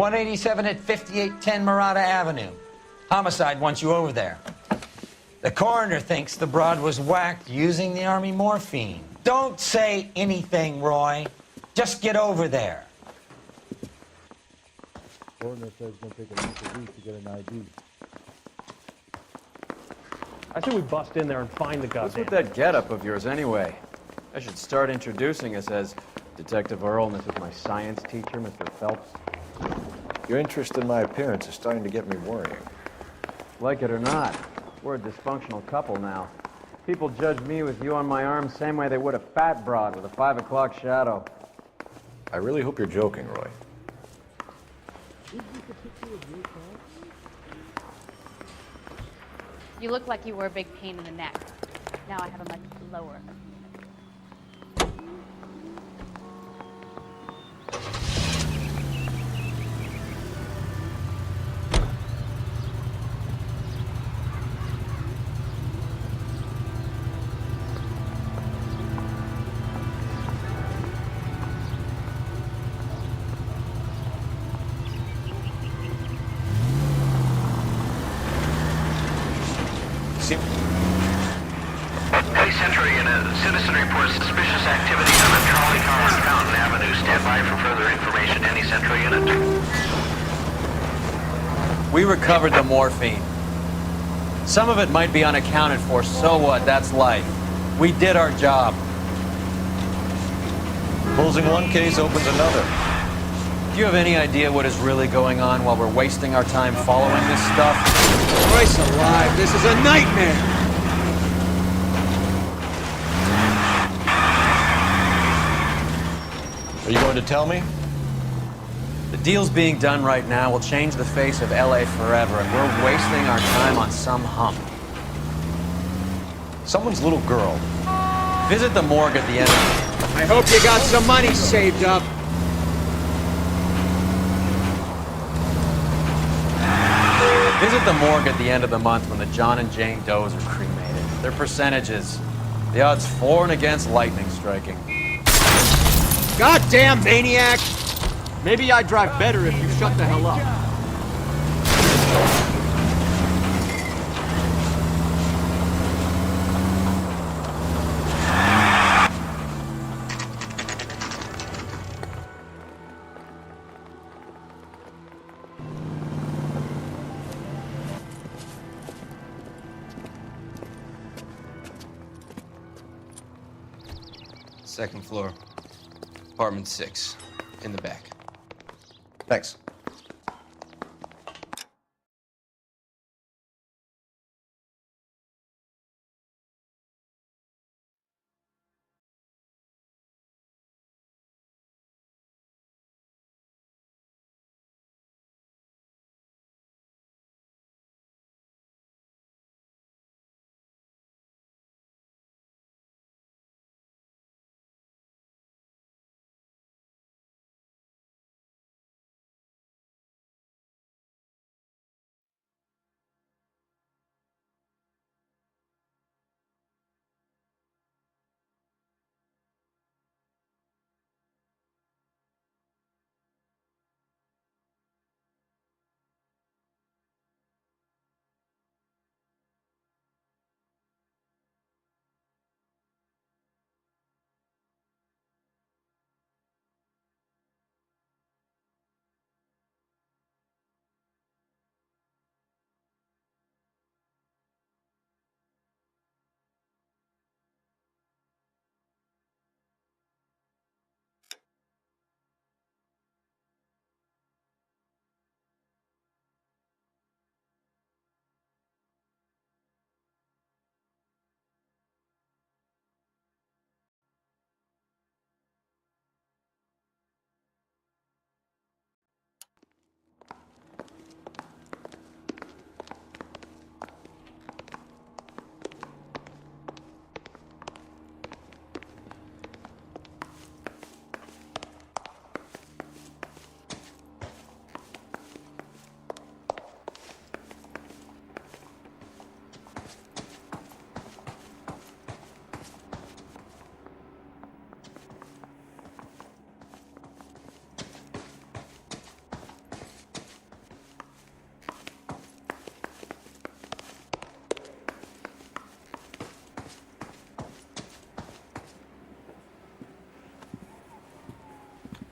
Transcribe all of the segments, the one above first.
187 at 5810 Murata Avenue. Homicide wants you over there. The coroner thinks the broad was whacked using the Army morphine. Don't say anything, Roy. Just get over there. Coroner says it's going to take at least a week to get an ID. I say we bust in there and find the goddamn... What's with that getup of yours anyway? I should start introducing us as Detective Earl, and this is my science teacher, Mr. Phelps. Your interest in my appearance is starting to get me worrying. Like it or not, we're a dysfunctional couple now. People judge me with you on my arm same way they would a fat broad with a 5 o'clock shadow. I really hope you're joking, Roy. You look like you were a big pain in the neck. Now I have a much lower. Hey, Century, in a citizen reports suspicious activity on a trolley car on Fountain Avenue. Stand by for further information. Any Central unit? We recovered the morphine. Some of it might be unaccounted for, so what? That's life. We did our job. Closing one case opens another. Do you have any idea what is really going on while we're wasting our time following this stuff? Christ alive, this is a nightmare! Are you going to tell me? The deals being done right now will change the face of LA forever, and we're wasting our time on some hump. Someone's little girl. Visit the morgue at the end of I hope you got some money saved up. Visit the morgue at the end of the month when the John and Jane Does are cremated. Their percentages. The odds for and against lightning striking. Goddamn maniac! Maybe I'd drive better if you shut the hell up. Second floor, apartment 6, in the back. Thanks.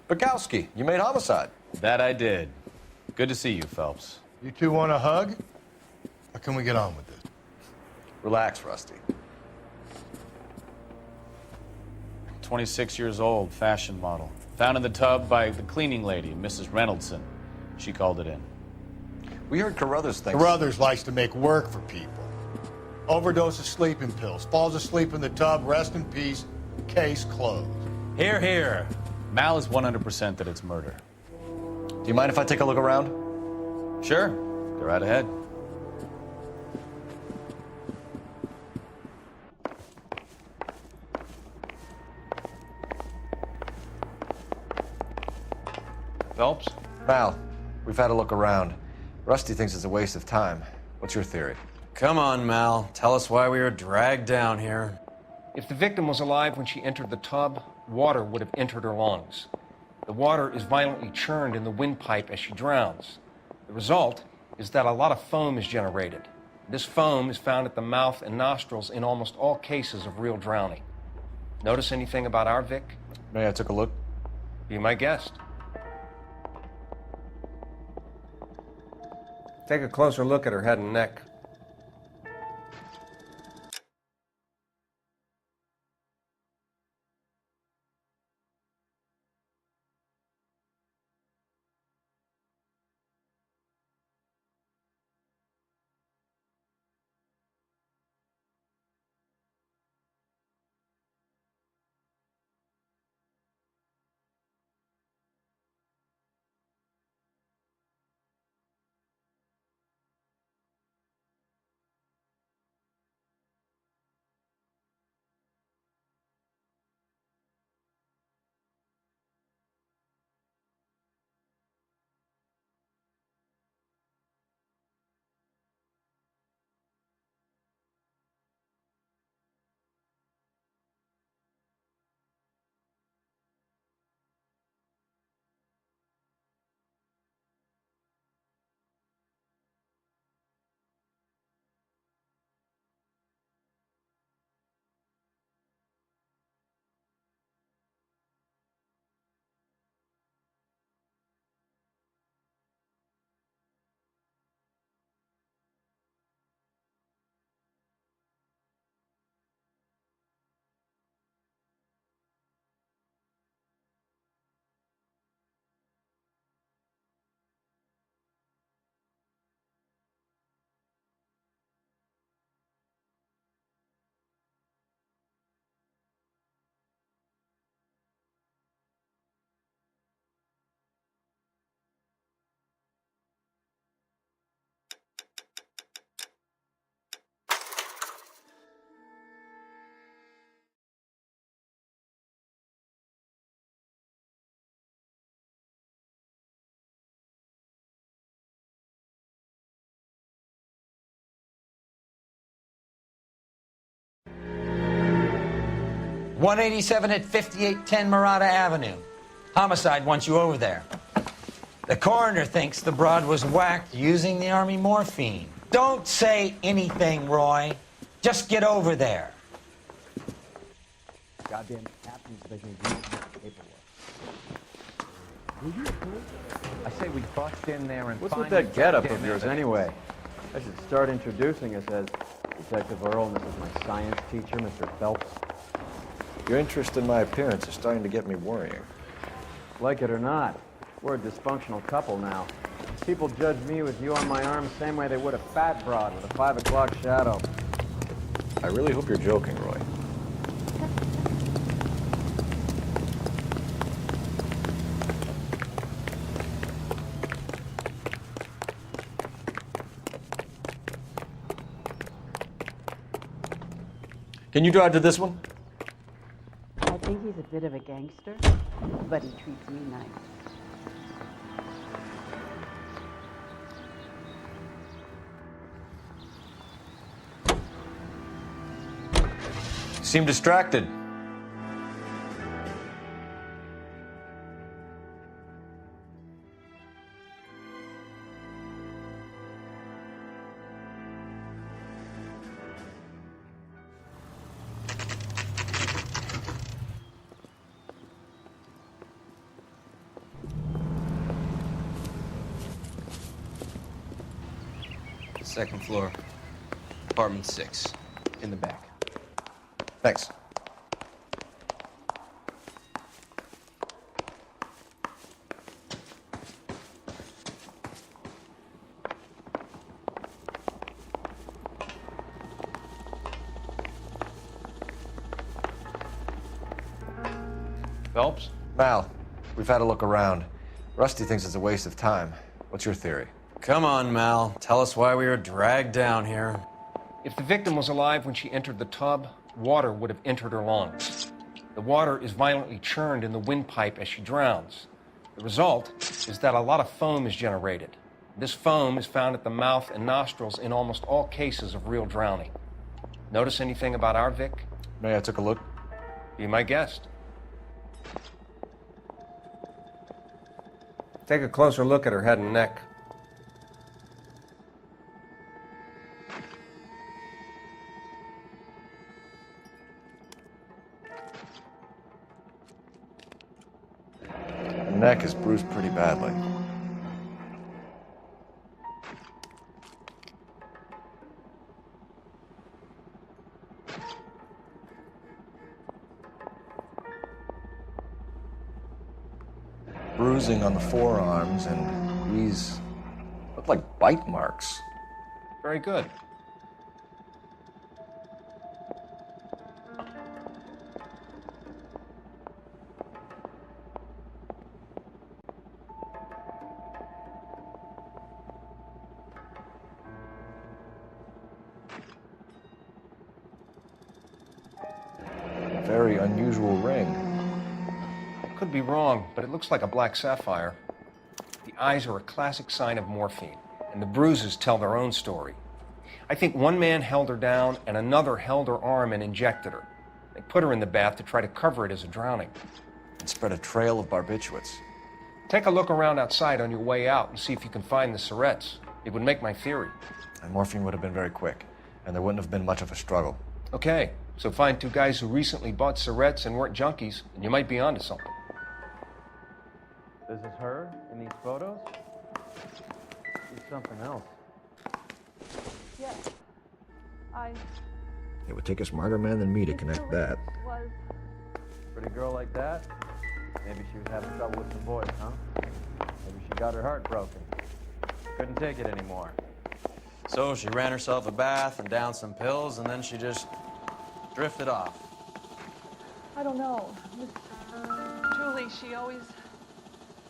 Bukowski, you made homicide. That I did. Good to see you, Phelps. You two want a hug? Or can we get on with it? Relax, Rusty. 26 years old, fashion model. Found in the tub by the cleaning lady, Mrs. Reynoldson. She called it in. We heard Carruthers thinks... Carruthers likes to make work for people. Overdose of sleeping pills. Falls asleep in the tub. Rest in peace. Case closed. Here, here. Mal is 100% that it's murder. Do you mind if I take a look around? Sure. Go right ahead. Phelps? Mal, we've had a look around. Rusty thinks it's a waste of time. What's your theory? Come on, Mal. Tell us why we were dragged down here. If the victim was alive when she entered the tub, water would have entered her lungs. The water is violently churned in the windpipe as she drowns. The result is that a lot of foam is generated. This foam is found at the mouth and nostrils in almost all cases of real drowning. Notice anything about our Vic? May I take a look? Be my guest. Take a closer look at her head and neck. .187 at 5810 Murata Avenue. Homicide wants you over there. The coroner thinks the broad was whacked using the Army morphine. Don't say anything, Roy. Just get over there. Goddamn captain's making paperwork. I say we bust in there and What's find with that the getup goddamn of yours evidence. anyway? I should start introducing us as Detective Earl, and this is my science teacher, Mr. Phelps. Your interest in my appearance is starting to get me worrying. Like it or not, we're a dysfunctional couple now. People judge me with you on my arm the same way they would a fat broad with a 5 o'clock shadow. I really hope you're joking, Roy. Can you drive to this one? I think he's a bit of a gangster, but he treats me nice. Seem distracted. Second floor. Apartment 6. In the back. Thanks. Phelps? Mal, we've had a look around. Rusty thinks it's a waste of time. What's your theory? Come on, Mal. Tell us why we were dragged down here. If the victim was alive when she entered the tub, water would have entered her lungs. The water is violently churned in the windpipe as she drowns. The result is that a lot of foam is generated. This foam is found at the mouth and nostrils in almost all cases of real drowning. Notice anything about our Vic? May I take a look? Be my guest. Take a closer look at her head and neck. Her neck is bruised pretty badly. Bruising on the forearms, and these look like bite marks. Very good. Very unusual ring. I could be wrong, but it looks like a black sapphire. The eyes are a classic sign of morphine, and the bruises tell their own story. I think one man held her down and another held her arm and injected her. They put her in the bath to try to cover it as a drowning. And spread a trail of barbiturates. Take a look around outside on your way out and see if you can find the syrettes. It would make my theory. And morphine would have been very quick, and there wouldn't have been much of a struggle. Okay, so find two guys who recently bought syrettes and weren't junkies, and you might be onto something. This is her in these photos? She's something else. Yes. It would take a smarter man than me to connect that. Was Pretty girl like that? Maybe she was having trouble with some boys, huh? Maybe she got her heart broken. Couldn't take it anymore. So she ran herself a bath and downed some pills, and then she just drifted off. I don't know. Julie, she always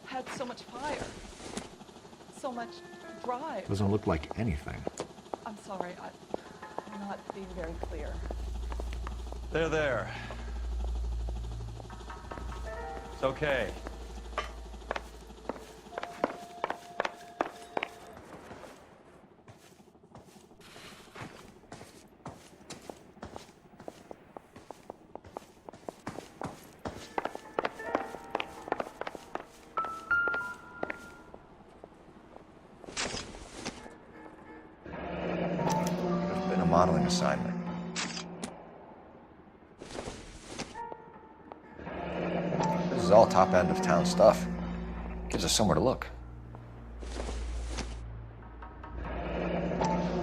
had so much fire, so much drive. Doesn't look like anything. I'm sorry, I'm not being very clear. There. It's okay. Modeling assignment. This is all top end of town stuff. Gives us somewhere to look.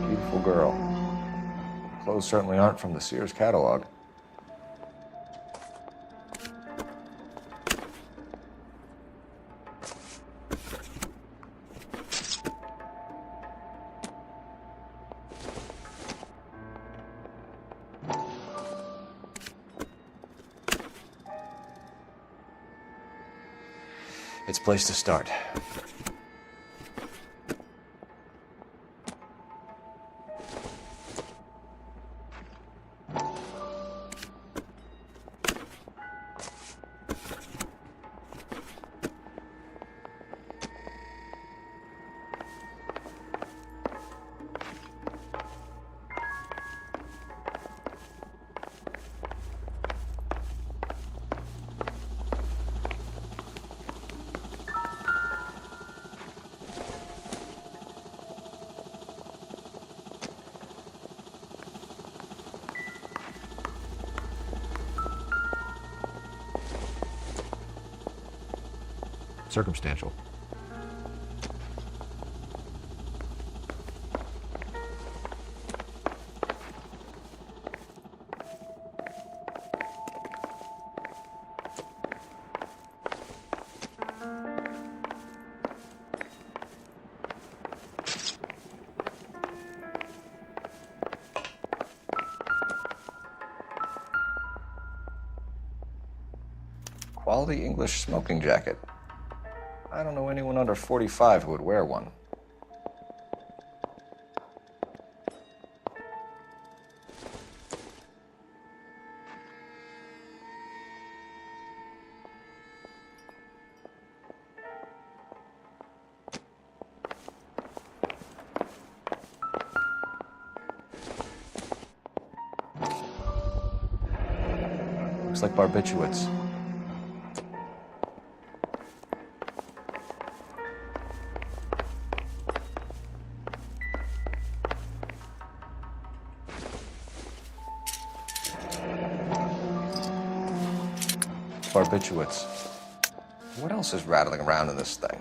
Beautiful girl. Clothes certainly aren't from the Sears catalog. It's a place to start. Circumstantial. Quality English smoking jacket. I don't know anyone under 45 who would wear one. Looks like barbiturates. Barbiturates. What else is rattling around in this thing?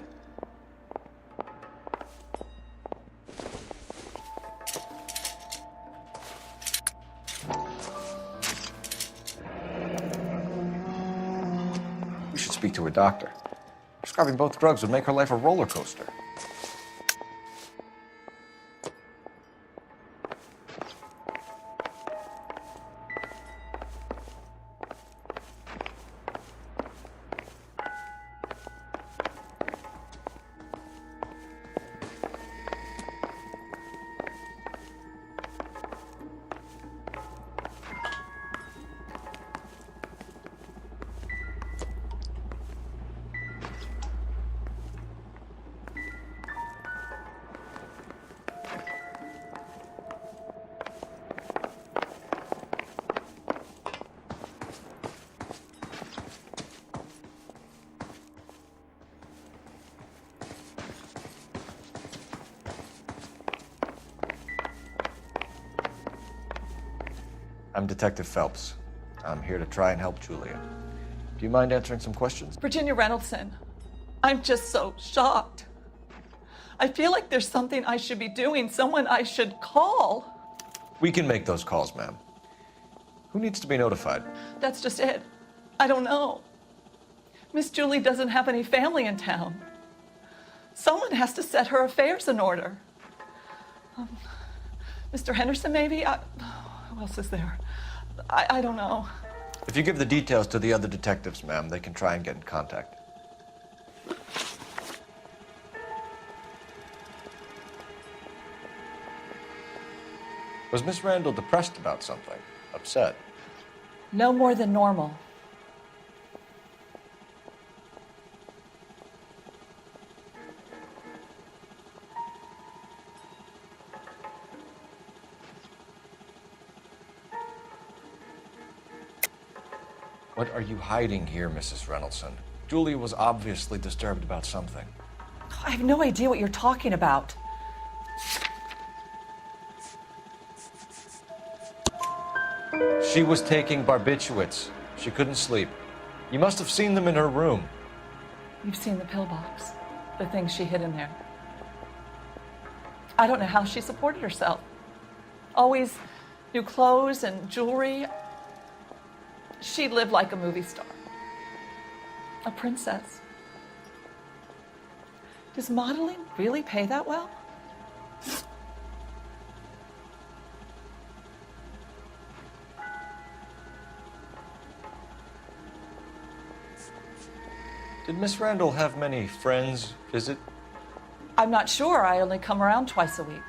We should speak to her doctor. Prescribing both drugs would make her life a roller coaster. I'm Detective Phelps. I'm here to try and help Julia. Do you mind answering some questions? Virginia Reynoldson, I'm just so shocked. I feel like there's something I should be doing, someone I should call. We can make those calls, ma'am. Who needs to be notified? That's just it. I don't know. Miss Julie doesn't have any family in town. Someone has to set her affairs in order. Mr. Henderson, maybe? Who else is there? I don't know. If you give the details to the other detectives, ma'am, they can try and get in contact. Was Miss Randall depressed about something? Upset? No more than normal. What are you hiding here, Mrs. Reynoldson? Julia was obviously disturbed about something. I have no idea what you're talking about. She was taking barbiturates. She couldn't sleep. You must have seen them in her room. You've seen the pillbox, the things she hid in there. I don't know how she supported herself. Always new clothes and jewelry. She lived like a movie star, a princess. Does modeling really pay that well? Did Miss Randall have many friends visit? I'm not sure. I only come around twice a week.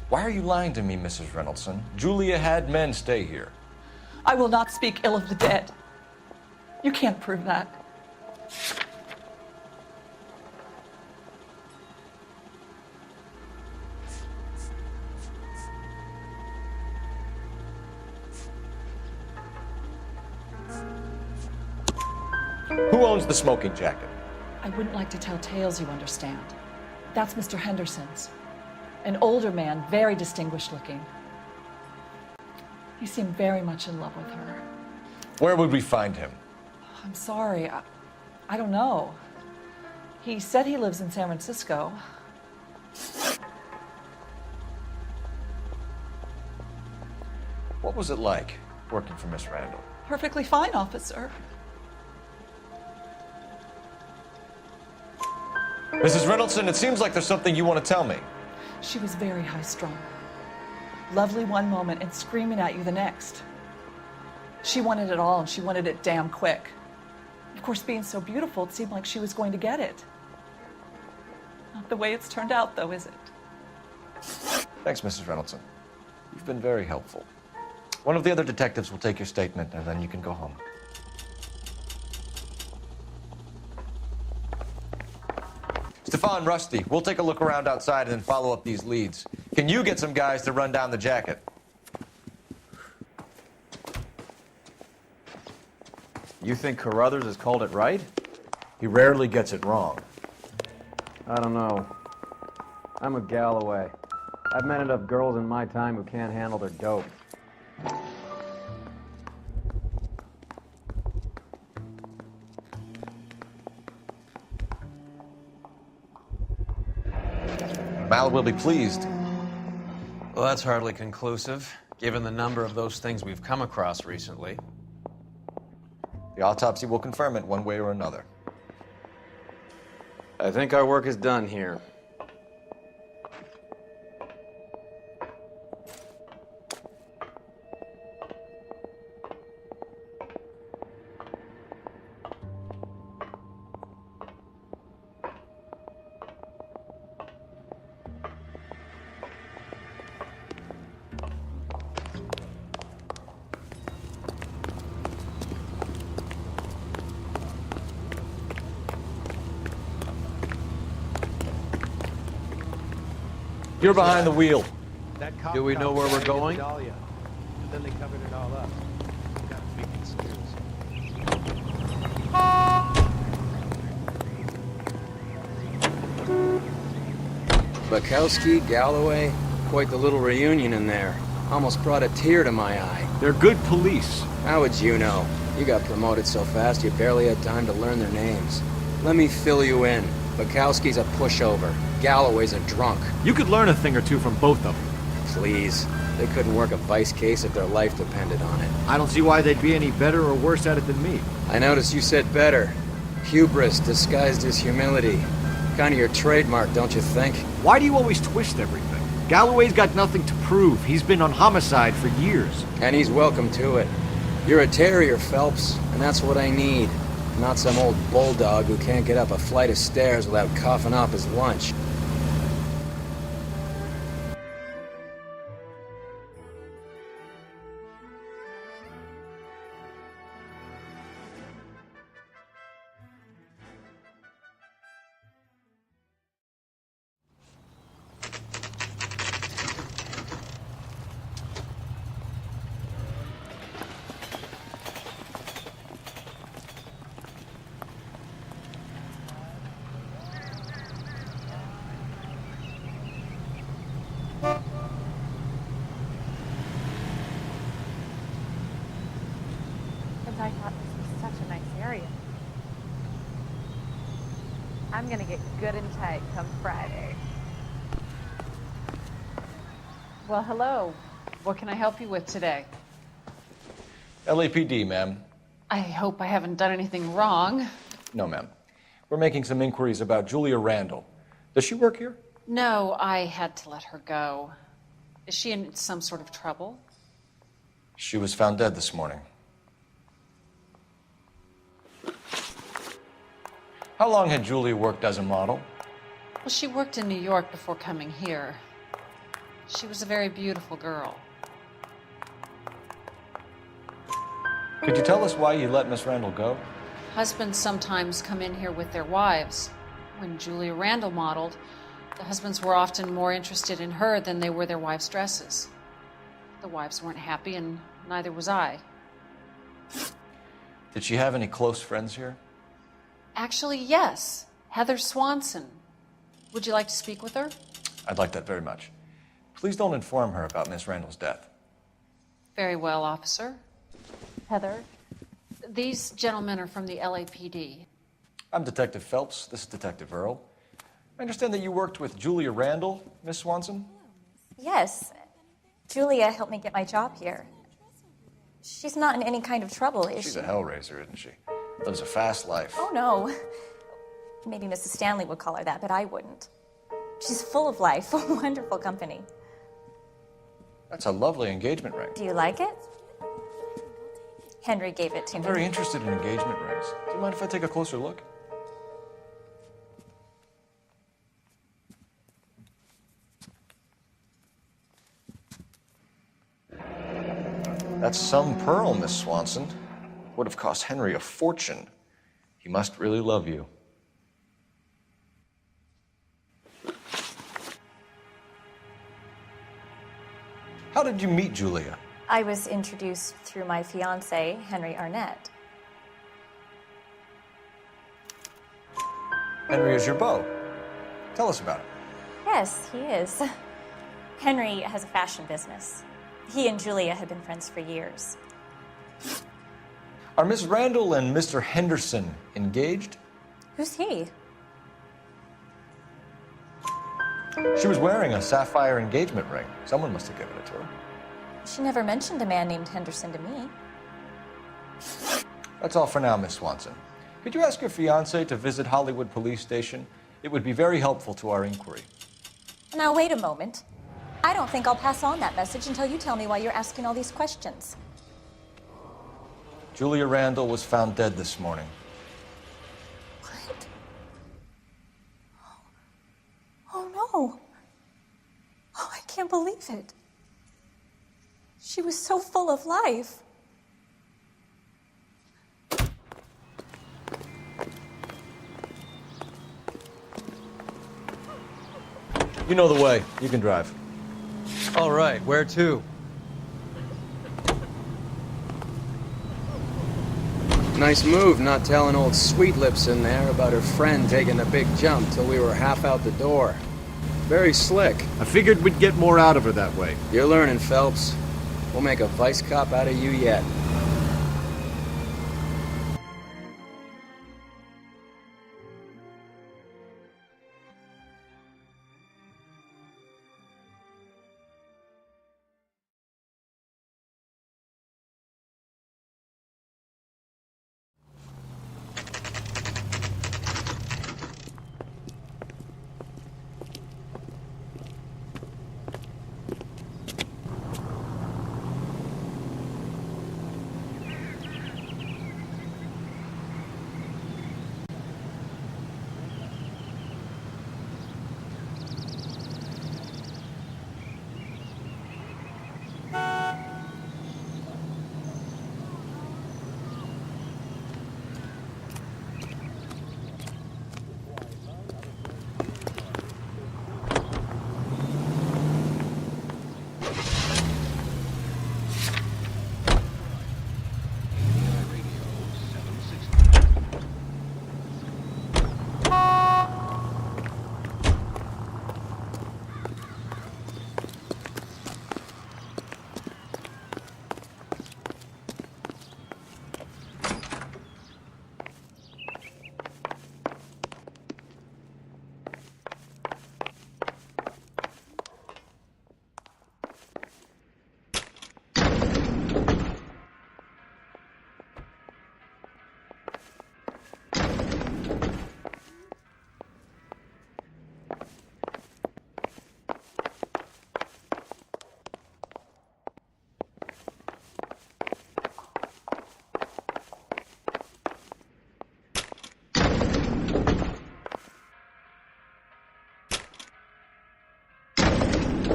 Why are you lying to me, Mrs. Reynoldson? Julia had men stay here. I will not speak ill of the dead. You can't prove that. Who owns the smoking jacket? I wouldn't like to tell tales, you understand. That's Mr. Henderson's. An older man, very distinguished looking. He seemed very much in love with her. Where would we find him? I'm sorry, I don't know. He said he lives in San Francisco. What was it like working for Miss Randall? Perfectly fine, officer. Mrs. Reynoldson, it seems like there's something you want to tell me. She was very high-strung. Lovely one moment and screaming at you the next. She wanted it all, and she wanted it damn quick. Of course, being so beautiful, it seemed like she was going to get it. Not the way it's turned out, though, is it? Thanks, Mrs. Reynoldson. You've been very helpful. One of the other detectives will take your statement, and then you can go home. Stefan, Rusty, we'll take a look around outside and then follow up these leads. Can you get some guys to run down the jacket? You think Carruthers has called it right? He rarely gets it wrong. I don't know. I'm a Galloway. I've met enough girls in my time who can't handle their dope. Mal will be pleased. Well, that's hardly conclusive, given the number of those things we've come across recently. The autopsy will confirm it one way or another. I think our work is done here. You're behind the wheel. Do we know where we're going? Then they covered it all up. Got big conspiracy. Bukowski, Galloway, quite the little reunion in there. Almost brought a tear to my eye. They're good police. How would you know? You got promoted so fast you barely had time to learn their names. Let me fill you in. Bukowski's a pushover. Galloway's a drunk. You could learn a thing or two from both of them. Please. They couldn't work a vice case if their life depended on it. I don't see why they'd be any better or worse at it than me. I noticed you said better. Hubris disguised as humility. Kind of your trademark, don't you think? Why do you always twist everything? Galloway's got nothing to prove. He's been on homicide for years. And he's welcome to it. You're a terrier, Phelps, and that's what I need. Not some old bulldog who can't get up a flight of stairs without coughing up his lunch. I thought this was such a nice area. I'm gonna get good and tight come Friday. Well, hello. What can I help you with today? LAPD, ma'am. I hope I haven't done anything wrong. No, ma'am. We're making some inquiries about Julia Randall. Does she work here? No, I had to let her go. Is she in some sort of trouble? She was found dead this morning. How long had Julia worked as a model? Well, she worked in New York before coming here. She was a very beautiful girl. Could you tell us why you let Miss Randall go? Husbands sometimes come in here with their wives. When Julia Randall modeled, the husbands were often more interested in her than they were their wives' dresses. The wives weren't happy, and neither was I. Did she have any close friends here? Actually, yes. Heather Swanson. Would you like to speak with her? I'd like that very much. Please don't inform her about Miss Randall's death. Very well, officer. Heather, these gentlemen are from the LAPD. I'm Detective Phelps. This is Detective Earl. I understand that you worked with Julia Randall, Miss Swanson? Yes. Julia helped me get my job here. She's not in any kind of trouble, is she? She's a hellraiser, isn't she? Lives a fast life. Oh, no. Maybe Mrs. Stanley would call her that, but I wouldn't. She's full of life, wonderful company. That's a lovely engagement ring. Do you like it? Henry gave it to I'm me. very interested in engagement rings. Do you mind if I take a closer look? That's some pearl, Miss Swanson. Would have cost Henry a fortune. He must really love you. How did you meet Julia? I was introduced through my fiancé, Henry Arnett. Henry is your beau. Tell us about it. Yes, he is. Henry has a fashion business. He and Julia have been friends for years. Are Miss Randall and Mr. Henderson engaged? Who's he? She was wearing a sapphire engagement ring. Someone must have given it to her. She never mentioned a man named Henderson to me. That's all for now, Miss Swanson. Could you ask your fiancé to visit Hollywood Police Station? It would be very helpful to our inquiry. Now, wait a moment. I don't think I'll pass on that message until you tell me why you're asking all these questions. Julia Randall was found dead this morning. What? Oh, no. Oh, I can't believe it. She was so full of life. You know the way. You can drive. All right, where to? Nice move not telling old Sweet Lips in there about her friend taking the big jump till we were half out the door. Very slick. I figured we'd get more out of her that way. You're learning, Phelps. We'll make a vice cop out of you yet.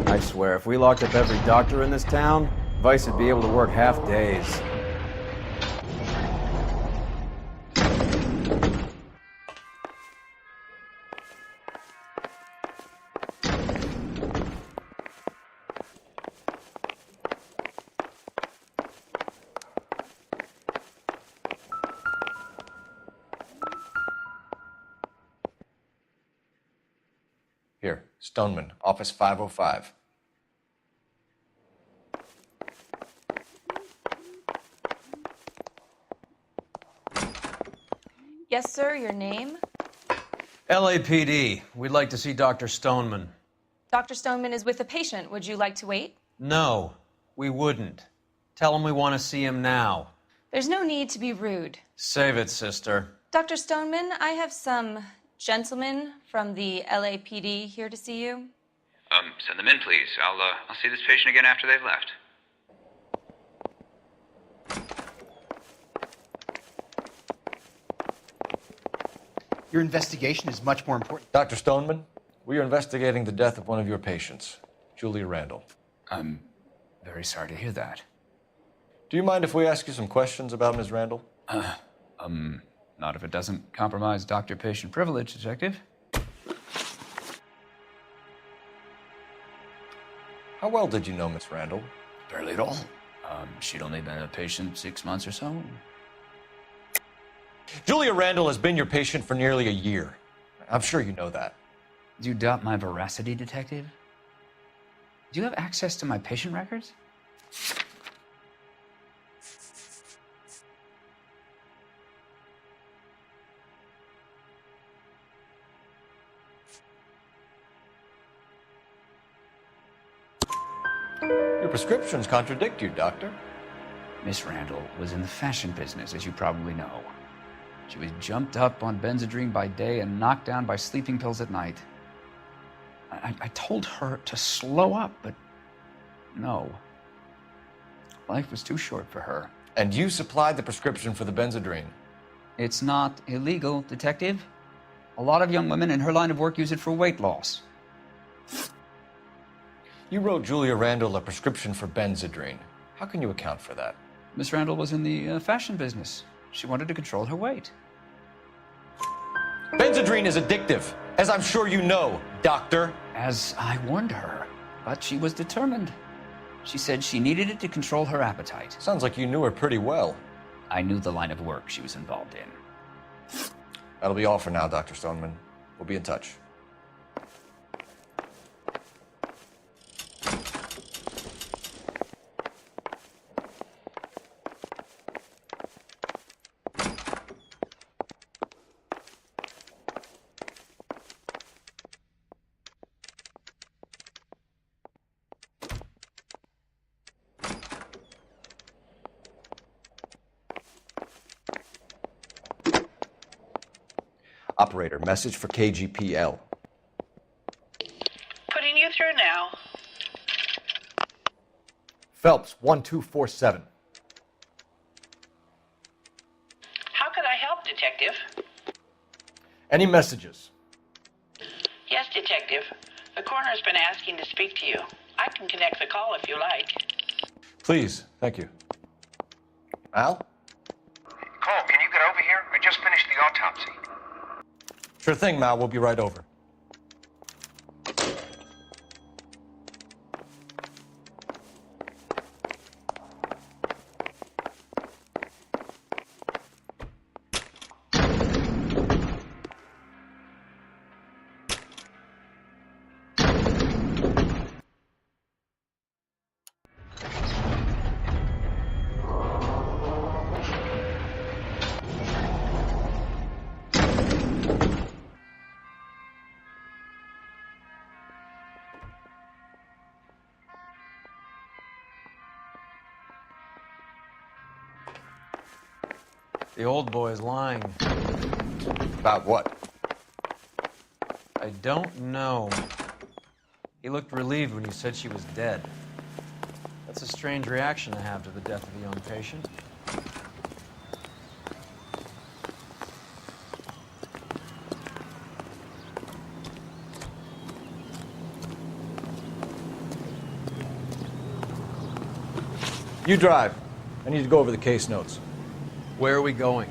I swear, if we locked up every doctor in this town, Vice would be able to work half days. Here, Stoneman, office 505. Yes, sir, your name? LAPD. We'd like to see Dr. Stoneman. Dr. Stoneman is with a patient. Would you like to wait? No, we wouldn't. Tell him we want to see him now. There's no need to be rude. Save it, sister. Dr. Stoneman, I have some gentlemen from the LAPD here to see you. Send them in, please. I'll see this patient again after they've left. Your investigation is much more important. Dr. Stoneman, we are investigating the death of one of your patients, Julia Randall. I'm very sorry to hear that. Do you mind if we ask you some questions about Ms. Randall? Not if it doesn't compromise doctor-patient privilege, Detective. How well did you know Miss Randall? Barely at all. She'd only been a patient 6 months or so. Julia Randall has been your patient for nearly a year. I'm sure you know that. Do you doubt my veracity, Detective? Do you have access to my patient records? Your prescriptions contradict you, Doctor. Miss Randall was in the fashion business, as you probably know. She was jumped up on Benzedrine by day and knocked down by sleeping pills at night. I told her to slow up, but no. Life was too short for her. And you supplied the prescription for the Benzedrine? It's not illegal, Detective. A lot of young women in her line of work use it for weight loss. You wrote Julia Randall a prescription for Benzedrine. How can you account for that? Miss Randall was in the fashion business. She wanted to control her weight. Benzedrine is addictive, as I'm sure you know, Doctor. As I warned her, but she was determined. She said she needed it to control her appetite. Sounds like you knew her pretty well. I knew the line of work she was involved in. That'll be all for now, Dr. Stoneman. We'll be in touch. Operator, message for KGPL. Putting you through now. Phelps, 1247. How could I help, Detective? Any messages? Yes, Detective. The coroner's been asking to speak to you. I can connect the call if you like. Please, thank you. Al? Cole, can you get over here? I just finished the autopsy. Sure thing, Mal. We'll be right over. The old boy's lying. About what? I don't know. He looked relieved when you said she was dead. That's a strange reaction to have to the death of a young patient. You drive. I need to go over the case notes. Where are we going?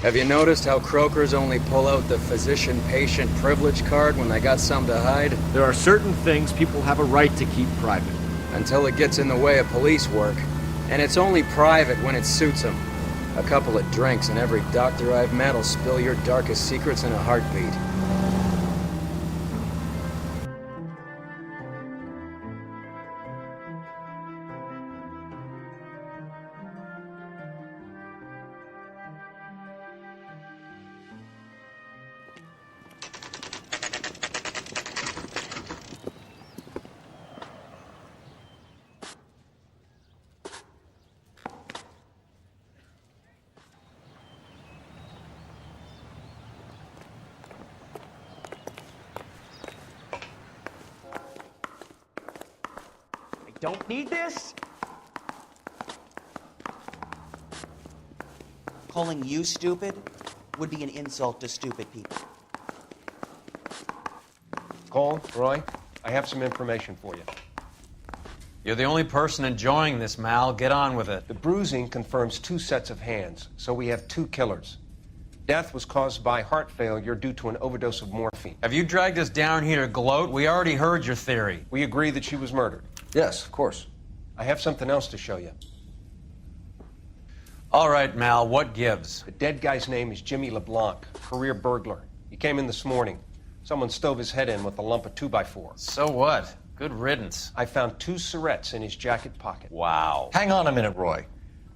Have you noticed how croakers only pull out the physician-patient privilege card when they got something to hide? There are certain things people have a right to keep private. Until it gets in the way of police work. And it's only private when it suits them. A couple of drinks and every doctor I've met will spill your darkest secrets in a heartbeat. don't need this? Calling you stupid would be an insult to stupid people. Cole, Roy, I have some information for you. You're the only person enjoying this, Mal. Get on with it. The bruising confirms 2 sets of hands, so we have 2 killers. Death was caused by heart failure due to an overdose of morphine. Have you dragged us down here to gloat? We already heard your theory. We agree that she was murdered. Yes, of course. I have something else to show you. All right, Mal, what gives? The dead guy's name is Jimmy LeBlanc, career burglar. He came in this morning. Someone stove his head in with a lump of 2x4. So what? Good riddance. I found 2 cigarettes in his jacket pocket. Wow. Hang on a minute, Roy.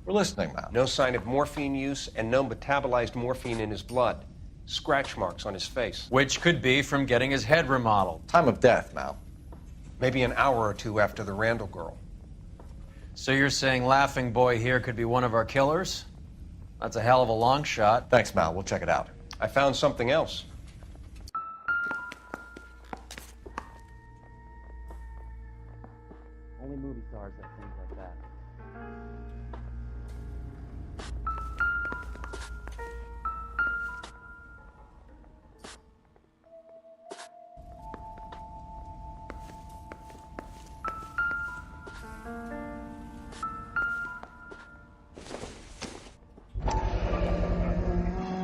We're listening now. No sign of morphine use and no metabolized morphine in his blood. Scratch marks on his face. Which could be from getting his head remodeled. Time of death, Mal. Maybe an hour or 2 after the Randall girl. So you're saying Laughing Boy here could be one of our killers? That's a hell of a long shot. Thanks, Mal. We'll check it out. I found something else. Only movie stars have things like that.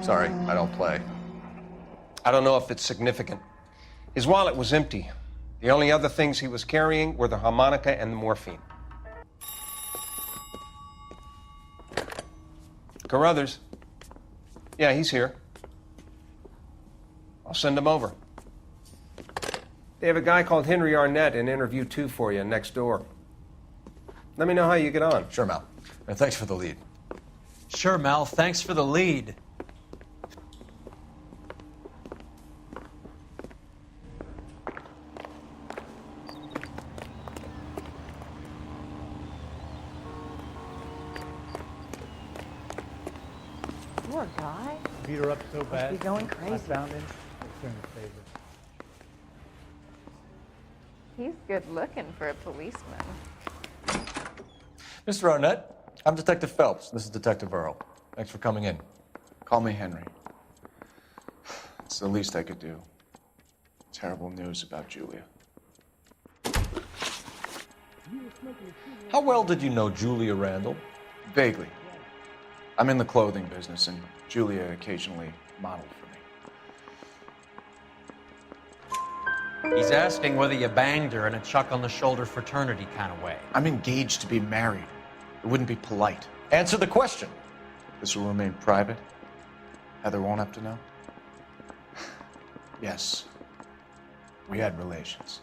Sorry, I don't play. I don't know if it's significant. His wallet was empty. The only other things he was carrying were the harmonica and the morphine. Carruthers. Yeah, he's here. I'll send him over. They have a guy called Henry Arnett in interview 2 for you next door. Let me know how you get on. Sure, Mal. And thanks for the lead. Sure, Mal. Thanks for the lead. Poor guy. Beat her up so bad. Be going I crazy. found him. Return the favor. He's good looking for a policeman. Mr. Arnett, I'm Detective Phelps. This is Detective Earl. Thanks for coming in. Call me Henry. It's the least I could do. Terrible news about Julia. How well did you know Julia Randall? Vaguely. I'm in the clothing business, and Julia occasionally modeled for me. He's asking whether you banged her in a chuck-on-the-shoulder fraternity kind of way. I'm engaged to be married. It wouldn't be polite. Answer the question. This will remain private. Heather won't have to know. Yes. We had relations.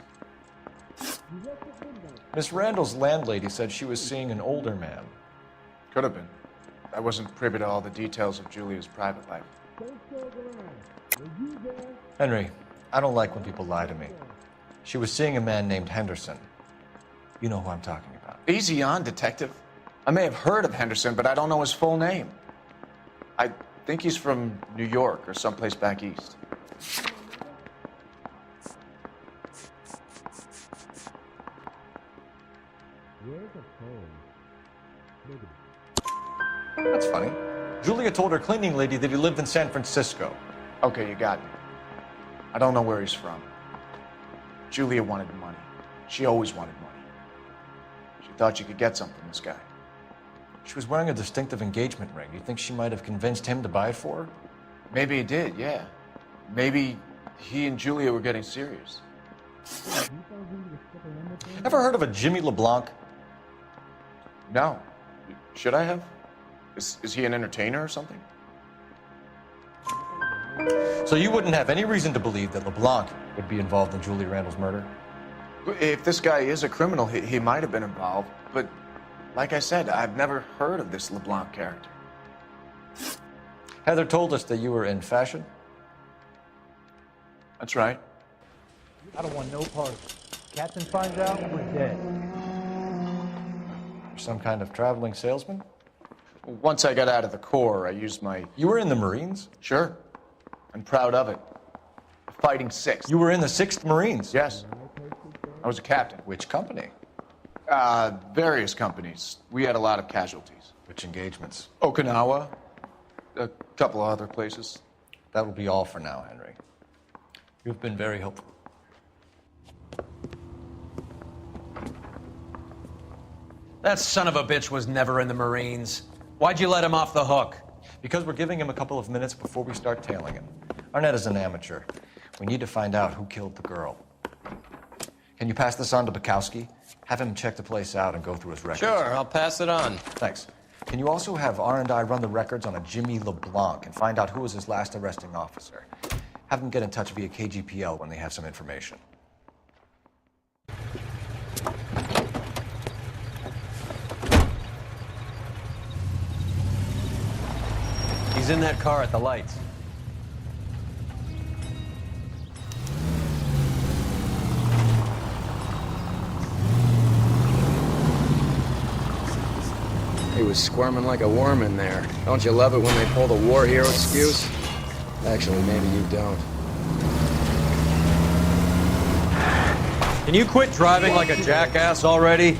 Miss Randall's landlady said she was seeing an older man. Could have been. I wasn't privy to all the details of Julia's private life. Henry, I don't like when people lie to me. She was seeing a man named Henderson. You know who I'm talking about. Easy on, Detective. I may have heard of Henderson, but I don't know his full name. I think he's from New York or someplace back east. That's funny. Julia told her cleaning lady that he lived in San Francisco. Okay, you got me. I don't know where he's from. Julia wanted money. She always wanted money. She thought she could get something from this guy. She was wearing a distinctive engagement ring. You think she might have convinced him to buy it for her? Maybe he did, yeah. Maybe he and Julia were getting serious. Ever heard of a Jimmy LeBlanc? No. Should I have? Is he an entertainer or something? So you wouldn't have any reason to believe that LeBlanc would be involved in Julia Randall's murder? If this guy is a criminal, he might have been involved. But like I said, I've never heard of this LeBlanc character. Heather told us that you were in fashion. That's right. I don't want no part of it. Captain finds out, we're dead. You're some kind of traveling salesman? Once I got out of the Corps, I used my... You were in the Marines? Sure. I'm proud of it. Fighting 6th. You were in the 6th Marines? Yes. I was a captain. Which company? Various companies. We had a lot of casualties. Which engagements? Okinawa, a couple of other places. That will be all for now, Henry. You've been very helpful. That son of a bitch was never in the Marines. Why'd you let him off the hook? Because we're giving him a couple of minutes before we start tailing him. Arnett is an amateur. We need to find out who killed the girl. Can you pass this on to Bukowski? Have him check the place out and go through his records. Sure, I'll pass it on. Thanks. Can you also have R&I run the records on a Jimmy LeBlanc and find out who was his last arresting officer? Have them get in touch via KGPL when they have some information. He's in that car at the lights. He was squirming like a worm in there. Don't you love it when they pull the war hero excuse? Actually, maybe you don't. Can you quit driving like a jackass already?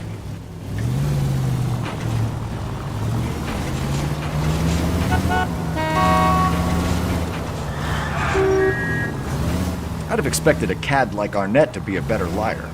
I'd have expected a cad like Arnett to be a better liar.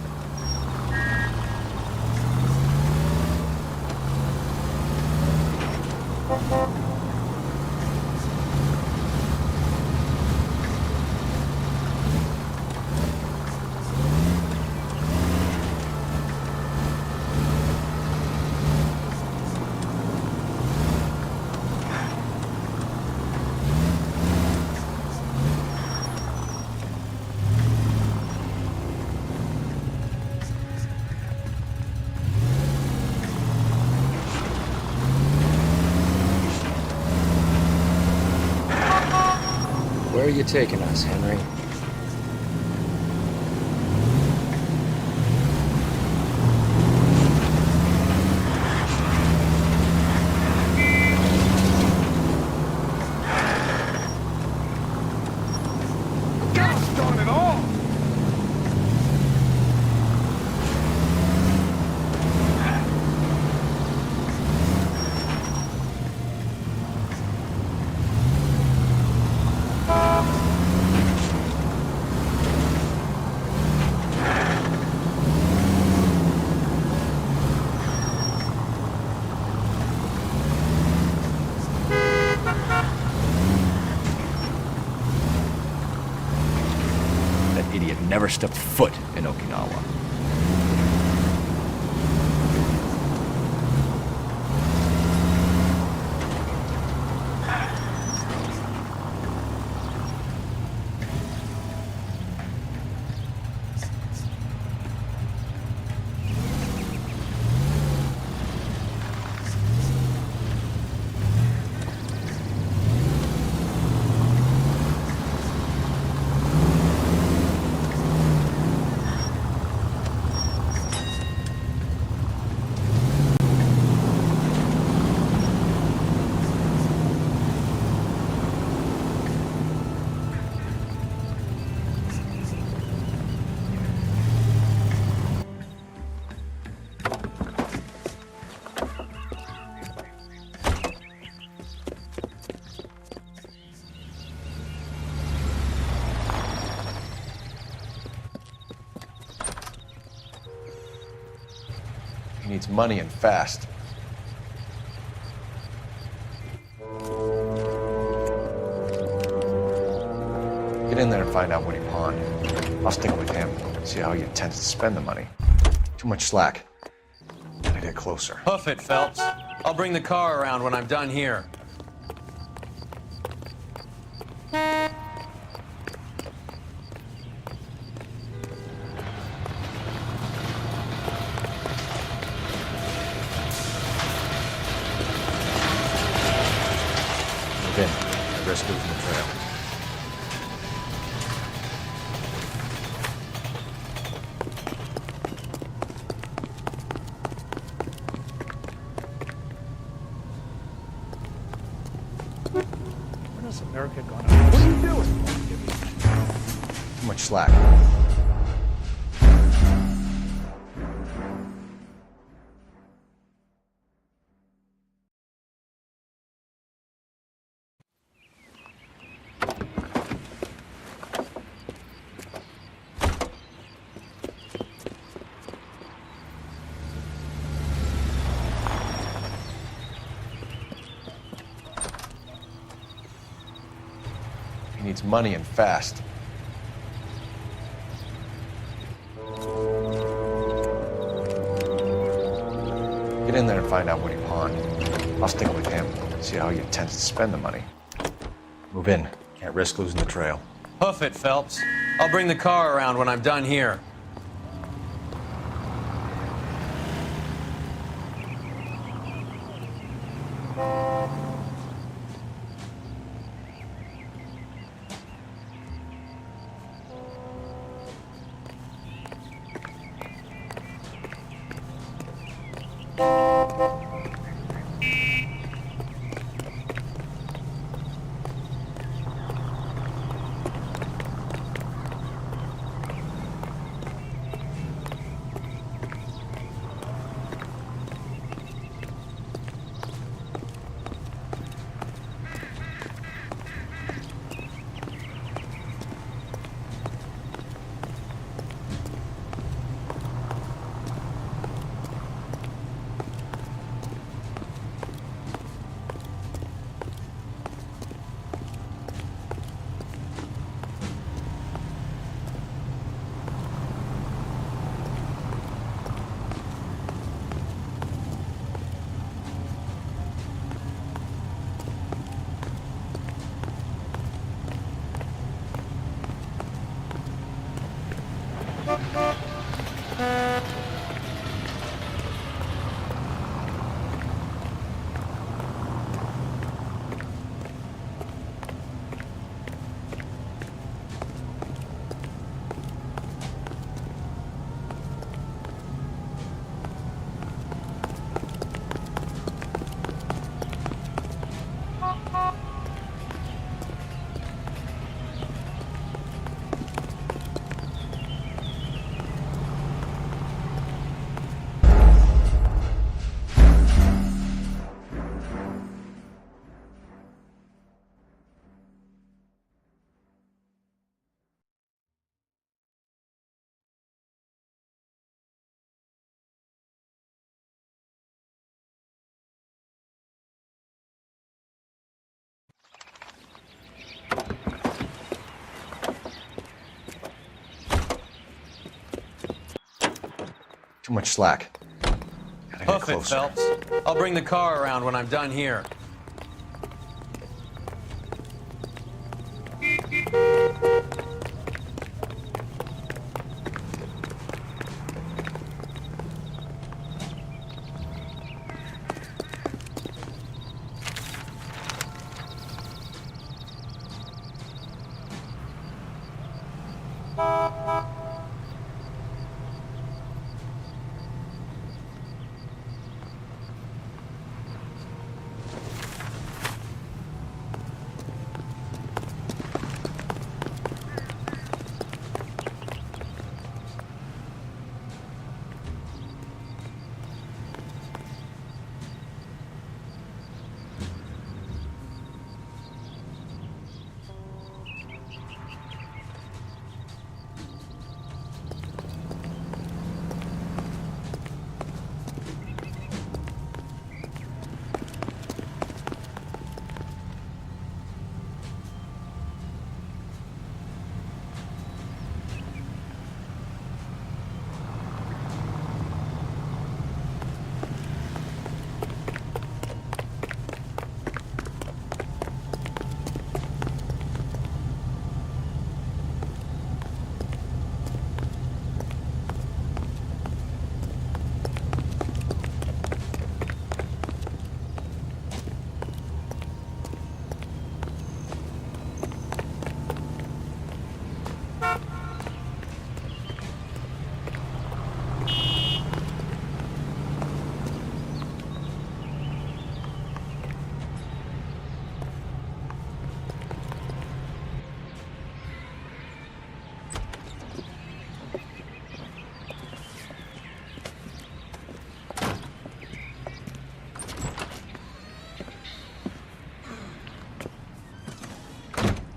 Where are you taking us, Henry? Gosh darn it all! That idiot never stepped foot in Okinawa. He needs money and fast. Get in there and find out what he pawned. I'll stick with him, see how he intends to spend the money. Too much slack. Gotta get closer. Hoof it, Phelps. I'll bring the car around when I'm done here. Move in. I risk losing the trail. When has America gone out? What are you doing? Too much slack. needs money and fast. Get in there and find out what he pawned. I'll stick with him, see how he intends to spend the money. Move in. Can't risk losing the trail. Hoof it, Phelps. I'll bring the car around when I'm done here. Too much slack. Gotta get Hoof it, closer. Phelps. I'll bring the car around when I'm done here.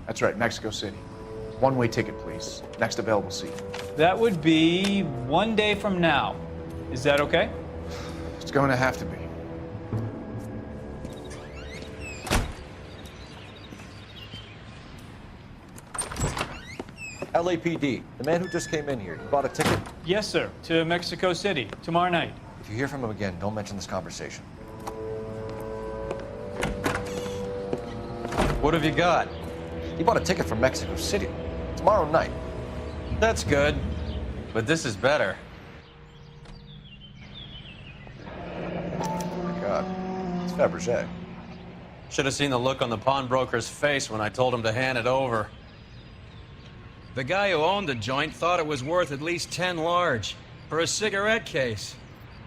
That's right, Mexico City. One-way ticket, please. Next available seat. That would be 1 day from now. Is that okay? It's going to have to be. LAPD, the man who just came in here, you bought a ticket? Yes, sir. To Mexico City, tomorrow night. If you hear from him again, don't mention this conversation. What have you got? He bought a ticket for Mexico City. Tomorrow night. That's good. But this is better. Oh my God. It's Fabergé. Should have seen the look on the pawnbroker's face when I told him to hand it over. The guy who owned the joint thought it was worth at least 10 large for a cigarette case.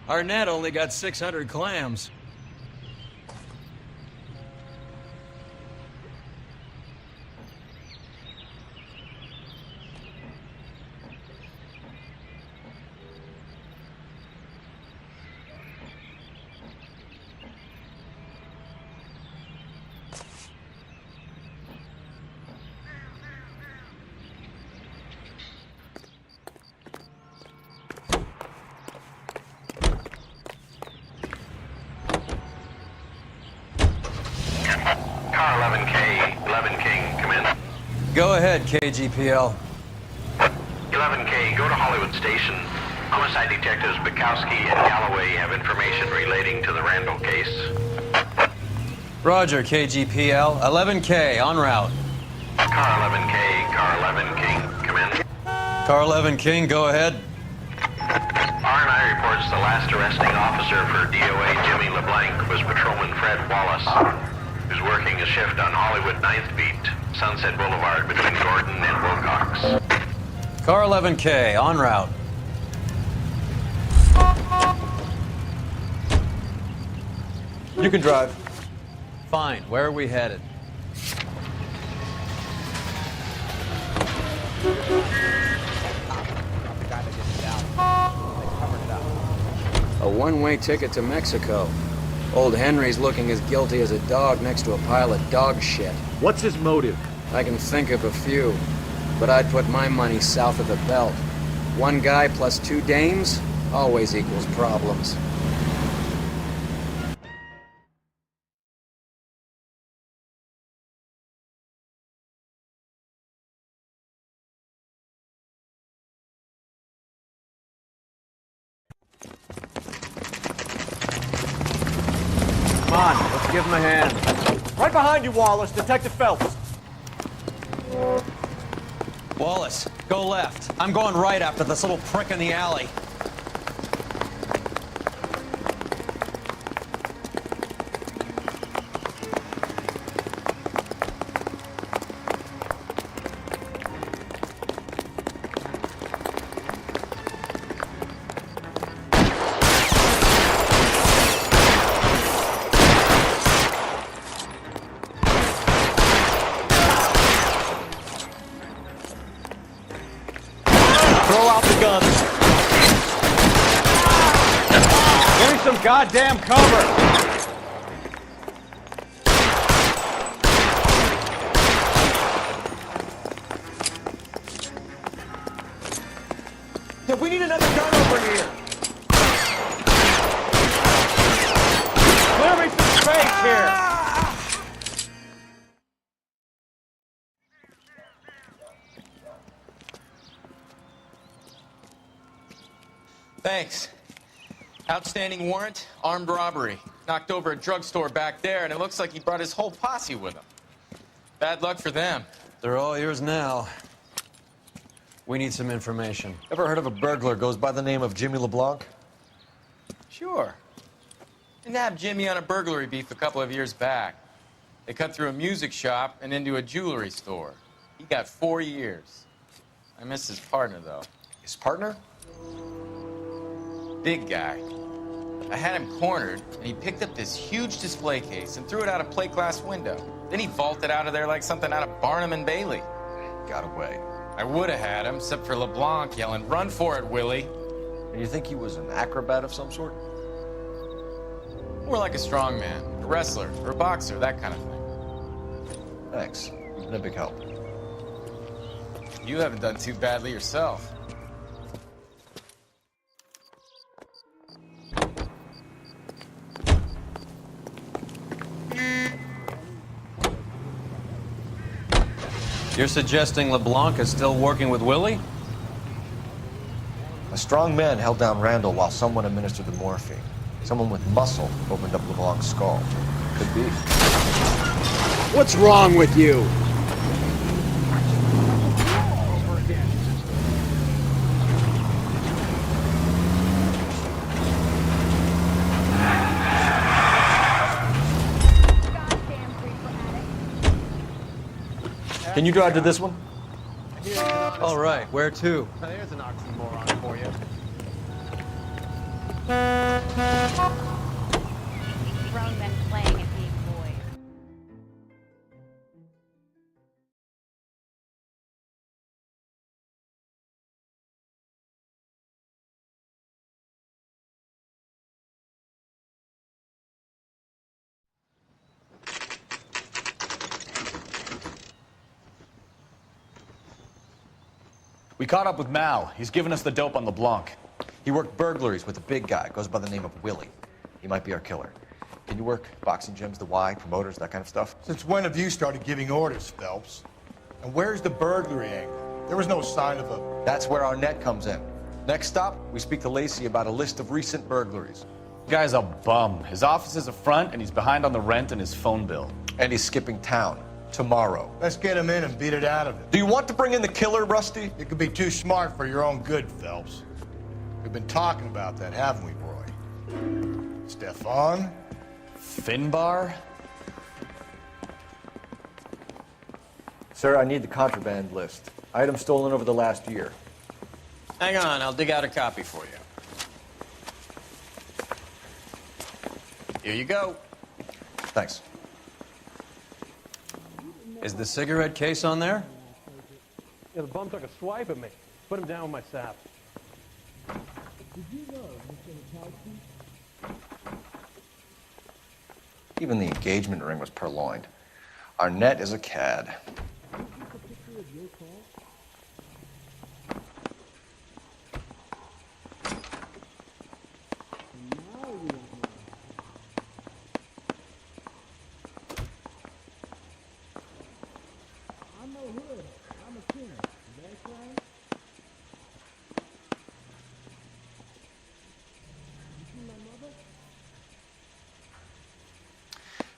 Arnett only got 600 clams. Car 11K, 11 King, come in. Go ahead, KGPL. 11K, go to Hollywood Station. Homicide detectives Bukowski and Galloway have information relating to the Randall case. Roger, KGPL. 11K, en route. Car 11K, car 11 King, come in. Car 11 King, go ahead. R&I reports the last arresting officer for DOA Jimmy LeBlanc was Patrolman Fred Wallace, who's working a shift on Hollywood 9th Beat, Sunset Boulevard between Gordon and Wilcox. Car 11K, en route. You can drive. Fine, where are we headed? A one-way ticket to Mexico. Old Henry's looking as guilty as a dog next to a pile of dog shit. What's his motive? I can think of a few, but I'd put my money south of the belt. One guy plus 2 dames always equals problems. Come on, let's give him a hand. Right behind you, Wallace. Detective Phelps. Wallace, go left. I'm going right after this little prick in the alley. Throw out the guns. Give me some goddamn cover. We need another gun over here. Clear me some space here. Thanks. Outstanding warrant, armed robbery. Knocked over a drugstore back there, and it looks like he brought his whole posse with him. Bad luck for them. They're all yours now. We need some information. Ever heard of a burglar goes by the name of Jimmy LeBlanc? Sure. I nabbed Jimmy on a burglary beef a couple of years back. They cut through a music shop and into a jewelry store. He got 4 years. I miss his partner, though. His partner? Big guy. I had him cornered, and he picked up this huge display case and threw it out a plate glass window. Then he vaulted out of there like something out of Barnum and Bailey. Got away. I would have had him, except for LeBlanc yelling, "Run for it, Willie!" And you think he was an acrobat of some sort? More like a strongman, a wrestler, or a boxer, that kind of thing. Thanks. You've been a big help. You haven't done too badly yourself. You're suggesting LeBlanc is still working with Willie? A strong man held down Randall while someone administered the morphine. Someone with muscle opened up LeBlanc's skull. Could be. What's wrong with you? Can you drive to this one? All right, where to? There's an oxymoron for you. Grown men playing at being boys. We caught up with Mal. He's given us the dope on LeBlanc. He worked burglaries with a big guy. Goes by the name of Willie. He might be our killer. Can you work boxing gyms, the Y, promoters, that kind of stuff? Since when have you started giving orders, Phelps? And where's the burglary angle? There was no sign of a... That's where our net comes in. Next stop, we speak to Lacey about a list of recent burglaries. Guy's a bum. His office is a front, and he's behind on the rent and his phone bill. And he's skipping town. Tomorrow. Let's get him in and beat it out of him. Do you want to bring in the killer, Rusty? You could be too smart for your own good, Phelps. We've been talking about that, haven't we, Roy? Stefan? Finbar? Sir, I need the contraband list. Items stolen over the last year. Hang on, I'll dig out a copy for you. Here you go. Thanks. Is the cigarette case on there? Yeah, the bum took a swipe at me. Put him down with my sap. Did you know, Mr. Mikowski? Even the engagement ring was purloined. Our net is a cad. Is this a picture of your car? Now we don't know. I'm no hood. I'm a king. Is that right? You see my mother?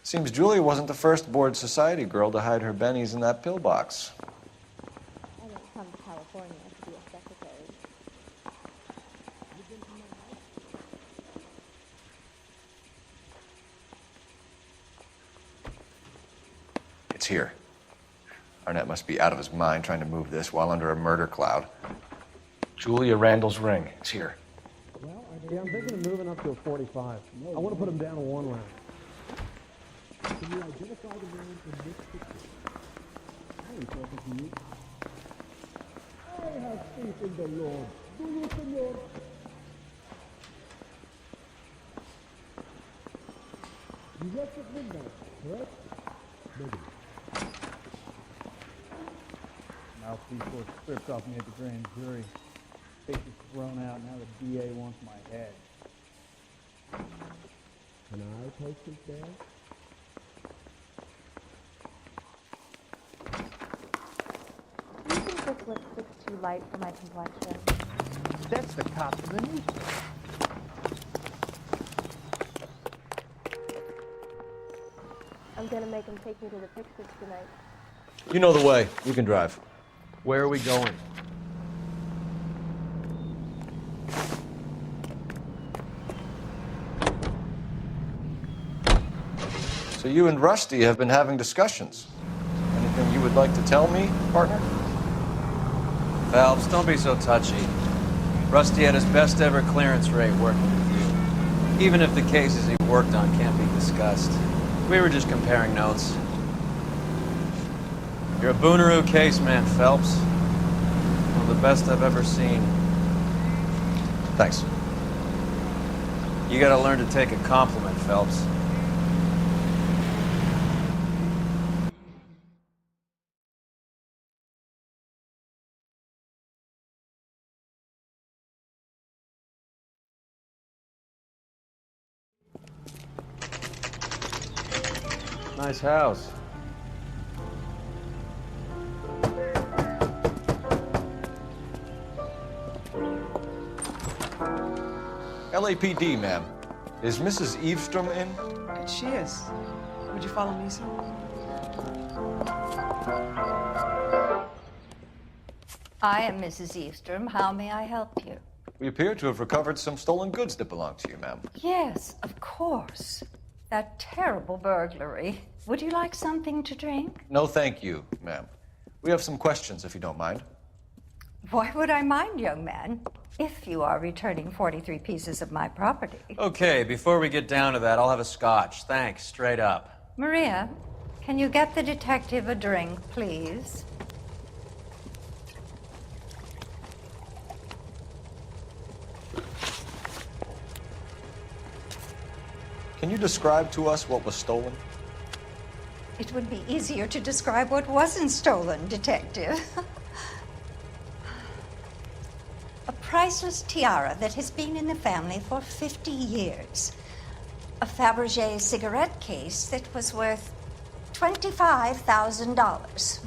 Seems Julia wasn't the first bored society girl to hide her bennies in that pillbox. I didn't come to California to be a secretary. You been to my house? It's here. Arnett must be out of his mind trying to move this while under a murder cloud. Julia Randall's ring. It's here. Well, Yeah, I'm thinking of moving up to a 45. I want to put him down to 1 round. can you identify the man in this picture? I ain't talking to you. I have faith in the Lord. Do you, senor? You left at midnight, correct? Maybe. Mouthpiece was stripped off me at the grand jury. Face is thrown out. Now the DA wants my head. Can I post it there? Do you think this lipstick's too light for my complexion? That's the cop in the newspaper. I'm gonna make him take me to the pictures tonight. You know the way. You can drive. Where are we going? So you and Rusty have been having discussions. Anything you would like to tell me, partner? Phelps, don't be so touchy. Rusty had his best ever clearance rate working with you. Even if the cases he worked on can't be discussed. We were just comparing notes. You're a Booneroo case man, Phelps. One of the best I've ever seen. Thanks. You gotta learn to take a compliment, Phelps. Nice house. LAPD, ma'am. Is Mrs. Eavestrom in? She is. Would you follow me, sir? I am Mrs. Eavestrom. How may I help you? We appear to have recovered some stolen goods that belong to you, ma'am. Yes, of course. That terrible burglary. Would you like something to drink? No, thank you, ma'am. We have some questions, if you don't mind. Why would I mind, young man, if you are returning 43 pieces of my property? Okay, before we get down to that, I'll have a scotch. Thanks, straight up. Maria, can you get the detective a drink, please? Can you describe to us what was stolen? It would be easier to describe what wasn't stolen, Detective. A priceless tiara that has been in the family for 50 years. A Fabergé cigarette case that was worth $25,000.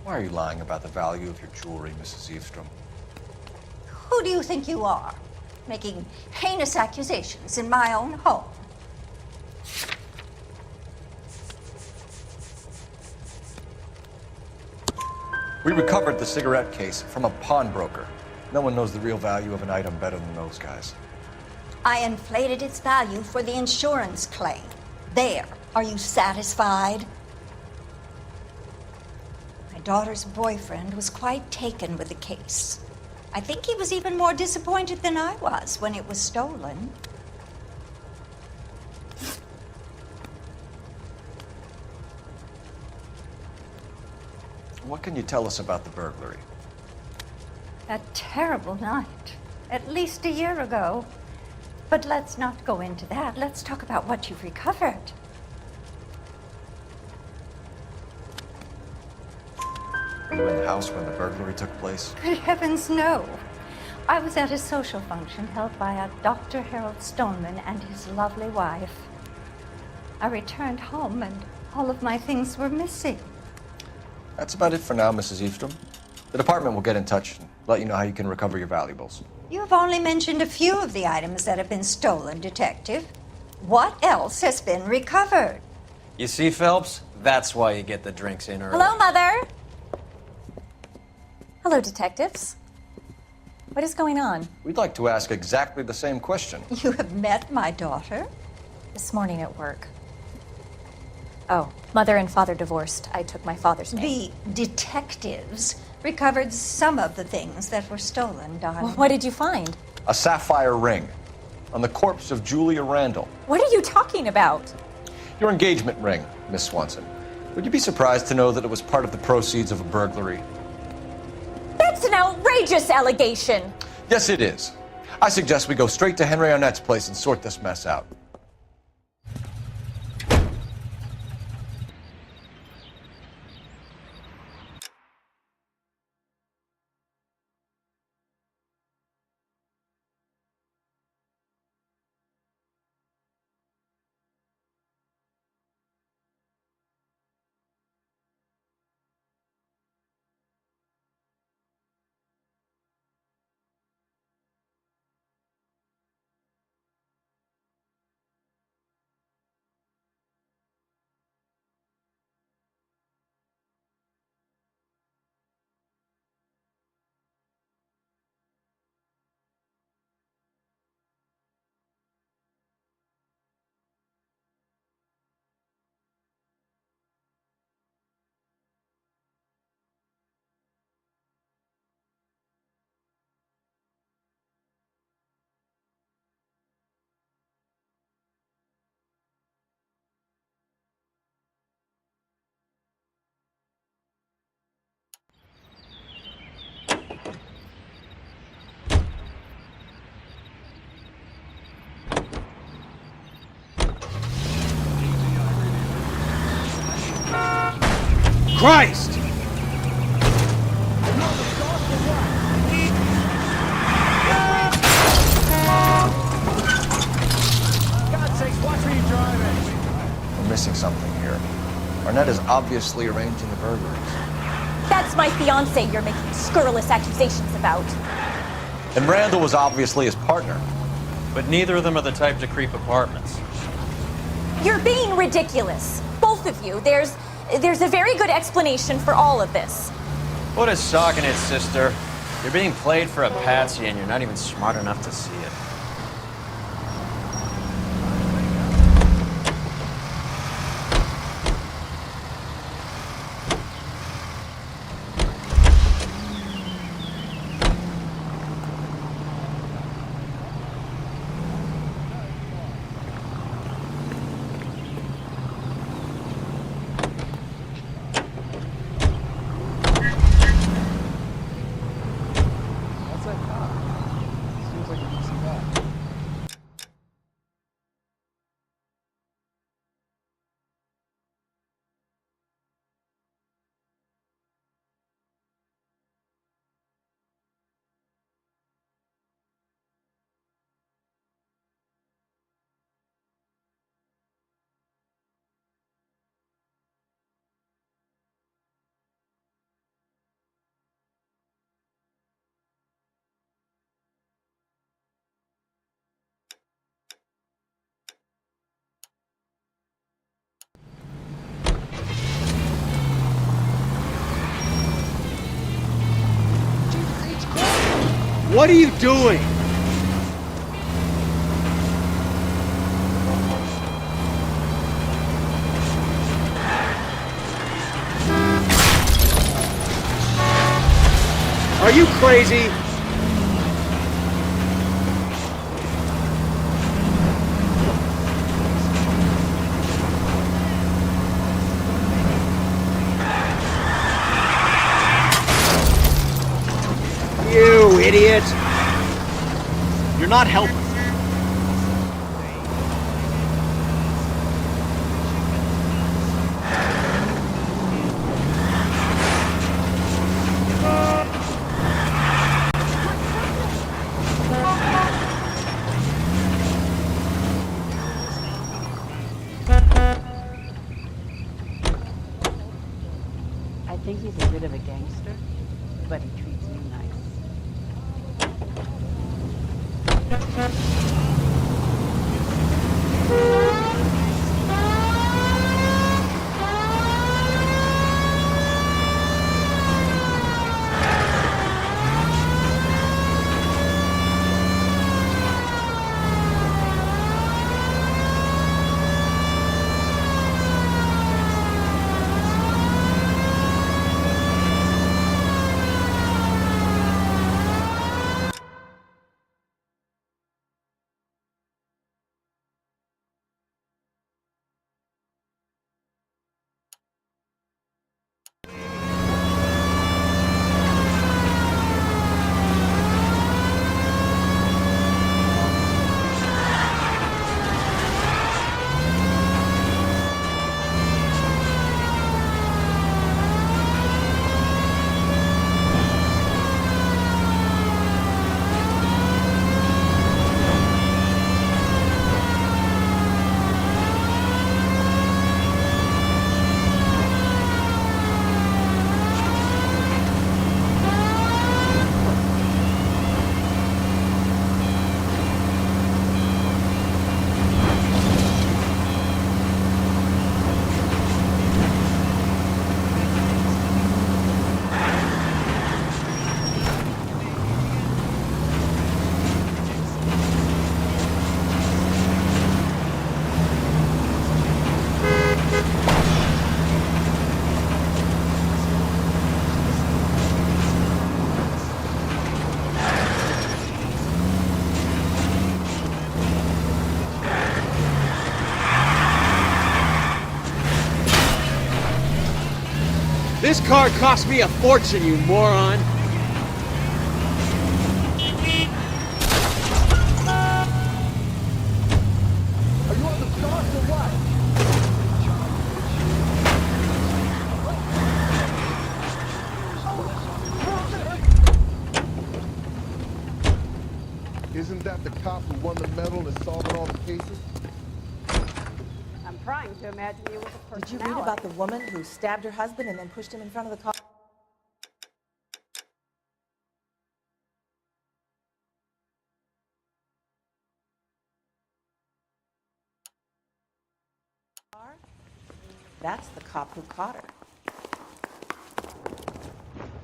Why are you lying about the value of your jewelry, Mrs. Eavestrom? Who do you think you are, making heinous accusations in my own home? We recovered the cigarette case from a pawnbroker. No one knows the real value of an item better than those guys. I inflated its value for the insurance claim. There. Are you satisfied? My daughter's boyfriend was quite taken with the case. I think he was even more disappointed than I was when it was stolen. What can you tell us about the burglary? That terrible night, at least a year ago. But let's not go into that. Let's talk about what you've recovered. Were you in the house when the burglary took place? Good heavens, no. I was at a social function held by a Dr. Harold Stoneman and his lovely wife. I returned home and all of my things were missing. That's about it for now, Mrs. Eavestrom. The department will get in touch and let you know how you can recover your valuables. You have only mentioned a few of the items that have been stolen, Detective. What else has been recovered? You see, Phelps? That's why you get the drinks in early. Hello, Mother. Hello, detectives. What is going on? We'd like to ask exactly the same question. You have met my daughter? This morning at work. Oh, mother and father divorced. I took my father's name. The detectives recovered some of the things that were stolen, darling. Well, what did you find? A sapphire ring on the corpse of Julia Randall. What are you talking about? Your engagement ring, Miss Swanson. Would you be surprised to know that it was part of the proceeds of a burglary? That's an outrageous allegation. Yes, it is. I suggest we go straight to Henry Arnett's place and sort this mess out. Christ! God's sakes, watch where you're driving. We're missing something here. Arnett is obviously arranging the burglaries. That's That's my fiancé you're making scurrilous accusations about. And Randall was obviously his partner. But neither of them are the type to creep apartments. You're being ridiculous. Both of you. There's a very good explanation for all of this. Put a sock in it, sister. You're being played for a patsy and you're not even smart enough to see it. What are you doing? Are you crazy? You idiot! You're not helping. I think he's a bit of a gangster, but he treats me nice. This car cost me a fortune, you moron! Are you on the sauce or what? Isn't that the cop who won the medal and is solving all the cases? I'm trying to imagine you with a personality. Did you read about the woman who stabbed her husband and then pushed him in front of the car? That's the cop who caught her.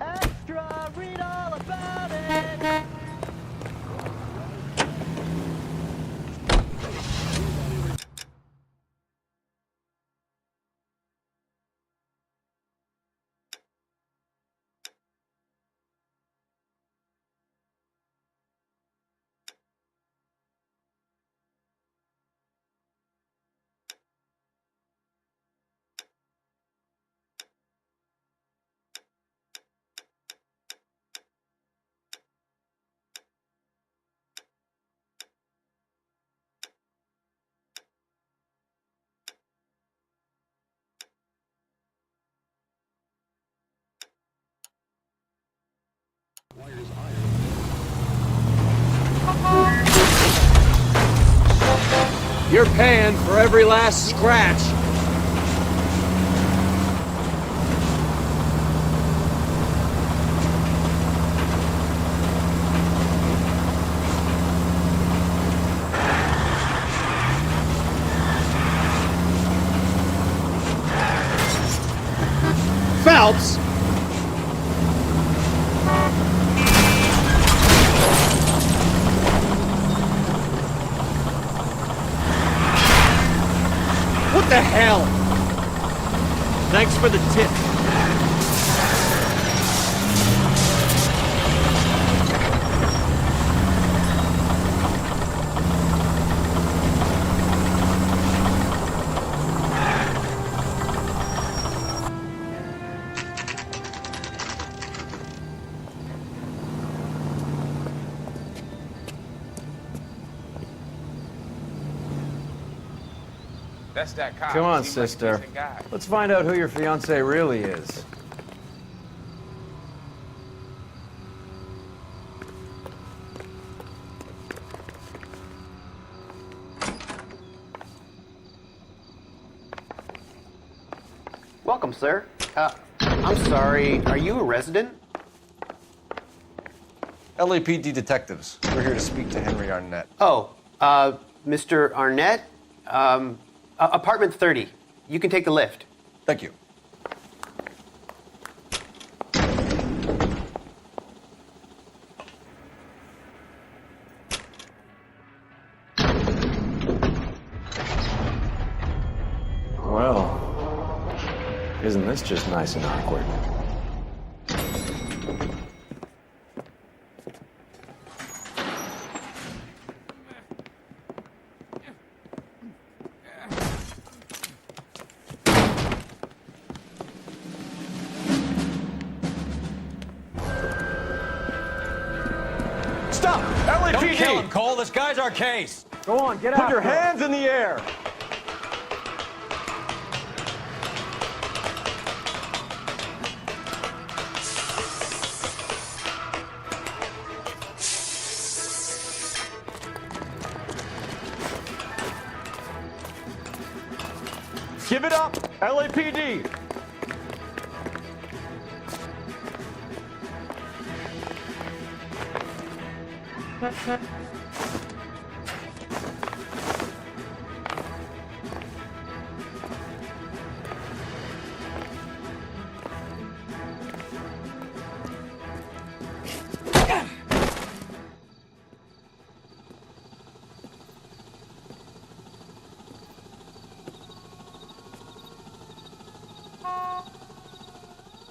Extra, read all about it! You're paying for every last scratch. Phelps! What the hell? Thanks for the tip. That's that cop. Come on, Seems like a sister. decent guy. Let's find out who your fiance really is. Welcome, sir. I'm sorry, are you a resident? LAPD detectives. We're here to speak to Henry Arnett. Oh, Mr. Arnett? Apartment 30. You can take the lift. Thank you. Well, isn't this just nice and awkward? Stop! LAPD! Don't kill him, Cole. This guy's our case. Go on, get Put out. your hands in the air! Give it up, LAPD!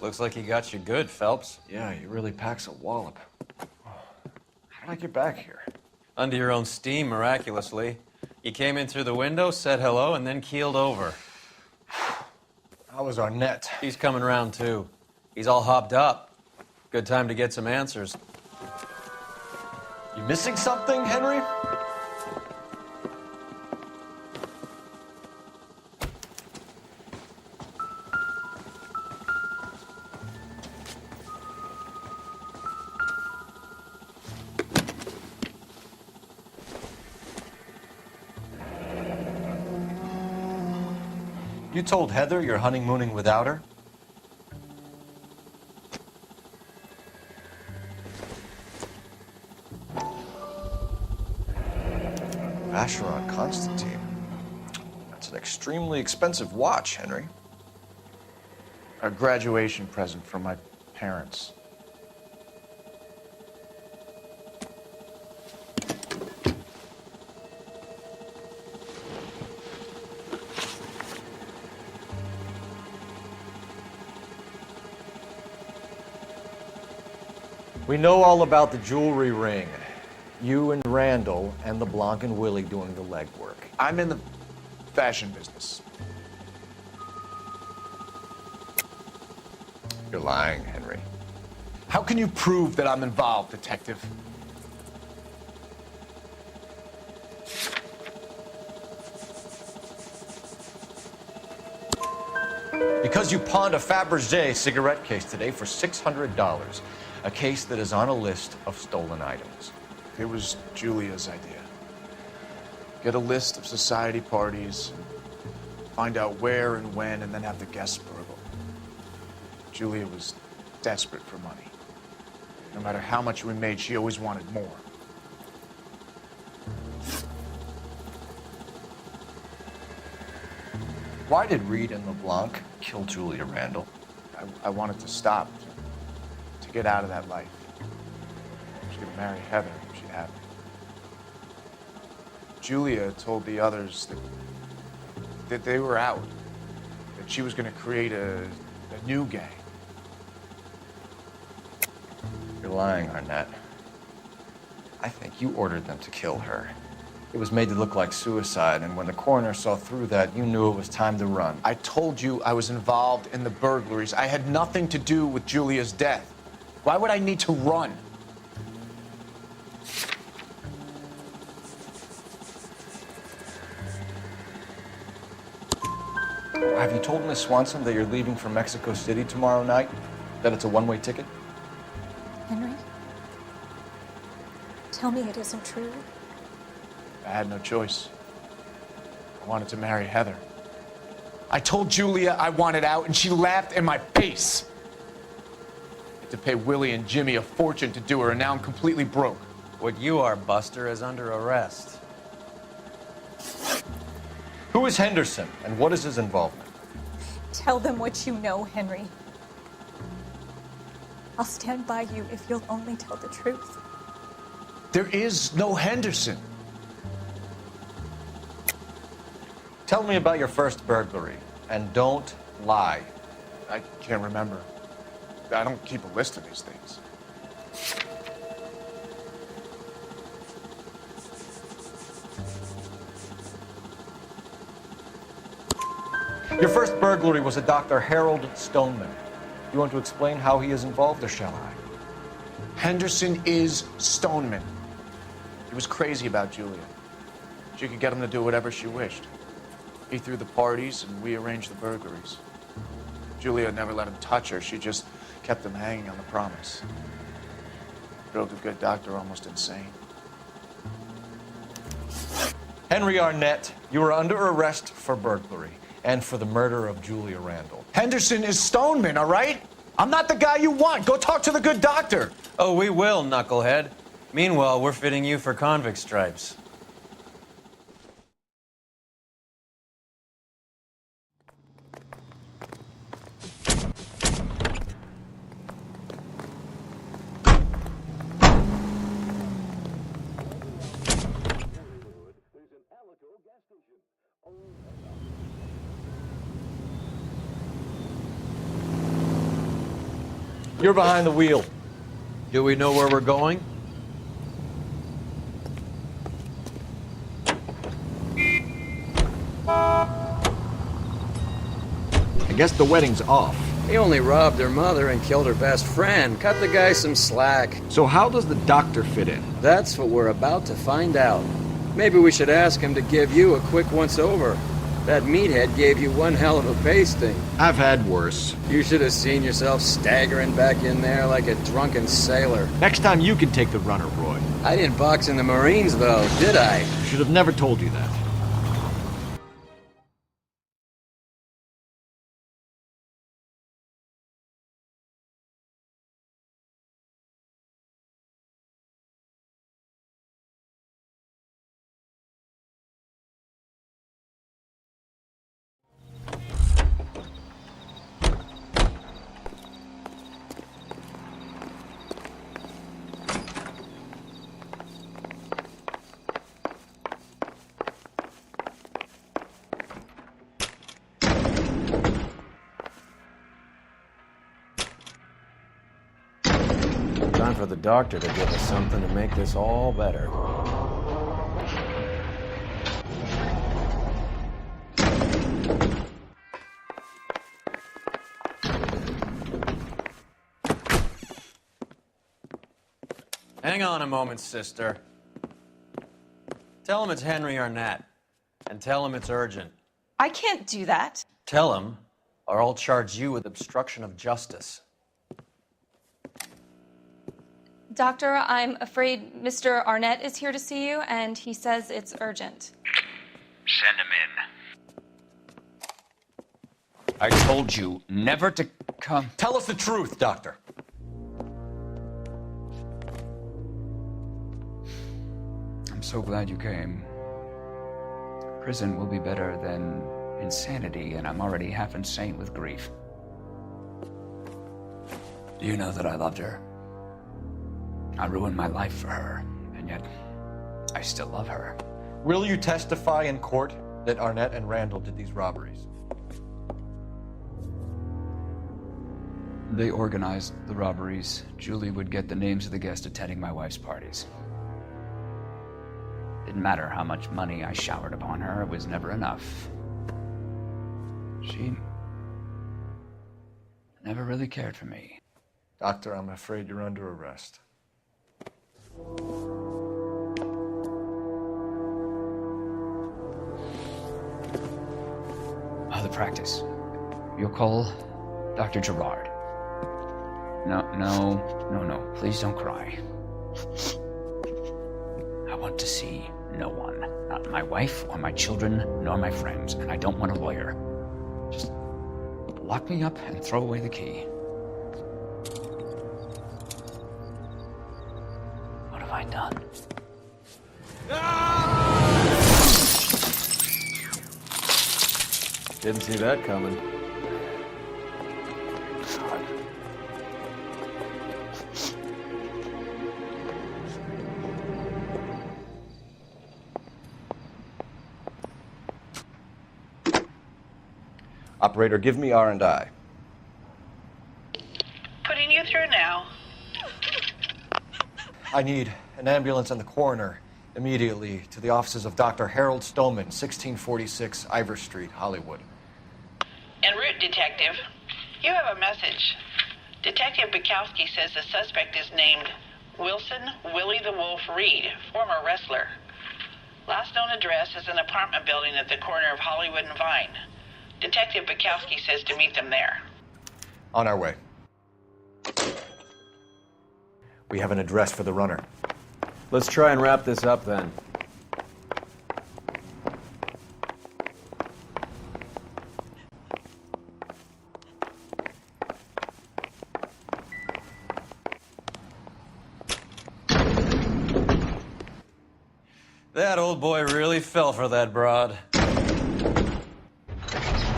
Looks like he got you good, Phelps. Yeah, he really packs a wallop. How did I get back here? Under your own steam, miraculously. You came in through the window, said hello, and then keeled over. How was Arnett? He's coming around, too. He's all hopped up. Good time to get some answers. You missing something, Henry? You told Heather you're honeymooning without her? Vacheron Constantine. That's an extremely expensive watch, Henry. A graduation present from my parents. We know all about the jewelry ring. You and Randall and LeBlanc and Willie doing the legwork. I'm in the fashion business. You're lying, Henry. How can you prove that I'm involved, Detective? Because you pawned a Fabergé cigarette case today for $600. A case that is on a list of stolen items. It was Julia's idea. Get a list of society parties, find out where and when, and then have the guests burgle. Julia was desperate for money. No matter how much we made, she always wanted more. Why did Reed and LeBlanc kill Julia Randall? I wanted to stop, to get out of that life. She could marry Heather if she'd have me. Julia told the others that they were out, that she was going to create a new gang. You're lying, Arnett. I think you ordered them to kill her. It was made to look like suicide, and when the coroner saw through that, you knew it was time to run. I told you I was involved in the burglaries. I had nothing to do with Julia's death. Why would I need to run? Have you told Miss Swanson that you're leaving for Mexico City tomorrow night? That it's a one-way ticket? Henry? Tell me it isn't true. I had no choice. I wanted to marry Heather. I told Julia I wanted out, and she laughed in my face. I had to pay Willie and Jimmy a fortune to do her, and now I'm completely broke. What you are, Buster, is under arrest. Who is Henderson, and what is his involvement? Tell them what you know, Henry. I'll stand by you if you'll only tell the truth. There is no Henderson. Tell me about your first burglary, and don't lie. I can't remember. I don't keep a list of these things. Your first burglary was a Dr. Harold Stoneman. You want to explain how he is involved, or shall I? Henderson is Stoneman. He was crazy about Julia. She could get him to do whatever she wished. He threw the parties, and we arranged the burglaries. Julia never let him touch her. She just kept him hanging on the promise. Drove the good doctor almost insane. Henry Arnett, you are under arrest for burglary and for the murder of Julia Randall. Henderson is Stoneman, all right? I'm not the guy you want. Go talk to the good doctor. Oh, we will, knucklehead. Meanwhile, we're fitting you for convict stripes. You're behind the wheel. Do we know where we're going? I guess the wedding's off. He only robbed her mother and killed her best friend. Cut the guy some slack. So how does the doctor fit in? That's what we're about to find out. Maybe we should ask him to give you a quick once-over. That meathead gave you one hell of a pasting. I've had worse. You should have seen yourself staggering back in there like a drunken sailor. Next time you can take the runner, Roy. I didn't box in the Marines, though, did I? Should have never told you that. time for the doctor to give us something to make this all better. Hang on a moment, sister. Tell him it's Henry Arnett, and tell him it's urgent. I can't do that. Tell him, or I'll charge you with obstruction of justice. Doctor, I'm afraid Mr. Arnett is here to see you, and he says it's urgent. Send him in. I told you never to come. Tell us the truth, Doctor. I'm so glad you came. Prison will be better than insanity, and I'm already half insane with grief. Do you know that I loved her? I ruined my life for her, and yet I still love her. Will you testify in court that Arnett and Randall did these robberies? They organized the robberies. Julie would get the names of the guests attending my wife's parties. Didn't matter how much money I showered upon her, it was never enough. She never really cared for me. Doctor, I'm afraid you're under arrest. The practice. You'll call Dr. Gerard. No. Please don't cry. I want to see no one. Not my wife or my children, nor my friends. And I don't want a lawyer. Just lock me up and throw away the key. What have I done? Didn't see that coming. Operator, give me R&I. Putting you through now. I need an ambulance and the coroner immediately to the offices of Dr. Harold Stoneman, 1646 Ivor Street, Hollywood. En route, Detective. You have a message. Detective Bukowski says the suspect is named Wilson Willie the Wolf Reed, former wrestler. Last known address is an apartment building at the corner of Hollywood and Vine. Detective Bukowski says to meet them there. On our way. We have an address for the runner. Let's try and wrap this up then. That old boy really fell for that broad.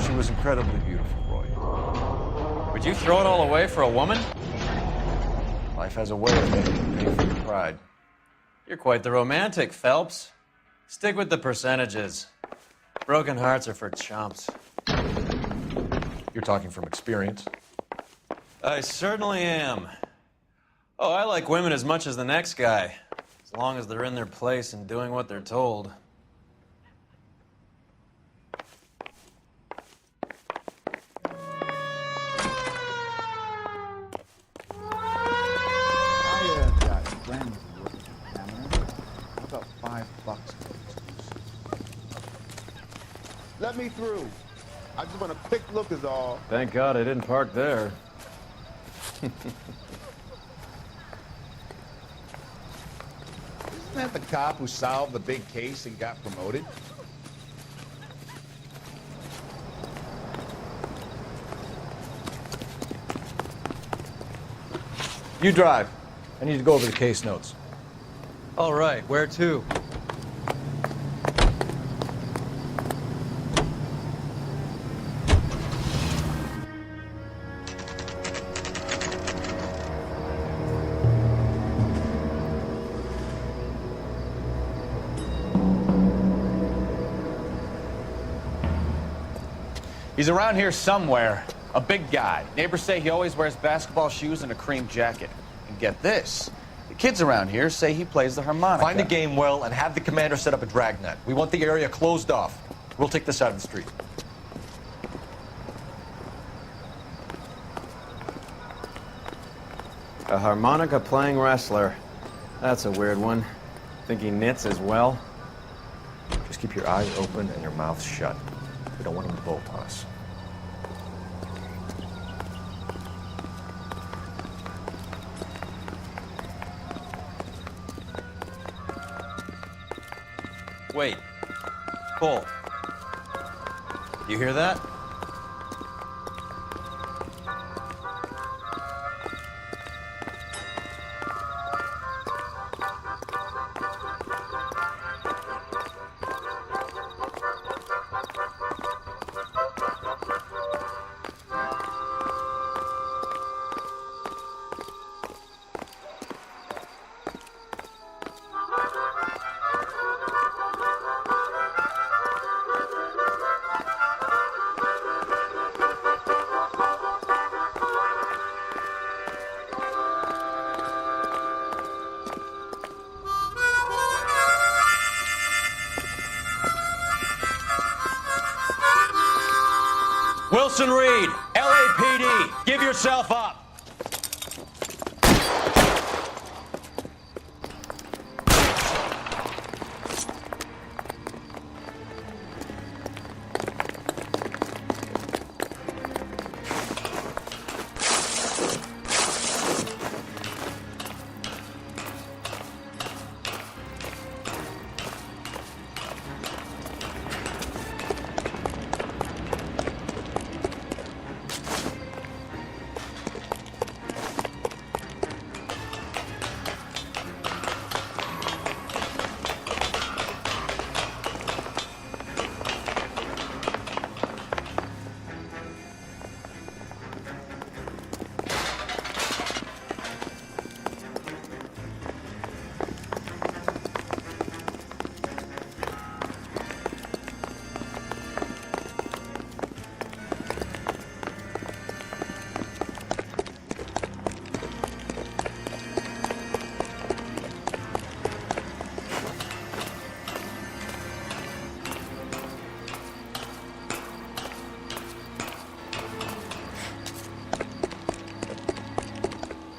She was incredibly beautiful, Roy. Would you throw it all away for a woman? Life has a way of making you pay for your pride. You're quite the romantic, Phelps. Stick with the percentages. Broken hearts are for chumps. You're talking from experience. I certainly am. Oh, I like women as much as the next guy. As long as they're in their place and doing what they're told. I got friends who work at the camera. About $5. Let me through. I just want a quick look is all. Thank God I didn't park there. Isn't that the cop who solved the big case and got promoted? You drive. I need to go over the case notes. All right, where to? He's around here somewhere. A big guy. Neighbors say he always wears basketball shoes and a cream jacket. And get this. The kids around here say he plays the harmonica. Find the game well and have the commander set up a dragnet. We want the area closed off. We'll take this out of the street. A harmonica-playing wrestler. That's a weird one. Think he knits as well? Just keep your eyes open and your mouth shut. We don't want him to bolt on us. Wait. Cole. You hear that? Wilson Reed, LAPD, give yourself up.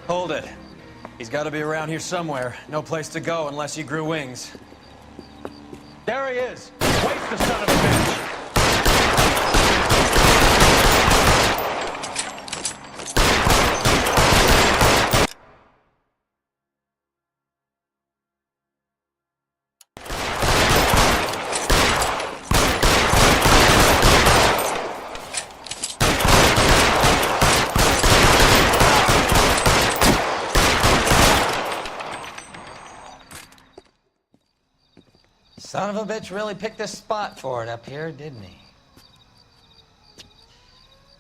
Hold it. He's got to be around here somewhere. No place to go unless he grew wings. There he is! Waste the son of a bitch! Son of a bitch really picked this spot for it up here, didn't he?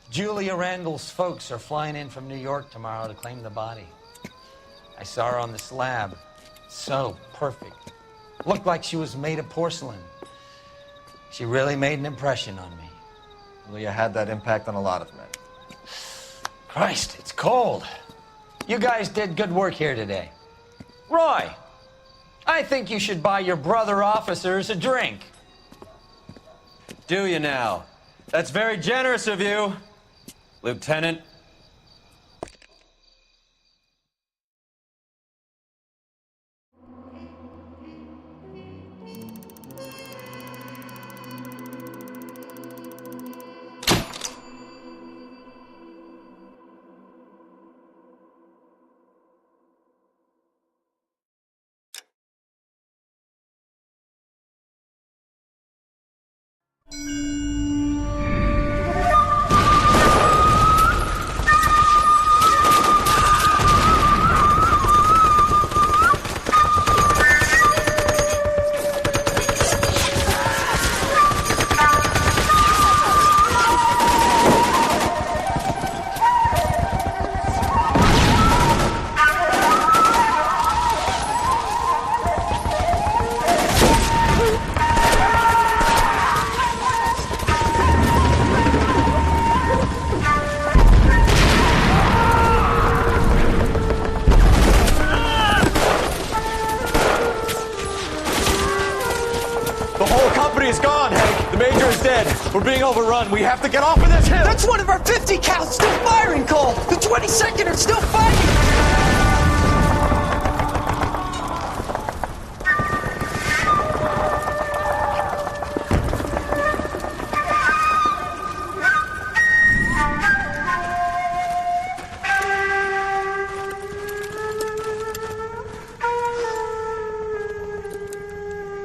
Julia Randall's folks are flying in from New York tomorrow to claim the body. I saw her on the slab. So perfect. Looked like she was made of porcelain. She really made an impression on me. Julia had that impact on a lot of men. Christ, it's cold. You guys did good work here today. Roy, I think you should buy your brother officers a drink. Do you now? That's very generous of you, Lieutenant. We're being overrun. We have to get off of this hill. That's one of our 50 cals still firing, Cole. The 22nd are still fighting.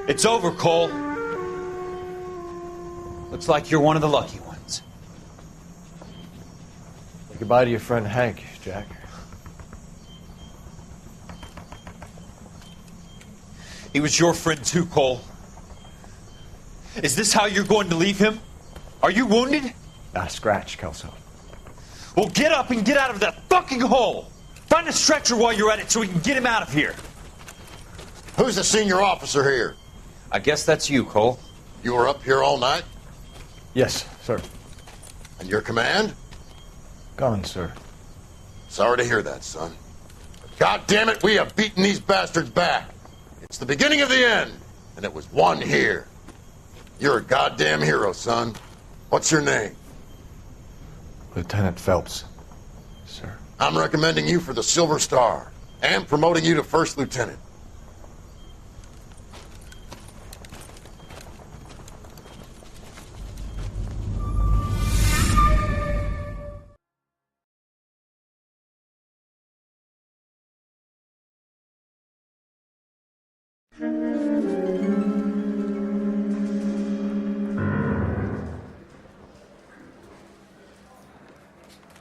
It's over, Cole. Looks like you're one of the lucky ones. Say goodbye to your friend Hank, Jack. He was your friend too, Cole. Is this how you're going to leave him? Are you wounded? Not a scratch, Kelso. Well, get up and get out of that fucking hole! Find a stretcher while you're at it so we can get him out of here. Who's the senior officer here? I guess that's you, Cole. You were up here all night? Yes, sir. And your command? Gone, sir. Sorry to hear that, son. God damn it, we have beaten these bastards back. It's the beginning of the end, and it was one here. You're a goddamn hero, son. What's your name? Lieutenant Phelps, sir. I'm recommending you for the Silver Star and promoting you to first lieutenant.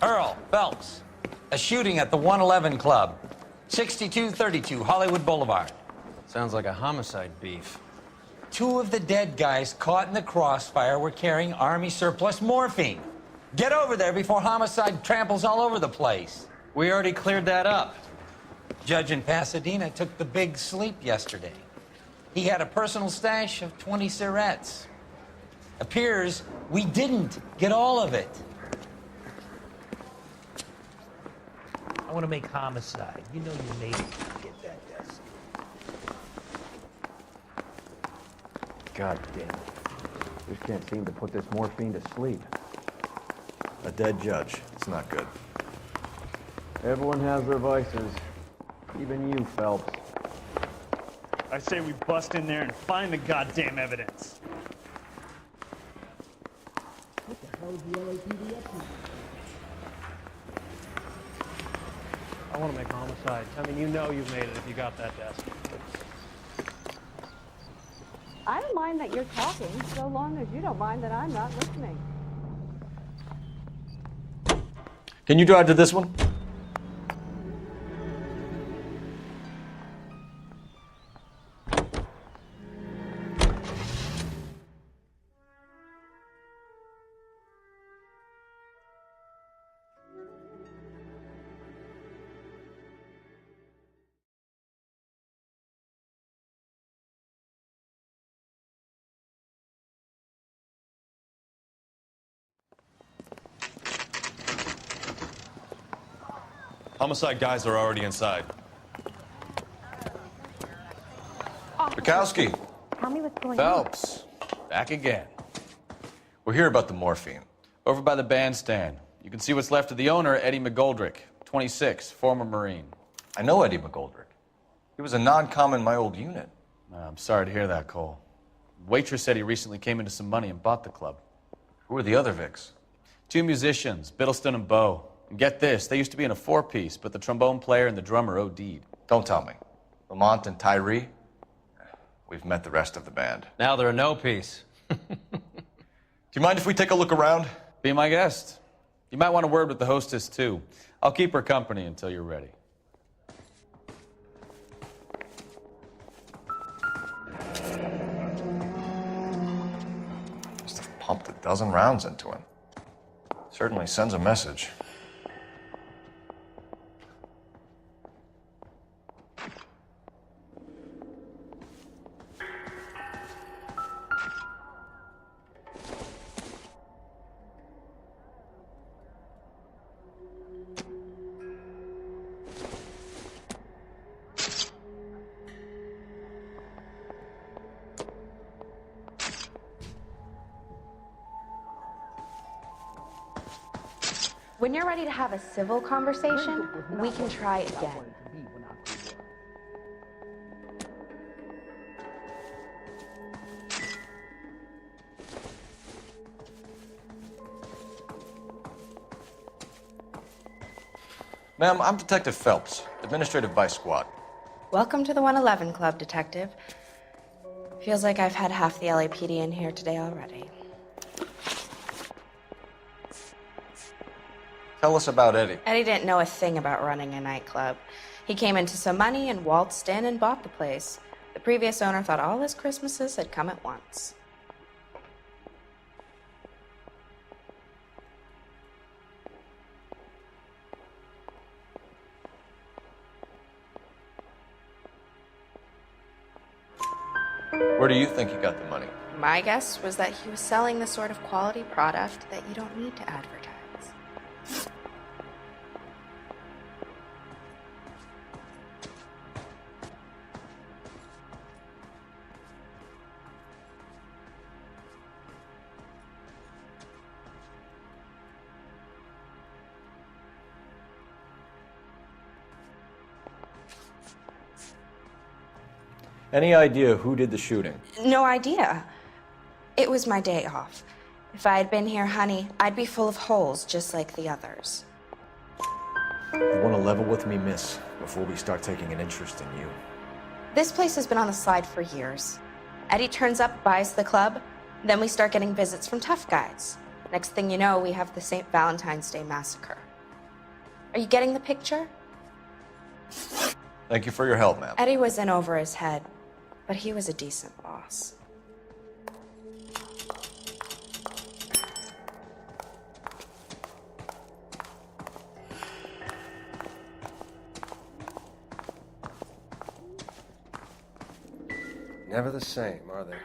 Earl Phelps, a shooting at the 111 Club, 6232 Hollywood Boulevard. Sounds like a homicide beef. 2 of the dead guys caught in the crossfire were carrying Army surplus morphine. Get over there before homicide tramples all over the place. We already cleared that up. Judge in Pasadena took the big sleep yesterday. He had a personal stash of 20 cigarettes. Appears we didn't get all of it. I want to make homicide. You know you made it. Get that desk. God damn it. Just can't seem to put this morphine to sleep. A dead judge. It's not good. Everyone has their vices. Even you, Phelps. I say we bust in there and find the goddamn evidence. What the hell is the LAPD up to? I want to make homicide. I mean, you know you've made it if you got that desk. I don't mind that you're talking, so long as you don't mind that I'm not listening. Can you drive to this one? Homicide guys are already inside. Bukowski. Tell me what's going Phelps, back again. We're here about the morphine. Over by the bandstand. You can see what's left of the owner, Eddie McGoldrick, 26, former Marine. I know Eddie McGoldrick. He was a non-com in my old unit. I'm sorry to hear that, Cole. Waitress said he recently came into some money and bought the club. Who are the other Vics? 2 musicians, Biddleston and Bowe. And get this, they used to be in a 4-piece, but the trombone player and the drummer OD'd. Don't tell me. Lamont and Tyree? We've met the rest of the band. Now they're a no-piece. Do you mind if we take a look around? Be my guest. You might want a word with the hostess, too. I'll keep her company until you're ready. Must have pumped a dozen rounds into him. Certainly sends a message. When you're ready to have a civil conversation, we can try again. Ma'am, I'm Detective Phelps, Administrative Vice Squad. Welcome to the 111 Club, Detective. Feels like I've had half the LAPD in here today already. Tell us about Eddie. Eddie didn't know a thing about running a nightclub. He came into some money and waltzed in and bought the place. The previous owner thought all his Christmases had come at once. Where do you think he got the money? My guess was that he was selling the sort of quality product that you don't need to advertise. Any idea who did the shooting? No idea. It was my day off. If I had been here, honey, I'd be full of holes just like the others. You want to level with me, miss, before we start taking an interest in you? This place has been on the slide for years. Eddie turns up, buys the club, then we start getting visits from tough guys. Next thing you know, we have the St. Valentine's Day massacre. Are you getting the picture? Thank you for your help, ma'am. Eddie was in over his head, but he was a decent boss. Never the same, are they?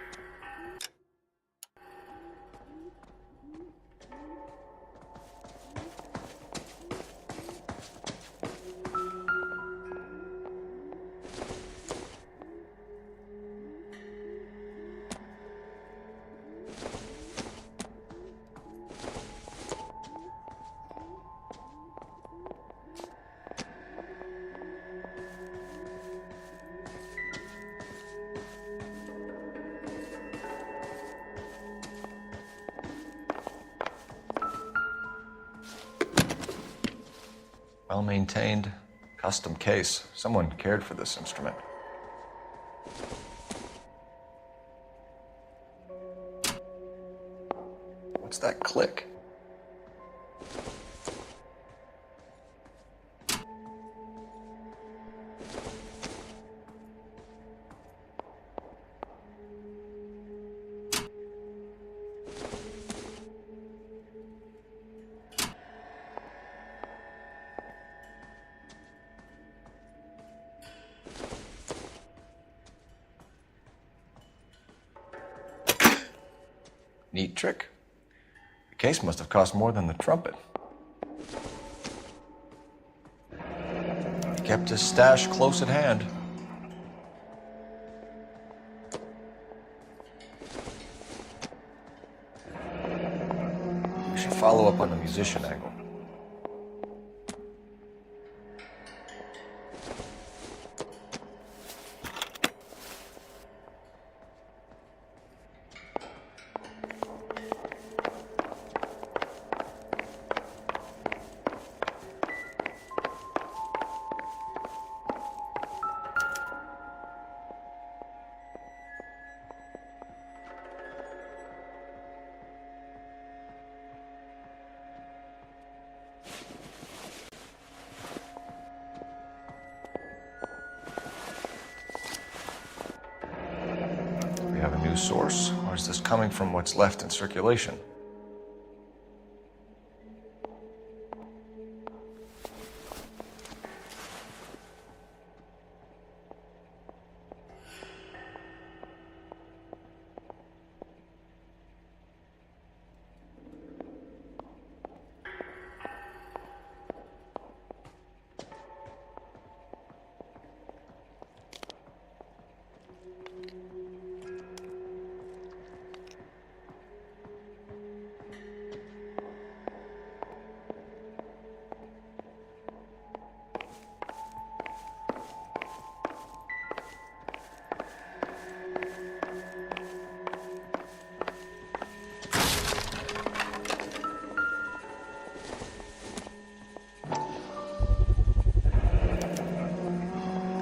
Well-maintained, custom case. Someone cared for this instrument. What's that click? Neat trick. The case must have cost more than the trumpet. He kept his stash close at hand. We should follow up on the musician angle. We have a new source, or is this coming from what's left in circulation?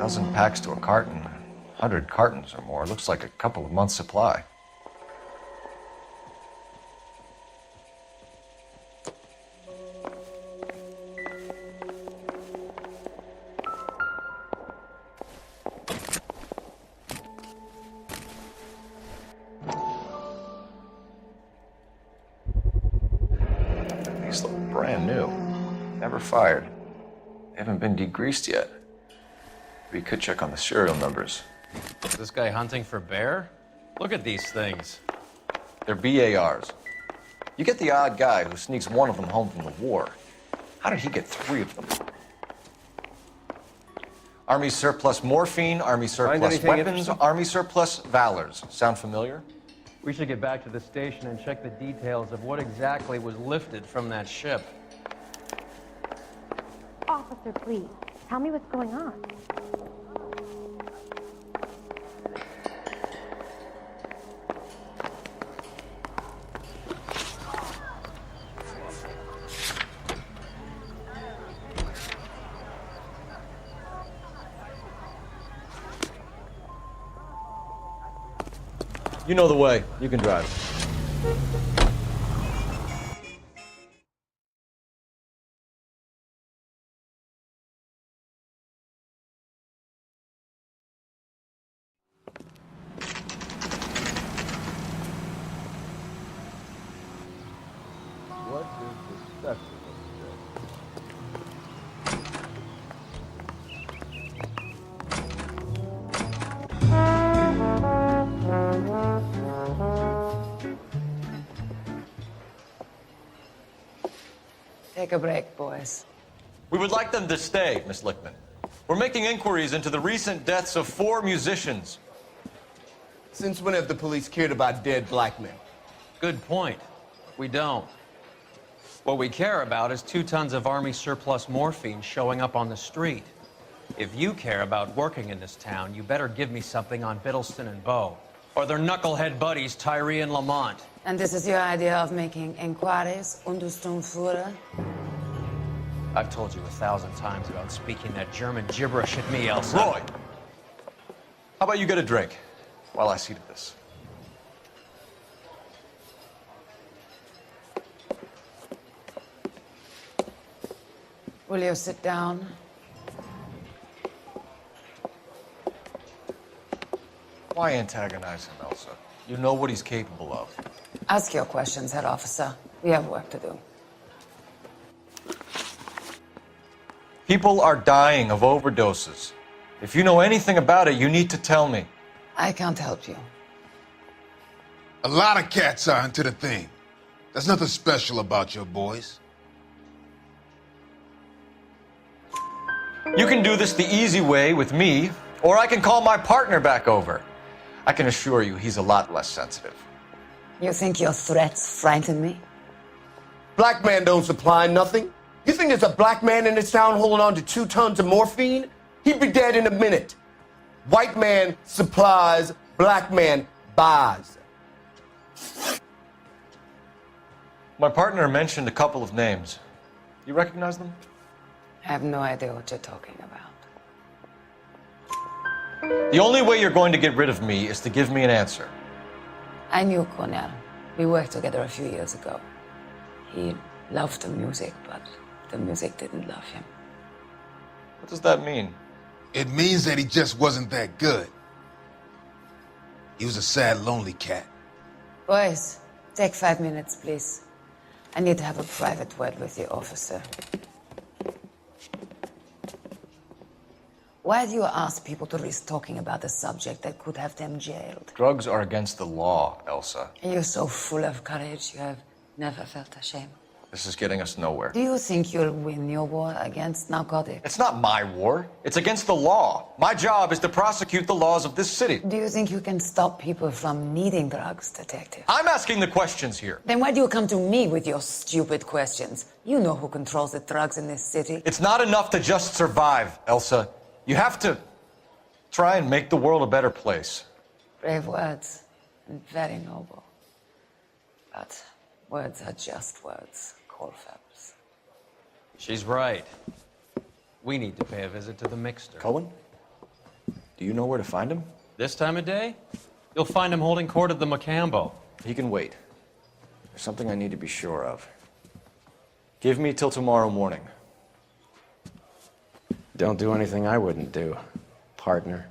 1,000 packs to a carton. 100 cartons or more. Looks like a couple of months' supply. These look brand new. Never fired. They haven't been degreased yet. We could check on the serial numbers. Is this guy hunting for bear? Look at these things. They're BARs. You get the odd guy who sneaks one of them home from the war. How did he get 3 of them? Army surplus morphine, Army surplus anything weapons, interesting? Army surplus valors. Sound familiar? We should get back to the station and check the details of what exactly was lifted from that ship. Officer, please, tell me what's going on. You know the way. You can drive. What is the special Take a break, boys. We would like them to stay, Miss Lickman. We're making inquiries into the recent deaths of 4 musicians. Since when have the police cared about dead black men? Good point. We don't. What we care about is 2 tons of Army surplus morphine showing up on the street. If you care about working in this town, you better give me something on Biddleston and Bow, or their knucklehead buddies, Tyree and Lamont. And this is your idea of making inquiries, Untersturmführer? I've told you 1,000 times about speaking that German gibberish at me, Elsa. Roy! How about you get a drink while I see to this? Will you sit down? Why antagonize him, Elsa? You know what he's capable of. Ask your questions, head officer. We have work to do. People are dying of overdoses. If you know anything about it, you need to tell me. I can't help you. A lot of cats are into the thing. There's nothing special about your boys. You can do this the easy way with me, or I can call my partner back over. I can assure you he's a lot less sensitive. You think your threats frighten me? Black man don't supply nothing. You think there's a black man in this town holding on to 2 tons of morphine? He'd be dead in a minute. White man supplies, black man buys. My partner mentioned a couple of names. You recognize them? I have no idea what you're talking about. The only way you're going to get rid of me is to give me an answer. I knew Cornell. We worked together a few years ago. He loved the music, but the music didn't love him. What does that mean? It means that he just wasn't that good. He was a sad, lonely cat. Boys, take 5 minutes, please. I need to have a private word with the officer. Why do you ask people to risk talking about a subject that could have them jailed? Drugs are against the law, Elsa. You're so full of courage, you have never felt ashamed. This is getting us nowhere. Do you think you'll win your war against narcotics? It's not my war. It's against the law. My job is to prosecute the laws of this city. Do you think you can stop people from needing drugs, detective? I'm asking the questions here. Then why do you come to me with your stupid questions? You know who controls the drugs in this city. It's not enough to just survive, Elsa. You have to try and make the world a better place. Brave words, and very noble. But words are just words, Colfax. She's right. We need to pay a visit to the mixer. Cohen? Do you know where to find him? This time of day? You'll find him holding court at the Macambo. He can wait. There's something I need to be sure of. Give me till tomorrow morning. Don't do anything I wouldn't do, partner.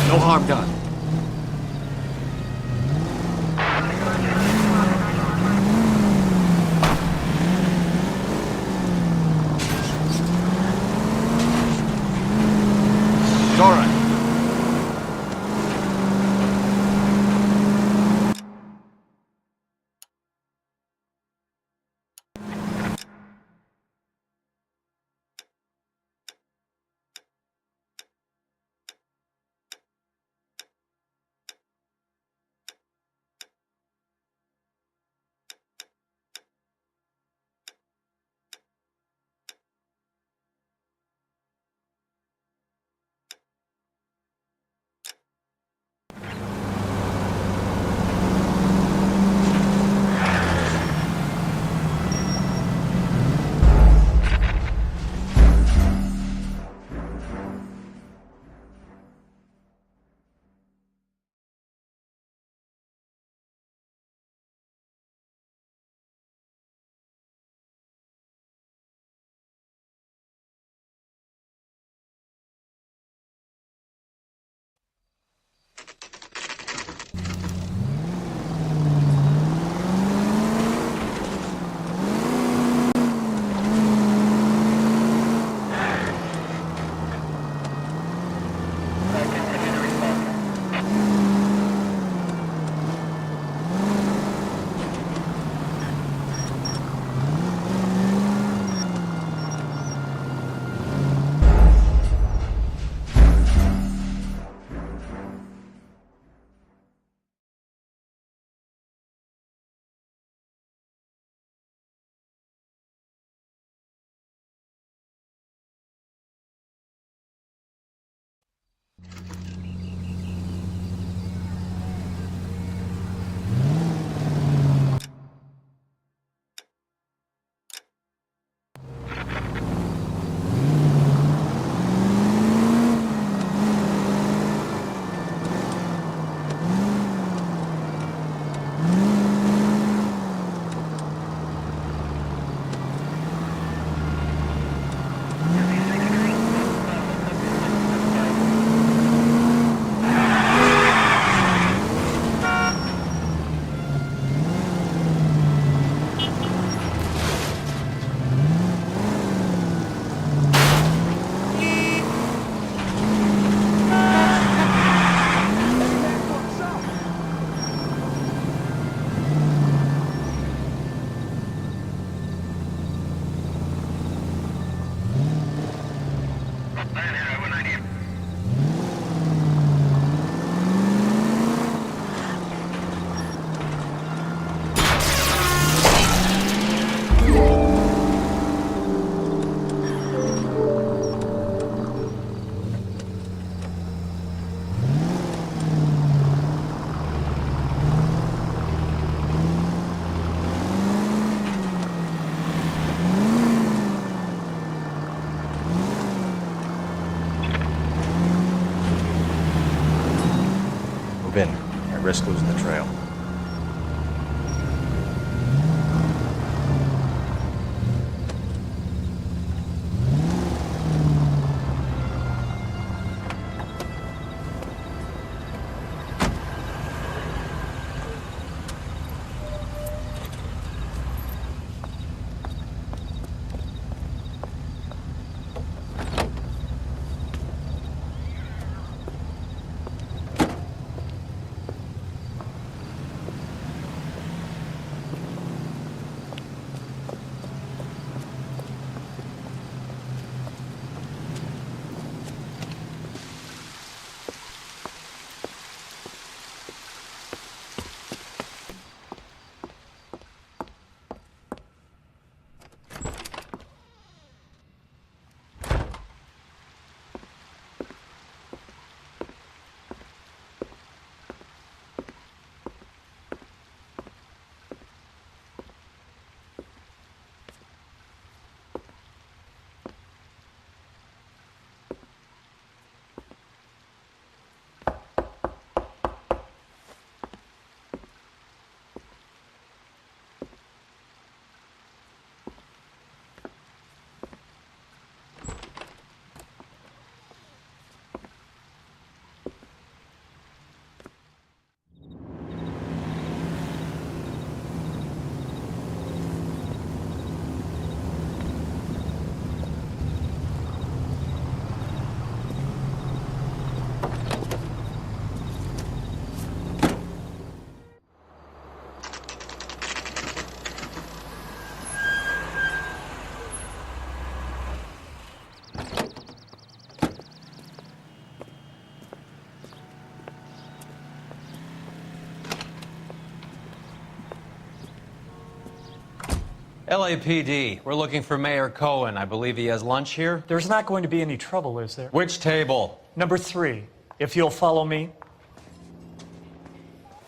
No harm done. It's all right. Risk losing the trail. LAPD, we're looking for Mayor Cohen. I believe he has lunch here. There's not going to be any trouble, is there? Which table? Number 3, if you'll follow me.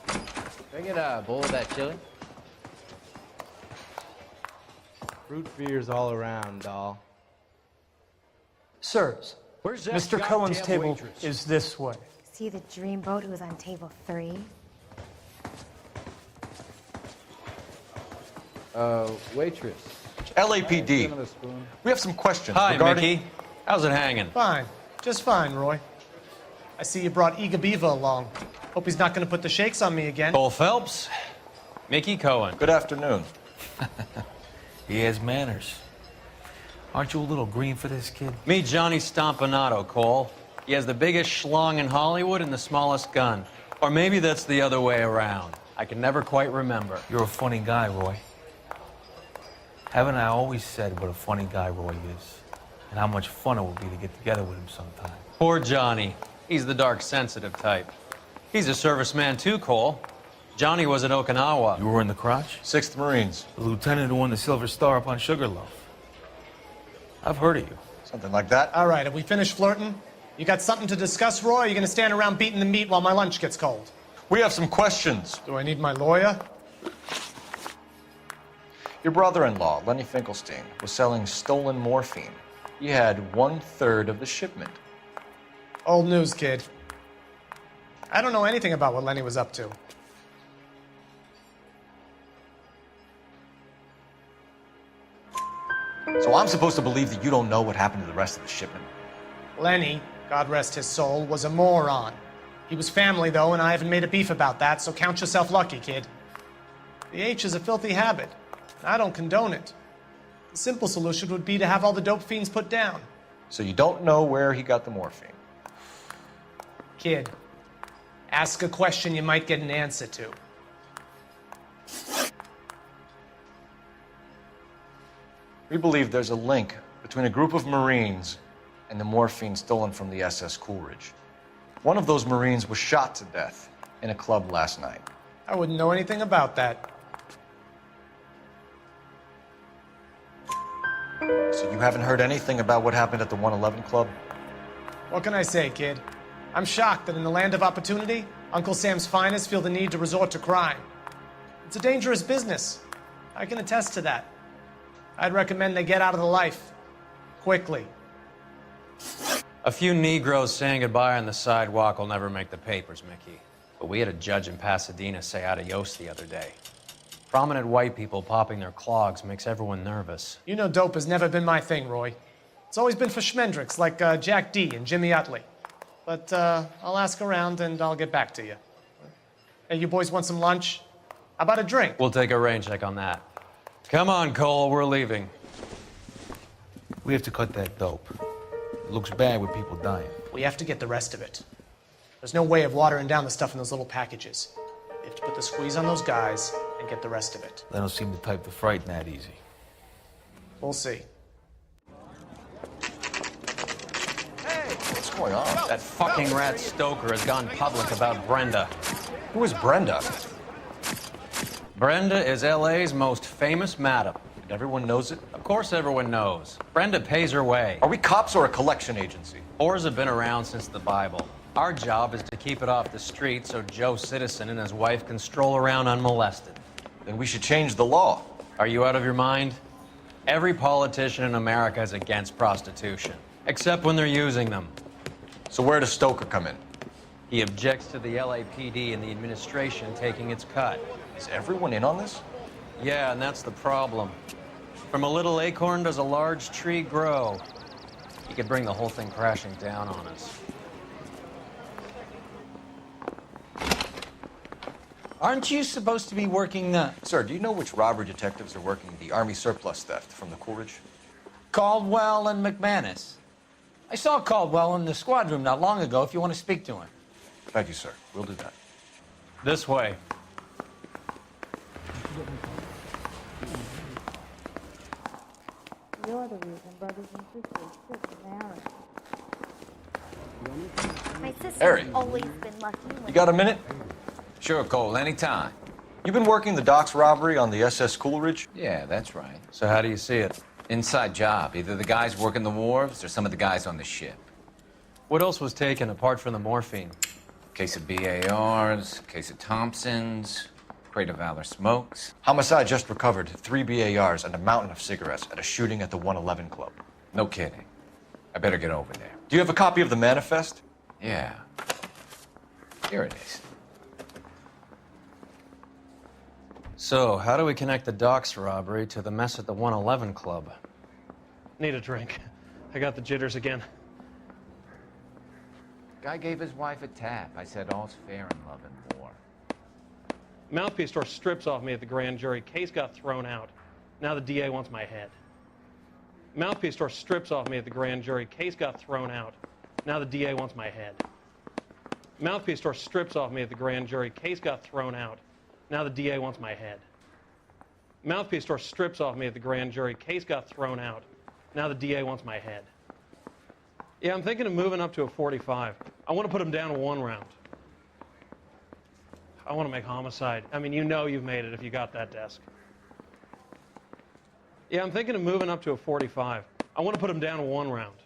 Can I get a bowl of that chili? Root beers all around, doll. Sirs, Where's that Mr. Cohen's goddamn table waitress? is this way. See the dreamboat who was on table 3? Waitress. LAPD. We have some questions Hi, regarding... Mickey. How's it hanging? Fine. Just fine, Roy. I see you brought Eager Beaver along. Hope he's not going to put the shakes on me again. Cole Phelps, Mickey Cohen. Good afternoon. He has manners. Aren't you a little green for this kid? Meet Johnny Stompanato, Cole. He has the biggest schlong in Hollywood and the smallest gun. Or maybe that's the other way around. I can never quite remember. You're a funny guy, Roy. Haven't I always said what a funny guy Roy is? And how much fun it would be to get together with him sometime. Poor Johnny. He's the dark, sensitive type. He's a serviceman too, Cole. Johnny was at Okinawa. You were in the crotch? 6th Marines. The lieutenant who won the Silver Star up on Sugarloaf. I've heard of you. Something like that. All right, have we finished flirting? You got something to discuss, Roy, or are you going to stand around beating the meat while my lunch gets cold? We have some questions. Do I need my lawyer? Your brother-in-law, Lenny Finkelstein, was selling stolen morphine. He had 1/3 of the shipment. Old news, kid. I don't know anything about what Lenny was up to. So I'm supposed to believe that you don't know what happened to the rest of the shipment? Lenny, God rest his soul, was a moron. He was family, though, and I haven't made a beef about that, so count yourself lucky, kid. The H is a filthy habit. I don't condone it. The simple solution would be to have all the dope fiends put down. So you don't know where he got the morphine? Kid, ask a question you might get an answer to. We believe there's a link between a group of Marines and the morphine stolen from the SS Coolidge. One of those Marines was shot to death in a club last night. I wouldn't know anything about that. So you haven't heard anything about what happened at the 111 Club? What can I say, kid? I'm shocked that in the land of opportunity, Uncle Sam's finest feel the need to resort to crime. It's a dangerous business. I can attest to that. I'd recommend they get out of the life. Quickly. A few Negroes saying goodbye on the sidewalk will never make the papers, Mickey. But we had a judge in Pasadena say adios the other day. Prominent white people popping their clogs makes everyone nervous. You know dope has never been my thing, Roy. It's always been for schmendricks like Jack D. and Jimmy Utley. But I'll ask around and I'll get back to you. Hey, you boys want some lunch? How about a drink? We'll take a rain check on that. Come on, Cole, we're leaving. We have to cut that dope. It looks bad with people dying. We have to get the rest of it. There's no way of watering down the stuff in those little packages. We have to put the squeeze on those guys and get the rest of it. They don't seem the type to frighten that easy. We'll see. What's going on? That fucking rat Stoker has gone public about Brenda. Who is Brenda? Brenda is LA's most famous madam. And everyone knows it? Of course everyone knows. Brenda pays her way. Are we cops or a collection agency? Whores have been around since the Bible. Our job is to keep it off the street so Joe Citizen and his wife can stroll around unmolested. Then we should change the law. Are you out of your mind? Every politician in America is against prostitution, except when they're using them. So where does Stoker come in? He objects to the LAPD and the administration taking its cut. Is everyone in on this? Yeah, and that's the problem. From a little acorn does a large tree grow. He could bring the whole thing crashing down on us. Aren't you supposed to be working, Sir, do you know which robbery detectives are working the Army surplus theft from the Coolidge? Caldwell and McManus? I saw Caldwell in the squad room not long ago if you want to speak to him. Thank you, sir. We'll do that. This way. You're the reason brothers and sisters shouldn't marry. My sister's Harry. always been lucky when... You got a minute? Sure, Cole, anytime. You been working the docks robbery on the SS Coolidge? Yeah, that's right. So how do you see it? Inside job. Either the guys working the wharves or some of the guys on the ship. What else was taken apart from the morphine? Case of BARs, case of Thompsons, crate of Valor smokes. Homicide just recovered 3 BARs and a mountain of cigarettes at a shooting at the 111 Club. No kidding. I better get over there. Do you have a copy of the manifest? Yeah. Here it is. So, how do we connect the docks robbery to the mess at the 111 Club? Need a drink. I got the jitters again. Guy gave his wife a tap. I said all's fair in love and war. Mouthpiece store strips off me at the grand jury. Case got thrown out. Now the DA wants my head. Mouthpiece store strips off me at the grand jury. Case got thrown out. Now the DA wants my head. Mouthpiece store strips off me at the grand jury. Case got thrown out. Now the DA wants my head. Mouthpiece store strips off me at the grand jury. Case got thrown out. Now the DA wants my head. Yeah, I'm thinking of moving up to a 45. I want to put him down to 1 round. I want to make homicide. I mean, you know you've made it if you got that desk. Yeah, I'm thinking of moving up to a 45. I want to put him down to 1 round.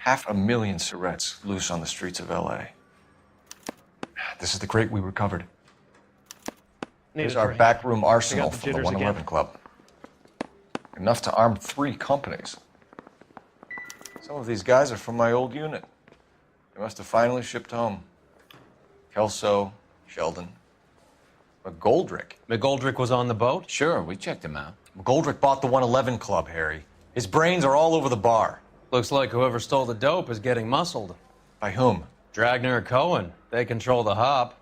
500,000 cigarettes loose on the streets of LA. This is the crate we recovered. Here's our backroom arsenal from the 111 Club. Enough to arm 3 companies. Some of these guys are from my old unit. They must have finally shipped home. Kelso, Sheldon, McGoldrick. McGoldrick was on the boat? Sure, we checked him out. McGoldrick bought the 111 Club, Harry. His brains are all over the bar. Looks like whoever stole the dope is getting muscled. By whom? Dragner or Cohen. They control the hop.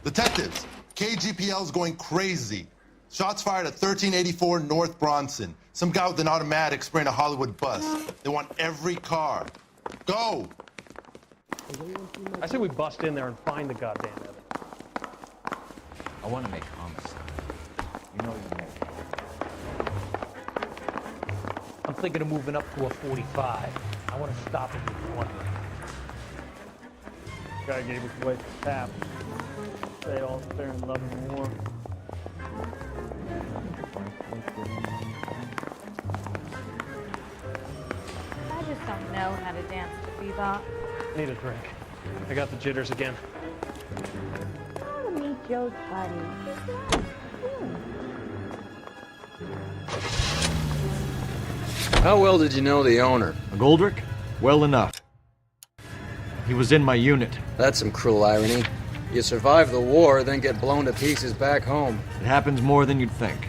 Detectives, KGPL's going crazy. Shots fired at 1384 North Bronson. Some guy with an automatic spraying a Hollywood bus. They want every car. Go! I say we bust in there and find the goddamn evidence. I want to make homicide. You know you make. I'm thinking of moving up to a 45. I want to stop him with 1 round. Guy gave his wife a tap. Say all's fair in love and war. I just don't know how to dance to bebop. Need a drink. I got the jitters again. I want to meet Joe's buddy. How well did you know the owner? McGoldrick? Well enough. He was in my unit. That's some cruel irony. You survive the war, then get blown to pieces back home. It happens more than you'd think.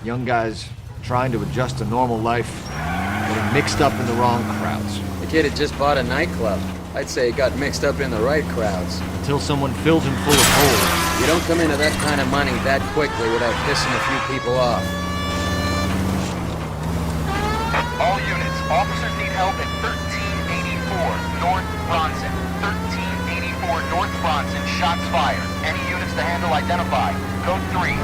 Young guys trying to adjust to normal life, getting mixed up in the wrong crowds. The kid had just bought a nightclub. I'd say he got mixed up in the right crowds. Until someone fills him full of holes. You don't come into that kind of money that quickly without pissing a few people off. All units, officers need help at 1384 North Bronson. 1384 North Bronson, shots fired. Any units to handle identify. Code 3.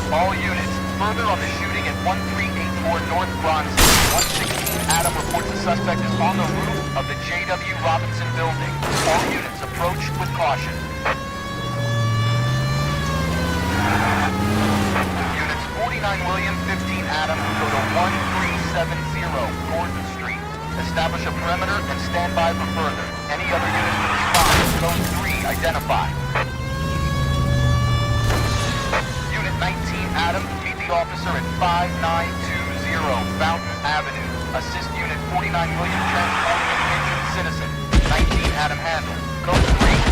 All units, further on the shooting at 1384 North Bronson. 116 Adam reports the suspect is on the roof of the J.W. Robinson building. All units approach with caution. Units 49 William, 15 Adam, go to 1370 Gordon Street. Establish a perimeter and stand by for further. Any other units to respond. Code 3, identify. Unit 19 Adam, meet the officer at 5920 Fountain Avenue. Assist Unit 49 William transporting an injured citizen. 19 Adam handle. Code 3.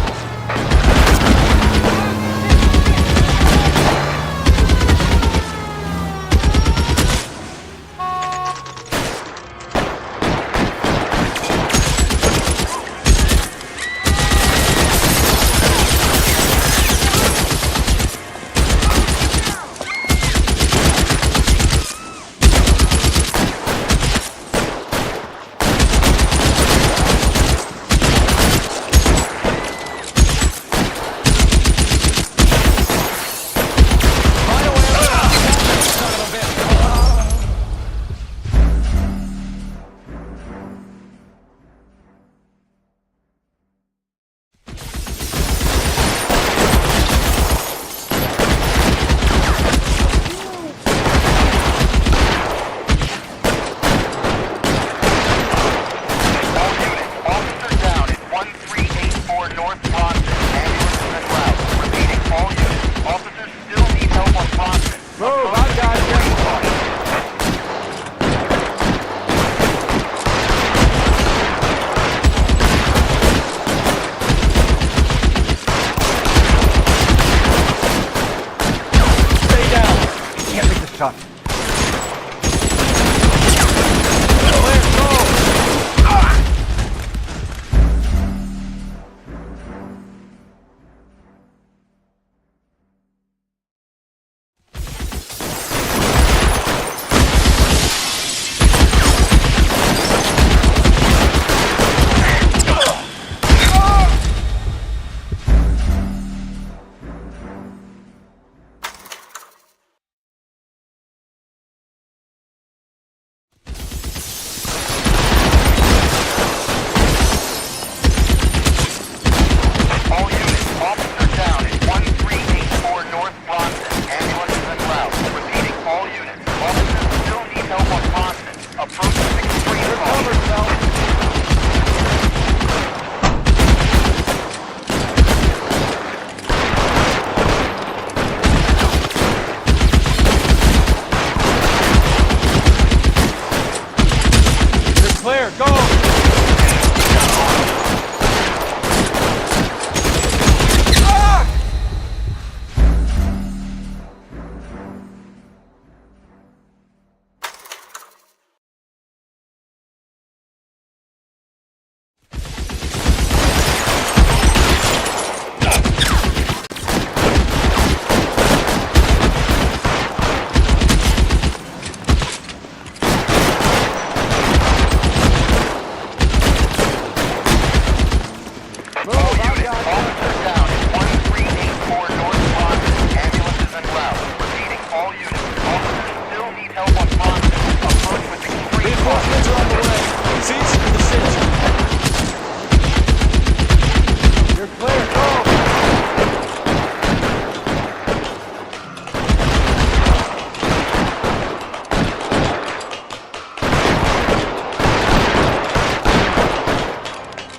clear. Go!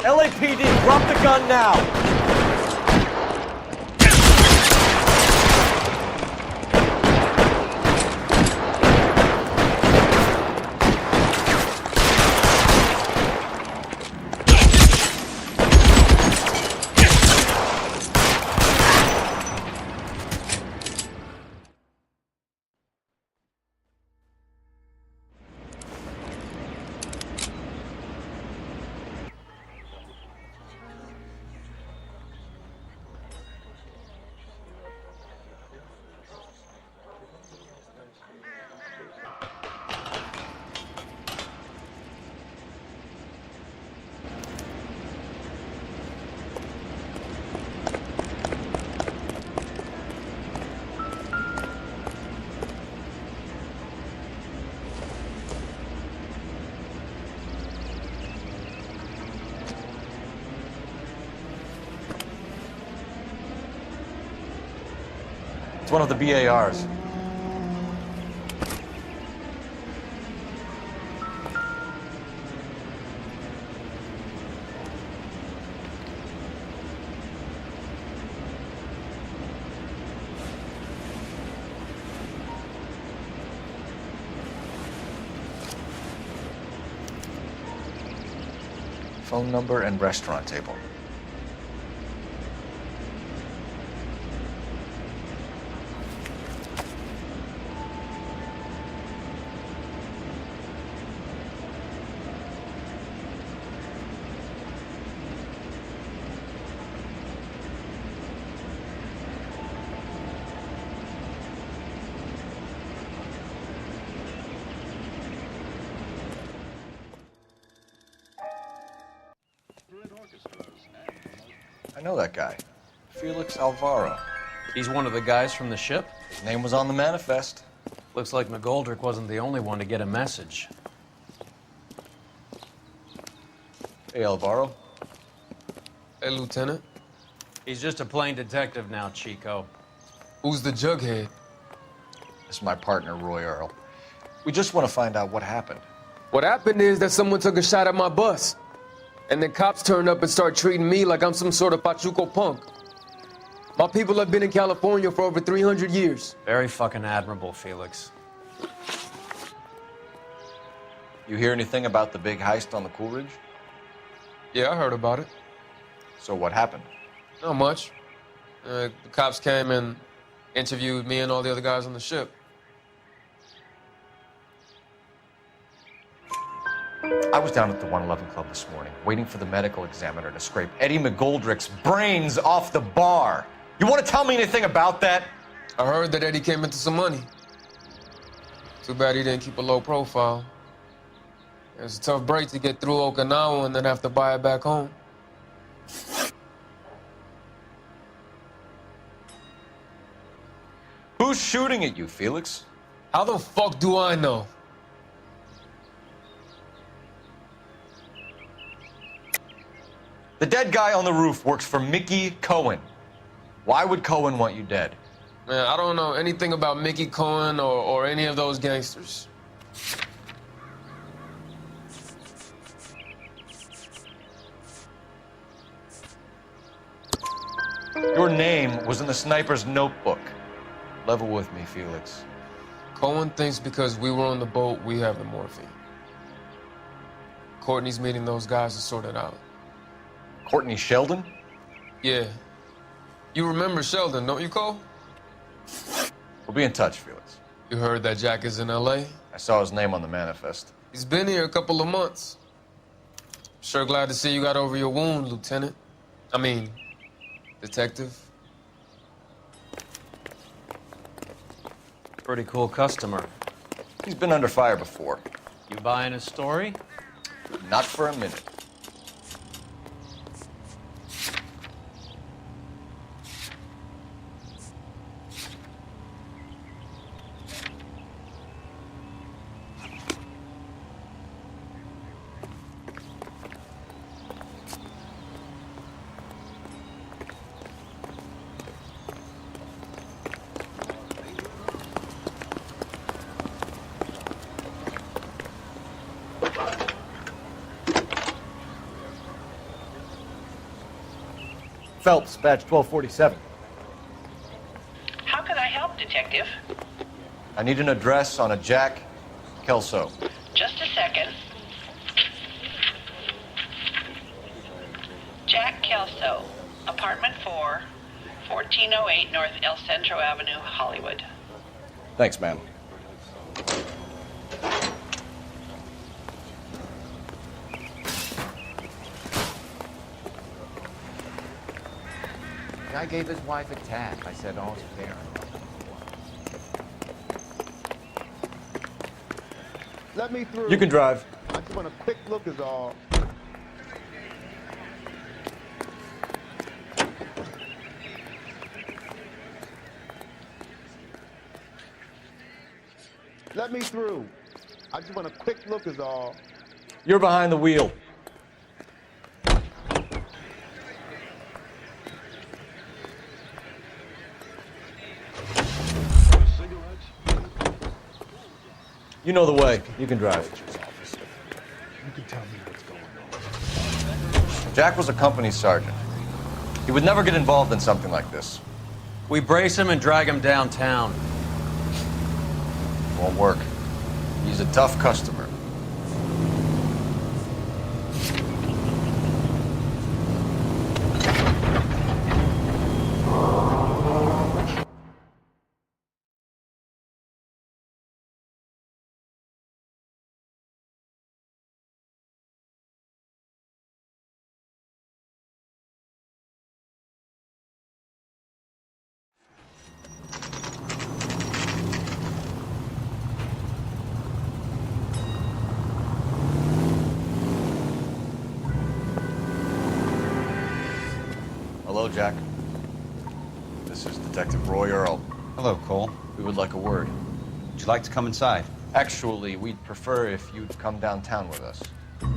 LAPD, drop the gun now! It's one of the BARs. Phone number and restaurant table. I know that guy. Felix Alvaro. He's one of the guys from the ship? His name was on the manifest. Looks like McGoldrick wasn't the only one to get a message. Hey, Alvaro. Hey, Lieutenant. He's just a plain detective now, Chico. Who's the jughead? This is my partner, Roy Earl. We just want to find out what happened. What happened is that someone took a shot at my bus. And then cops turned up and start treating me like I'm some sort of Pachuco punk. My people have been in California for over 300 years. Very fucking admirable, Felix. You hear anything about the big heist on the Coolidge? Yeah, I heard about it. So what happened? Not much. The cops came and interviewed me and all the other guys on the ship. I was down at the 111 Club this morning, waiting for the medical examiner to scrape Eddie McGoldrick's brains off the bar. You want to tell me anything about that? I heard that Eddie came into some money. Too bad he didn't keep a low profile. It was a tough break to get through Okinawa and then have to buy it back home. Who's shooting at you, Felix? How the fuck do I know? The dead guy on the roof works for Mickey Cohen. Why would Cohen want you dead? Man, I don't know anything about Mickey Cohen or any of those gangsters. Your name was in the sniper's notebook. Level with me, Felix. Cohen thinks because we were on the boat, we have the morphine. Courtney's meeting those guys to sort it out. Courtney Sheldon? Yeah. You remember Sheldon, don't you, Cole? We'll be in touch, Felix. You heard that Jack is in L.A.? I saw his name on the manifest. He's been here a couple of months. Sure glad to see you got over your wound, Lieutenant. I mean, Detective. Pretty cool customer. He's been under fire before. You buying his story? Not for a minute. Phelps, badge 1247. How can I help, Detective? I need an address on a Jack Kelso. Just a second. Jack Kelso, apartment 4, 1408 North El Centro Avenue, Hollywood. Thanks, ma'am. Guy gave his wife a tap. I said, all's fair. Let me through. You can drive. I just want a quick look is all. Let me through. I just want a quick look is all. You're behind the wheel. You know the way. You can drive. You can tell me what's going on. Jack was a company sergeant. He would never get involved in something like this. We brace him and drag him downtown. Won't work. He's a tough customer. Hello, Jack. This is Detective Roy Earl. Hello, Cole. We would like a word. Would you like to come inside? Actually, we'd prefer if you'd come downtown with us. Do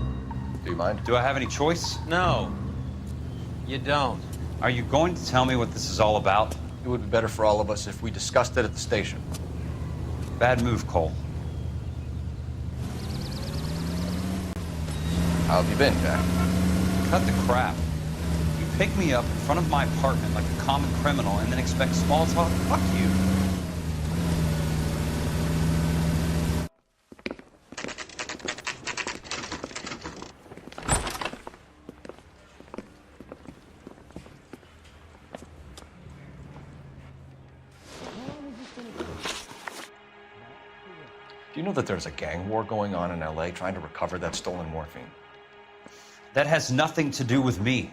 you mind? Do I have any choice? No, you don't. Are you going to tell me what this is all about? It would be better for all of us if we discussed it at the station. Bad move, Cole. How have you been, Jack? Cut the crap. You pick me up in front of my apartment like a common criminal and then expect small talk? Fuck you. Do you know that there's a gang war going on in LA trying to recover that stolen morphine? That has nothing to do with me.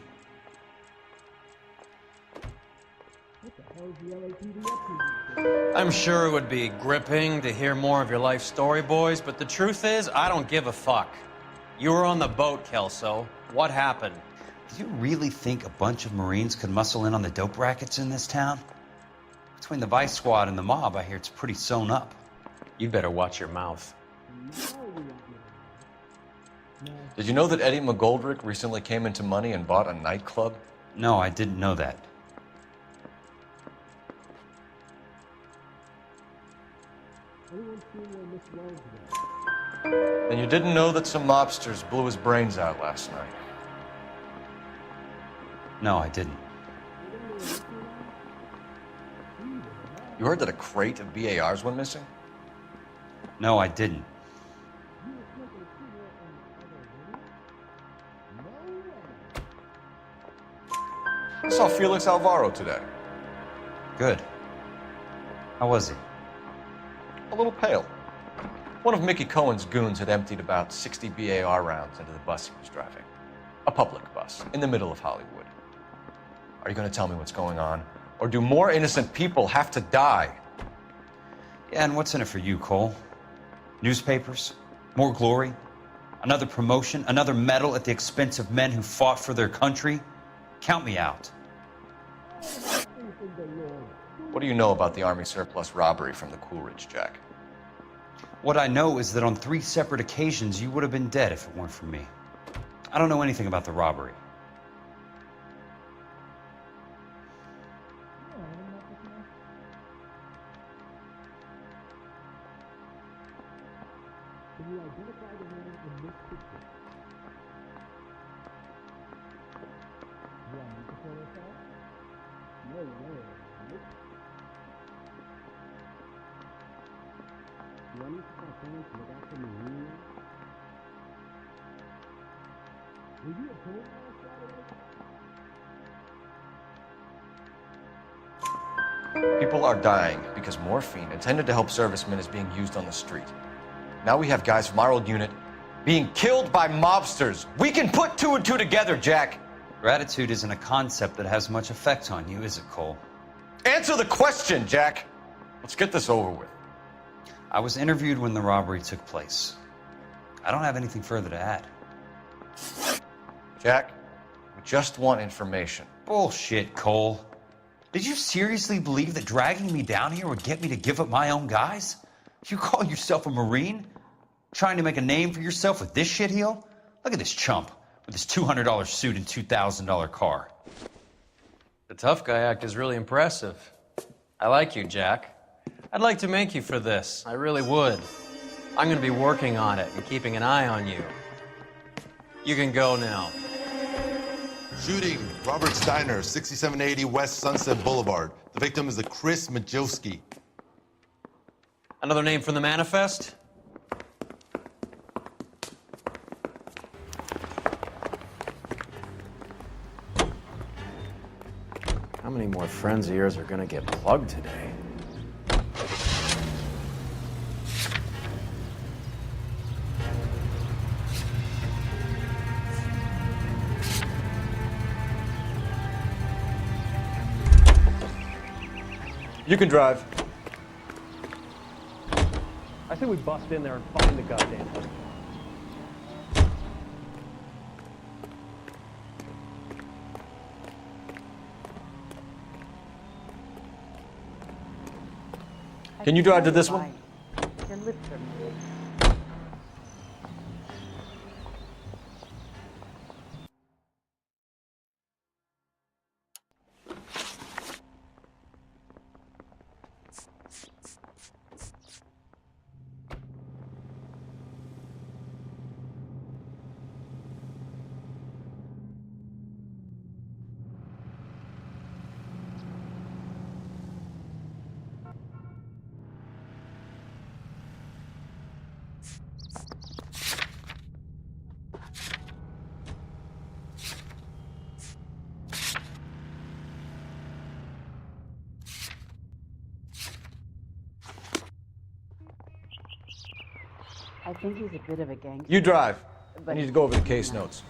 I'm sure it would be gripping to hear more of your life story, boys, but the truth is, I don't give a fuck. You were on the boat, Kelso. What happened? Do you really think a bunch of Marines could muscle in on the dope rackets in this town? Between the Vice Squad and the mob, I hear it's pretty sewn up. You'd better watch your mouth. Did you know that Eddie McGoldrick recently came into money and bought a nightclub? No, I didn't know that. And you didn't know that some mobsters blew his brains out last night? No, I didn't. You heard that a crate of BARs went missing? No, I didn't. I saw Felix Alvaro today. Good. How was he? A little pale. One of Mickey Cohen's goons had emptied about 60 BAR rounds into the bus he was driving. A public bus, in the middle of Hollywood. Are you going to tell me what's going on? Or do more innocent people have to die? Yeah, and what's in it for you, Cole? Newspapers? More glory? Another promotion? Another medal at the expense of men who fought for their country? Count me out. What do you know about the Army surplus robbery from the Coolidge, Jack? What I know is that on 3 separate occasions, you would have been dead if it weren't for me. I don't know anything about the robbery. Can you identify the man in this picture? Yeah, you can tell us that? No way. Nope. Do I need to start trying to look after Marine? Were you at home last Saturday? People are dying because morphine intended to help servicemen is being used on the street. Now we have guys from our old unit being killed by mobsters. We can put 2 and 2 together, Jack. Gratitude isn't a concept that has much effect on you, is it, Cole? Answer the question, Jack. Let's get this over with. I was interviewed when the robbery took place. I don't have anything further to add. Jack, we just want information. Bullshit, Cole. Did you seriously believe that dragging me down here would get me to give up my own guys? You call yourself a Marine? Trying to make a name for yourself with this shitheel? Look at this chump with his $200 suit and $2,000 car. The tough guy act is really impressive. I like you, Jack. I'd like to make you for this. I really would. I'm going to be working on it and keeping an eye on you. You can go now. Shooting, Robert Steiner, 6780 West Sunset Boulevard. The victim is a Chris Majowski. Another name from the manifest? How many more friends of yours are gonna get plugged today? You can drive. I say we bust in there and find the goddamn thing. Can you drive to this one? Your lips are moving. I think he's a bit of a gangster. You drive. I But need to go over the case notes.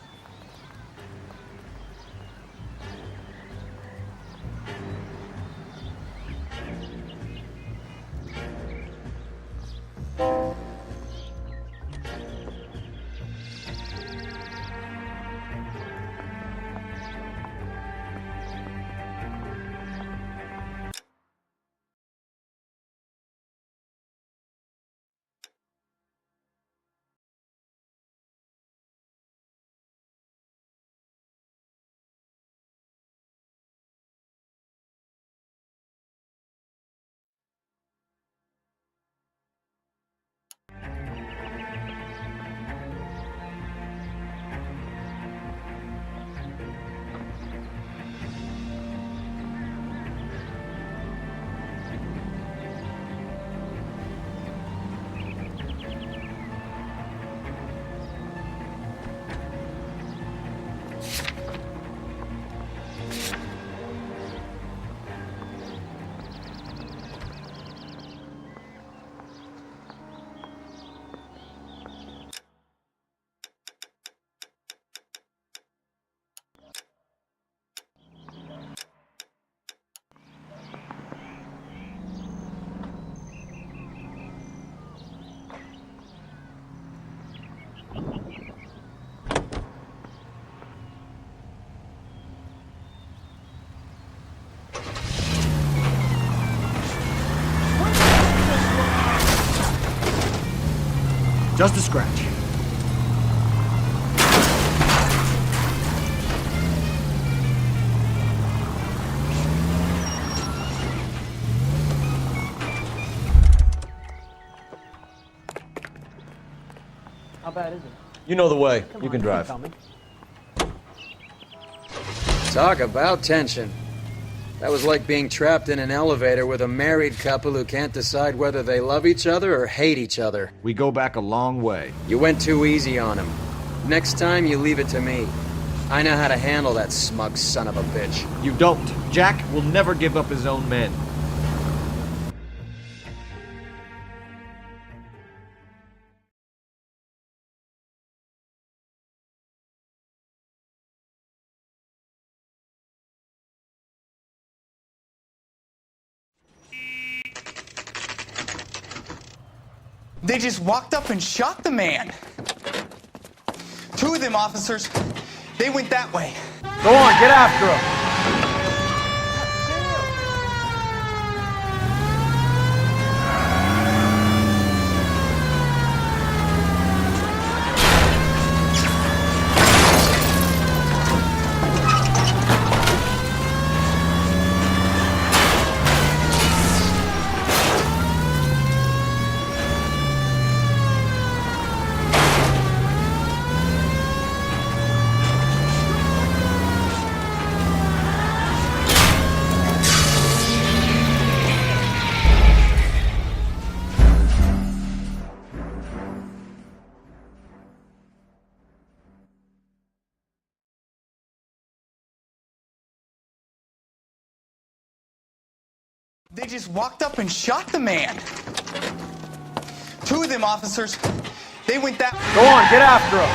Just a scratch. How bad is it? You know the way. Come You on, can drive. tell me. Talk about tension. That was like being trapped in an elevator with a married couple who can't decide whether they love each other or hate each other. We go back a long way. You went too easy on him. Next time, you leave it to me. I know how to handle that smug son of a bitch. You don't. Jack will never give up his own men. They just walked up and shot the man. Two of them officers, they went that way. Go on, get after him. They just walked up and shot the man. Two of them officers, they went that way. Go on, get after him.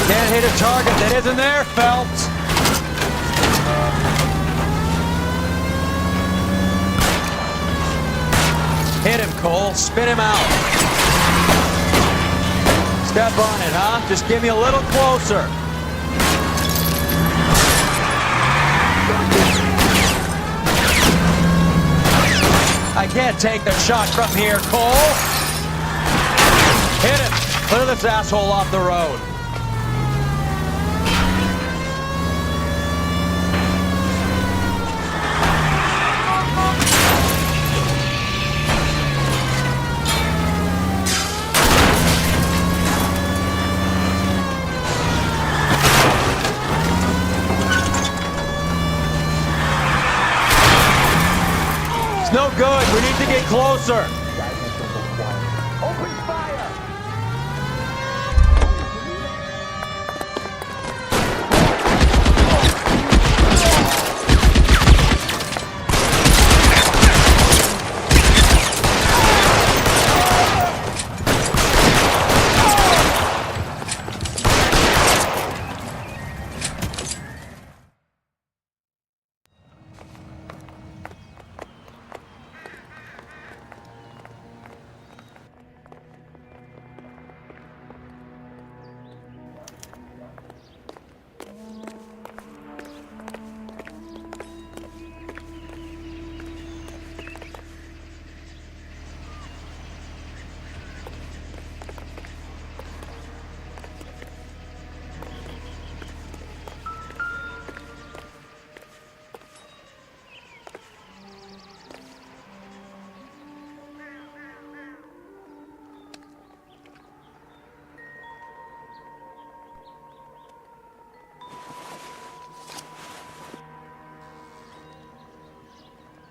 Can't hit a target that isn't there, Phelps. Hit him, Cole. Spin him out. Step on it, huh? Just give me a little closer. I can't take the shot from here, Cole. Hit him. Clear this asshole off the road. It's no good. We need to get closer. Open fire!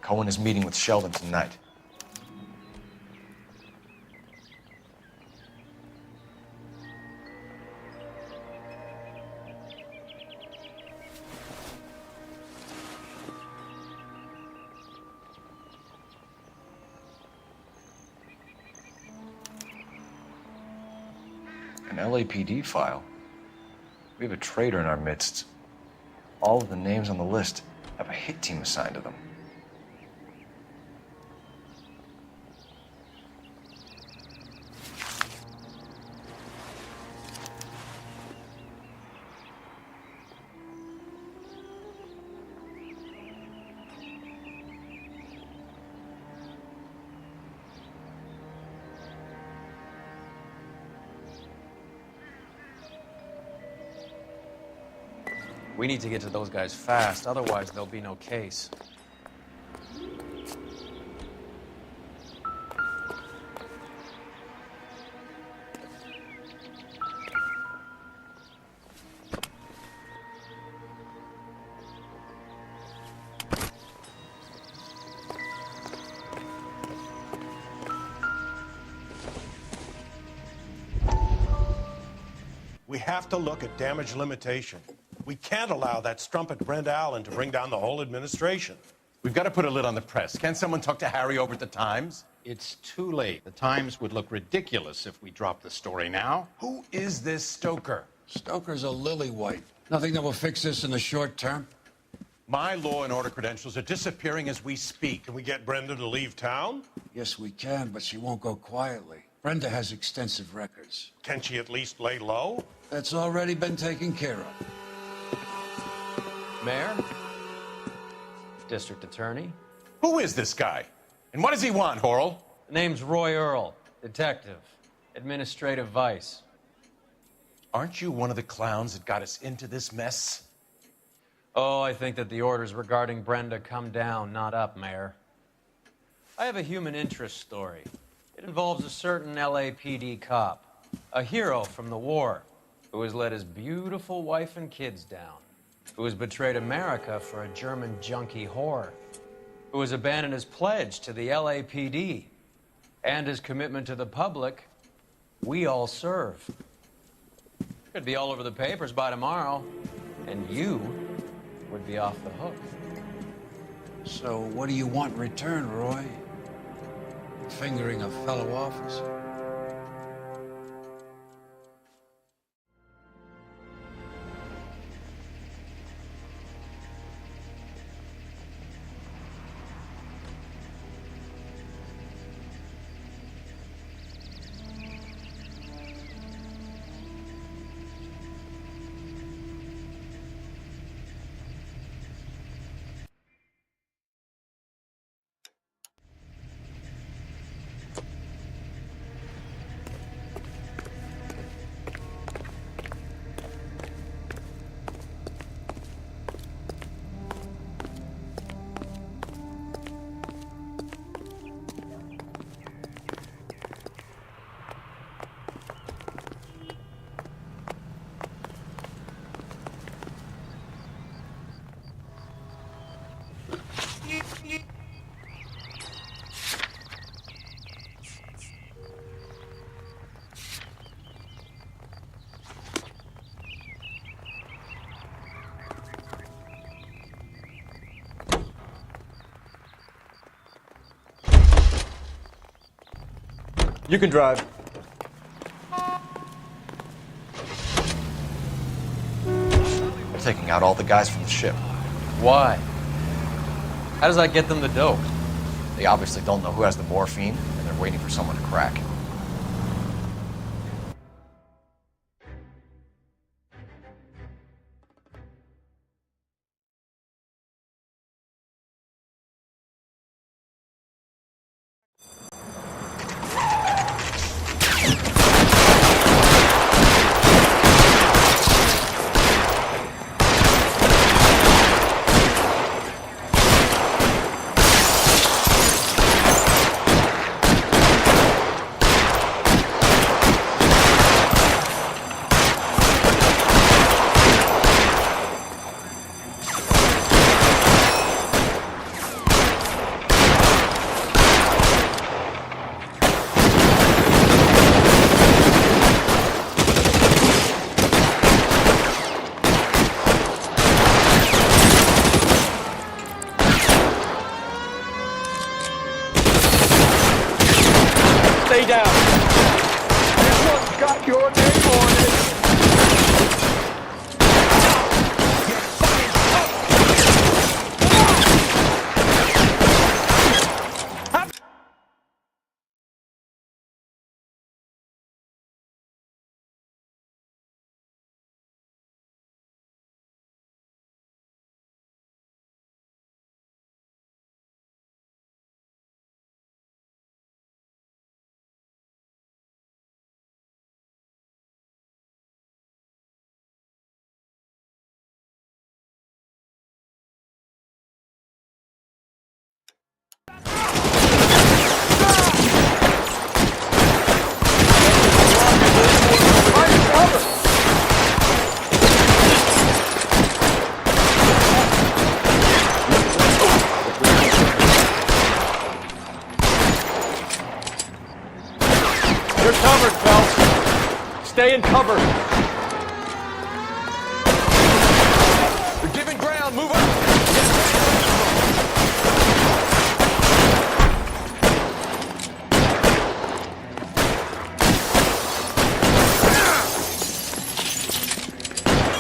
Cohen is meeting with Sheldon tonight. An LAPD file. We have a traitor in our midst. All of the names on the list have a hit team assigned to them. We need to get to those guys fast, otherwise there'll be no case. We have to look at damage limitation. We can't allow that strumpet Brent Allen to bring down the whole administration. We've got to put a lid on the press. Can someone talk to Harry over at the Times? It's too late. The Times would look ridiculous if we dropped the story now. Who is this Stoker? Stoker's a lily-white. Nothing that will fix this in the short term. My law and order credentials are disappearing as we speak. Can we get Brenda to leave town? Yes, we can, but she won't go quietly. Brenda has extensive records. Can she at least lay low? That's already been taken care of. Mayor? District Attorney? Who is this guy? And what does he want, Horrell? The name's Roy Earl, detective, administrative vice. Aren't you one of the clowns that got us into this mess? Oh, I think that the orders regarding Brenda come down, not up, Mayor. I have a human interest story. It involves a certain LAPD cop, a hero from the war, who has let his beautiful wife and kids down, who has betrayed America for a German junkie whore, who has abandoned his pledge to the LAPD and his commitment to the public. We all serve. Could be all over the papers by tomorrow, and you would be off the hook. So what do you want in return, Roy? Fingering a fellow officer? You can drive. We're taking out all the guys from the ship. Why? How does that get them the dope? They obviously don't know who has the morphine, and they're waiting for someone to crack. Stay down. This one's got your name on You're covered, Phelps. Stay in cover. They're giving ground. Move up.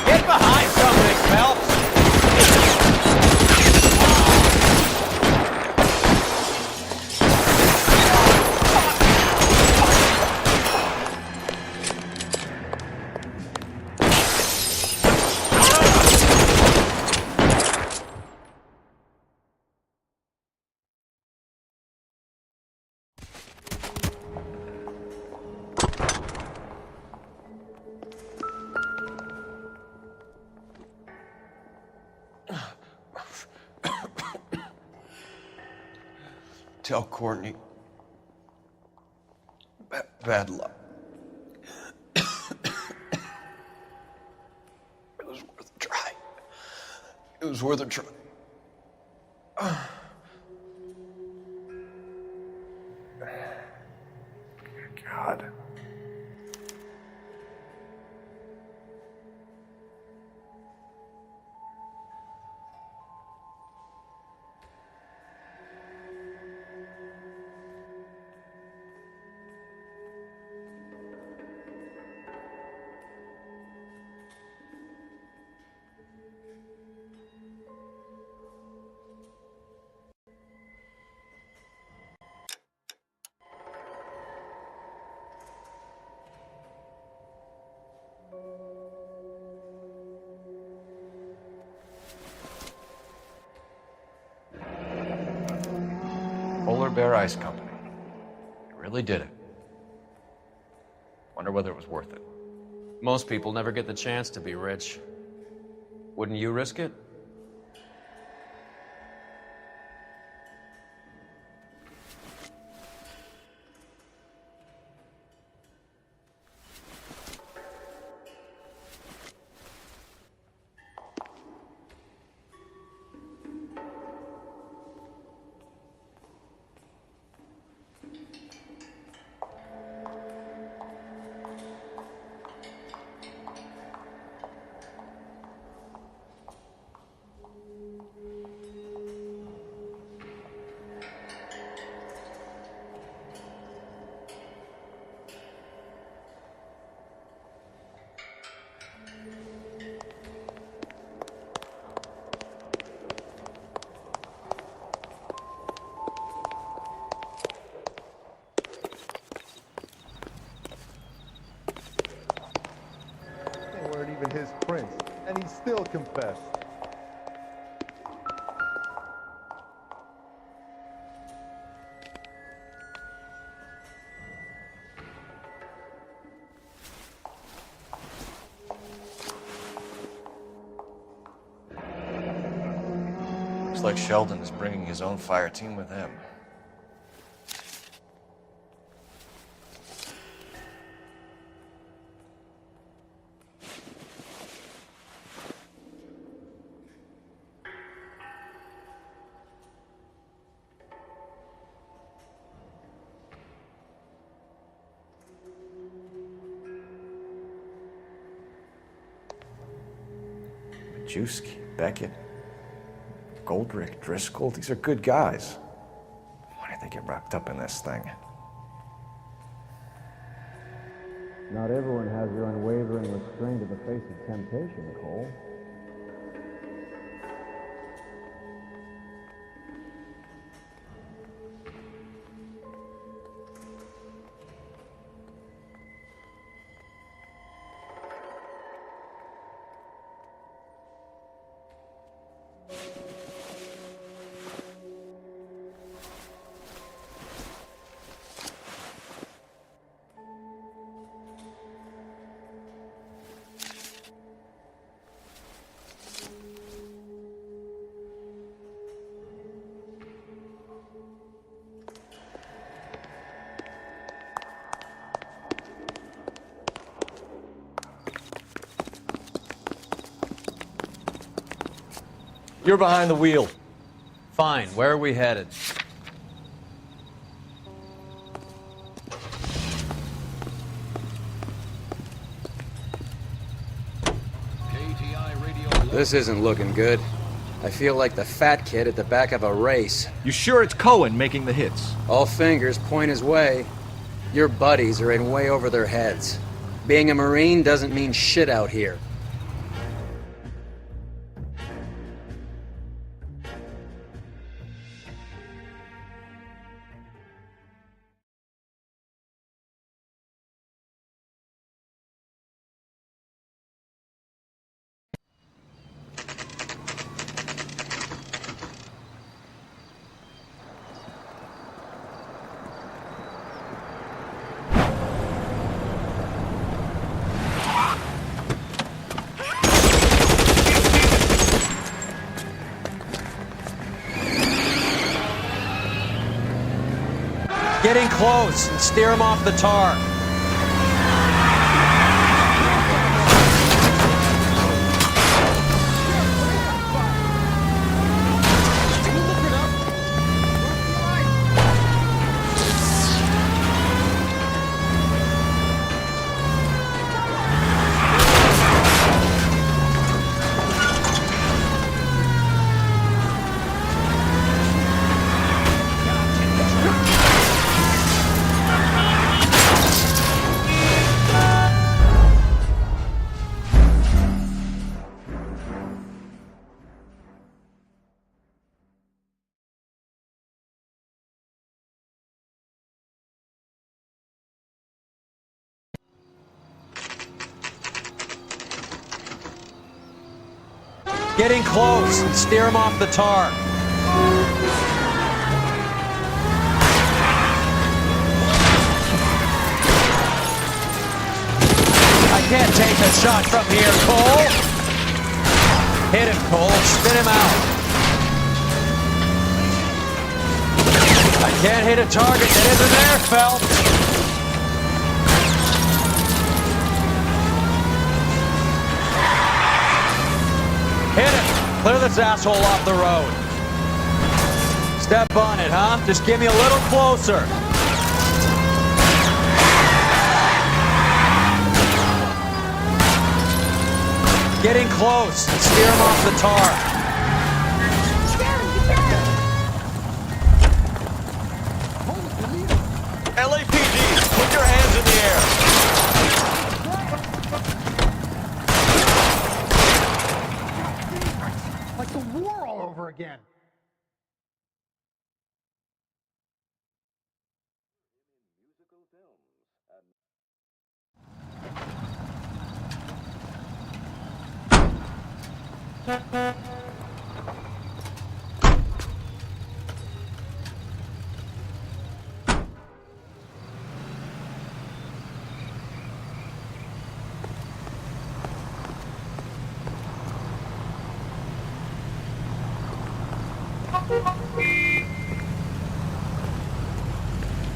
Get behind something, Phelps! Tell Courtney. Bad luck. It was worth a try. It was worth a try. God. Polar Bear Ice Company. You really did it. Wonder whether it was worth it. Most people never get the chance to be rich. Wouldn't you risk it? They weren't even his prints, and he still confessed. Looks like Sheldon is bringing his own fire team with him. Majewski, Beckett, Goldrick, Driscoll, these are good guys. Why did they get wrapped up in this thing? Not everyone has your unwavering restraint in the face of temptation, Cole. You're behind the wheel. Fine. Where are we headed? This isn't looking good. I feel like the fat kid at the back of a race. You sure it's Cohen making the hits? All fingers point his way. Your buddies are in way over their heads. Being a Marine doesn't mean shit out here. Getting close and steer him off the tar. Getting close and steer him off the tar. I can't take a shot from here, Cole. Hit him, Cole. Spin him out. I can't hit a target that isn't there, Phelps. Hit it! Clear this asshole off the road. Step on it, huh? Just get me a little closer. Getting close. Steer him off the tar. LAPD, put your hands in the air. Like the war all over again.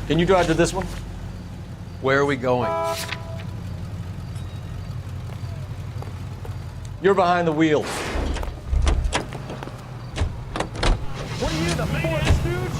Can you drive to this one? Where are we going? You're behind the wheel. What are you, the fourth stooge?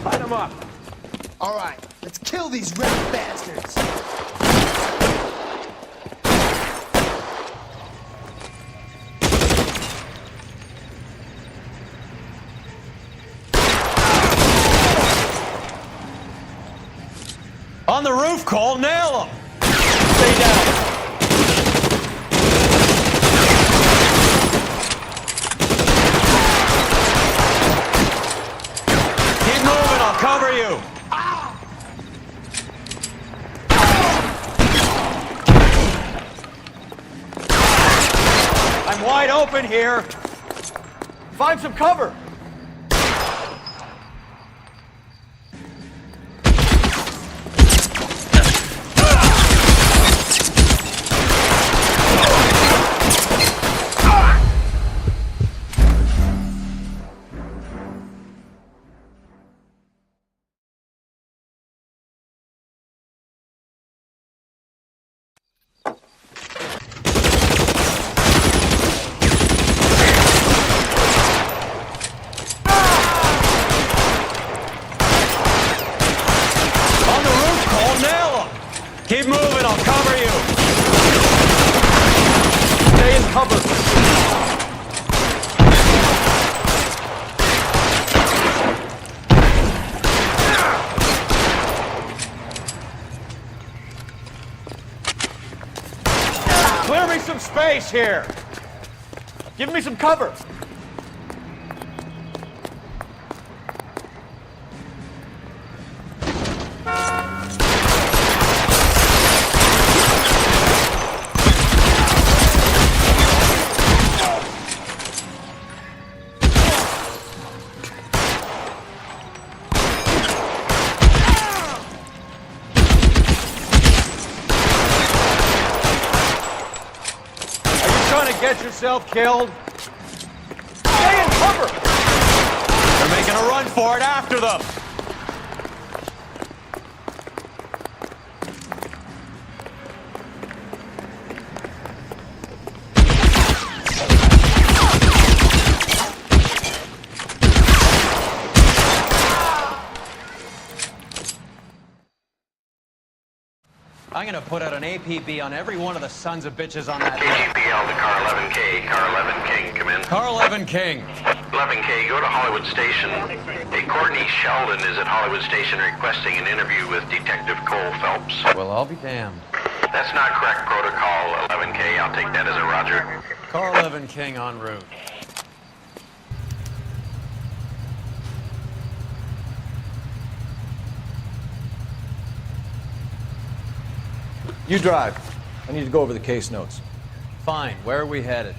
Light them up. All right, let's kill these red bastards. On the roof, Cole. Nail him. Stay down. Keep moving. I'll cover you. I'm wide open here. Find some cover. base here. Give me some cover. Get yourself killed. Stay in cover! They're making a run for it after them. I'm gonna put out an APB on every one of the sons of bitches on that KGPL to Car 11K. Car 11 King, come in. Car 11 King. 11K, go to Hollywood Station. Hey, Courtney Sheldon is at Hollywood Station requesting an interview with Detective Cole Phelps. Well, I'll be damned. That's not correct protocol, 11K. I'll take that as a roger. Car 11 King en route. You drive. I need to go over the case notes. Fine. Where are we headed?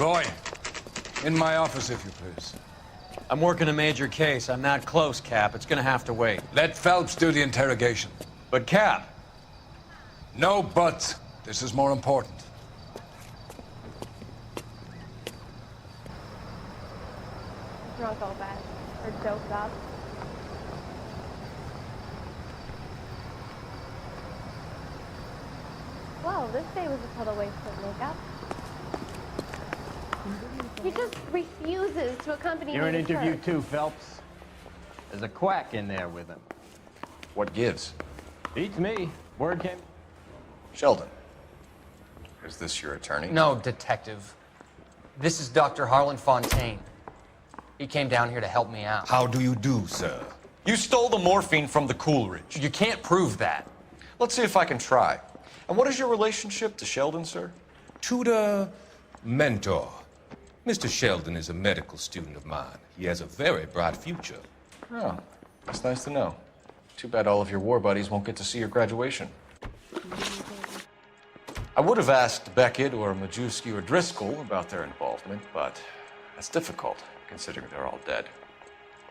Roy, in my office, if you please. I'm working a major case. I'm not close, Cap. It's gonna have to wait. Let Phelps do the interrogation. But, Cap. No buts. This is more important. Drunk all bad. Or doped up. Well, this day was a total waste of makeup. He just refuses to accompany You're me an to interview church. too, Phelps. There's a quack in there with him. What gives? Beats me. Word came. Sheldon. Is this your attorney? No, detective. This is Dr. Harlan Fontaine. He came down here to help me out. How do you do, sir? You stole the morphine from the Coolidge. You can't prove that. Let's see if I can try. And what is your relationship to Sheldon, sir? Tutor, mentor. Mr. Sheldon is a medical student of mine. He has a very bright future. Oh, that's nice to know. Too bad all of your war buddies won't get to see your graduation. I would have asked Beckett or Majewski or Driscoll about their involvement, but that's difficult, considering they're all dead.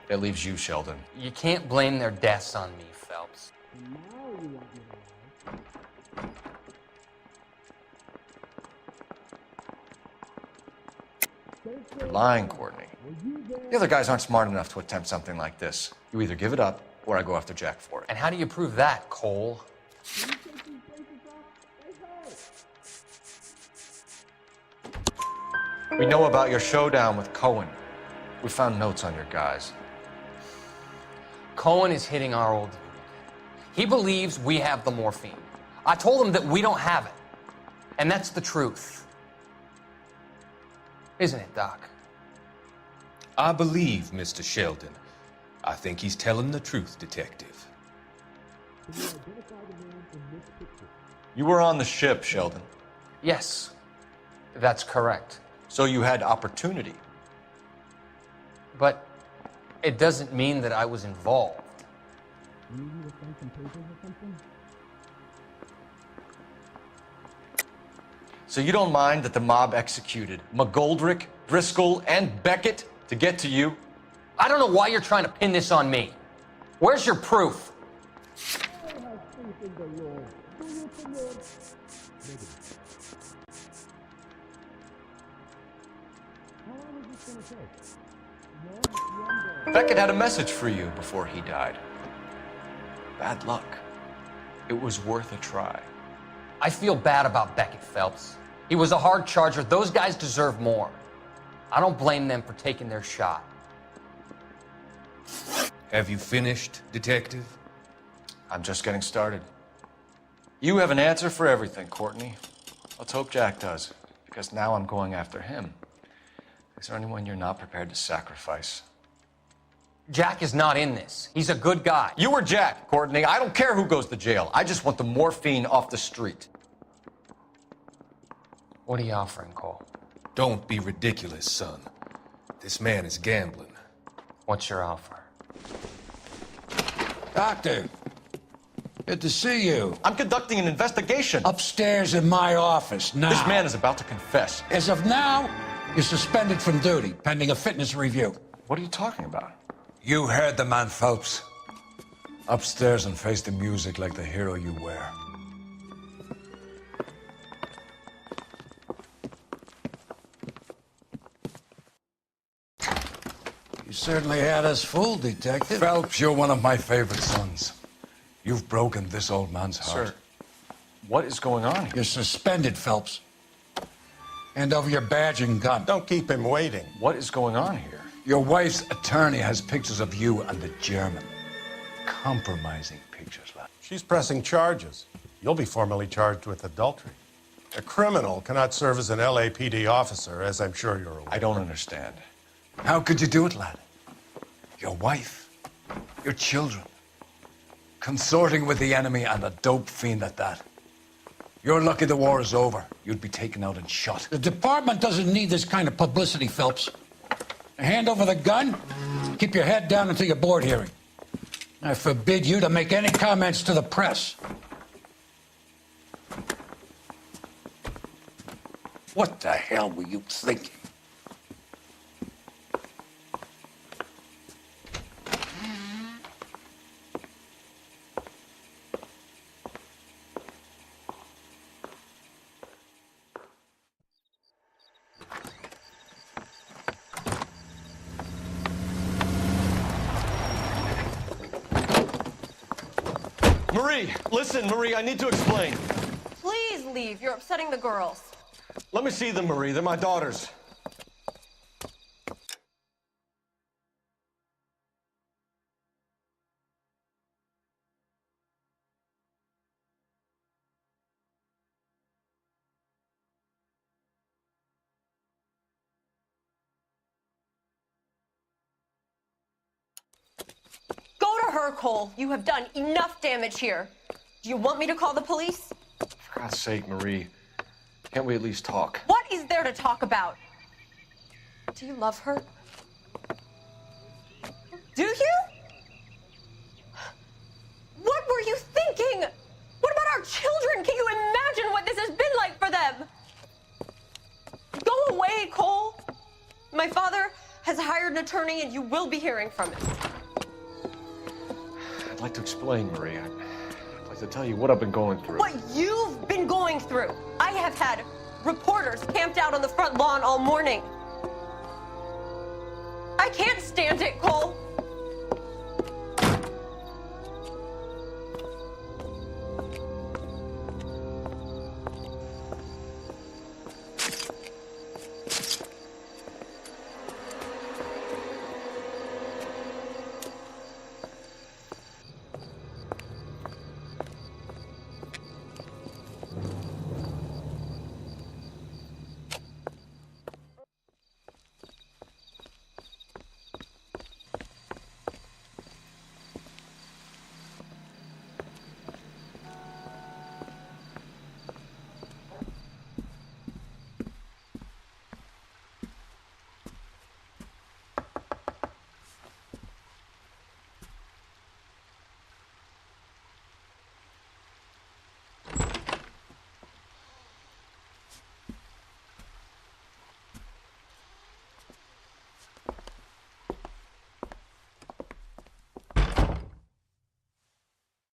That leaves you, Sheldon. You can't blame their deaths on me, Phelps. You're lying, Courtney. The other guys aren't smart enough to attempt something like this. You either give it up, or I go after Jack for it. And how do you prove that, Cole? We know about your showdown with Cohen. We found notes on your guys. Cohen is hitting our old unit. He believes we have the morphine. I told him that we don't have it. And that's the truth. Isn't it, Doc? I believe Mr. Sheldon. I think he's telling the truth, Detective. You were on the ship, Sheldon. Yes, that's correct. So you had opportunity. But it doesn't mean that I was involved. So you don't mind that the mob executed McGoldrick, Driscoll, and Beckett to get to you? I don't know why you're trying to pin this on me. Where's your proof? Beckett had a message for you before he died. Bad luck. It was worth a try. I feel bad about Beckett, Phelps. He was a hard charger. Those guys deserve more. I don't blame them for taking their shot. Have you finished, Detective? I'm just getting started. You have an answer for everything, Courtney. Let's hope Jack does, because now I'm going after him. Is there anyone you're not prepared to sacrifice? Jack is not in this. He's a good guy. You or Jack, Courtney. I don't care who goes to jail. I just want the morphine off the street. What are you offering, Cole? Don't be ridiculous, son. This man is gambling. What's your offer? Doctor, good to see you. I'm conducting an investigation. Upstairs in my office, now. This man is about to confess. As of now, you're suspended from duty, pending a fitness review. What are you talking about? You heard the man, Phelps. Upstairs and face the music like the hero you were. You certainly had us fooled, Detective. Phelps, you're one of my favorite sons. You've broken this old man's heart. Sir, what is going on here? You're suspended, Phelps. Hand over your badge and gun. Don't keep him waiting. What is going on here? Your wife's attorney has pictures of you and the German. Compromising pictures, lad. She's pressing charges. You'll be formally charged with adultery. A criminal cannot serve as an LAPD officer, as I'm sure you're aware. I don't understand. How could you do it, lad? Your wife, your children, consorting with the enemy and a dope fiend at that. You're lucky the war is over. You'd be taken out and shot. The department doesn't need this kind of publicity, Phelps. Hand over the gun, keep your head down until your board hearing. I forbid you to make any comments to the press. What the hell were you thinking? Marie, listen, Marie, I need to explain. Please leave. You're upsetting the girls. Let me see them, Marie. They're my daughters. Go to her, Cole. You have done enough damage here. Do you want me to call the police? For God's sake, Marie. Can't we at least talk? What is there to talk about? Do you love her? Do you? What were you thinking? What about our children? Can you imagine what this has been like for them? Go away, Cole. My father has hired an attorney and you will be hearing from him. I'd like to explain, Marie. I'd like to tell you what I've been going through. What you've been going through. I have had reporters camped out on the front lawn all morning. I can't stand it, Cole.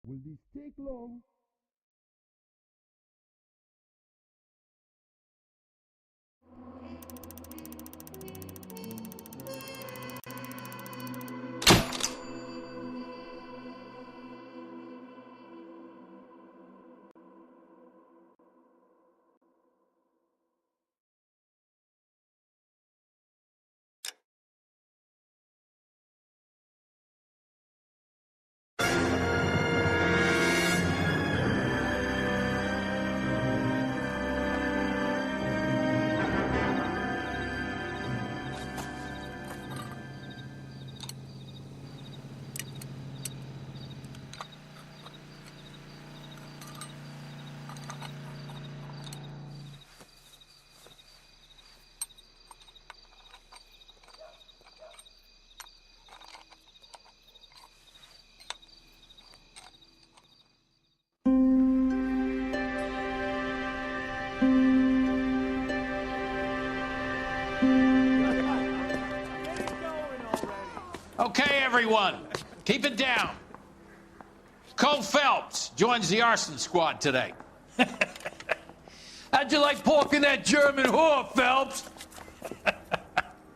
Will this take long? Okay, everyone, keep it down. Cole Phelps joins the arson squad today. How'd you like porking that German whore, Phelps?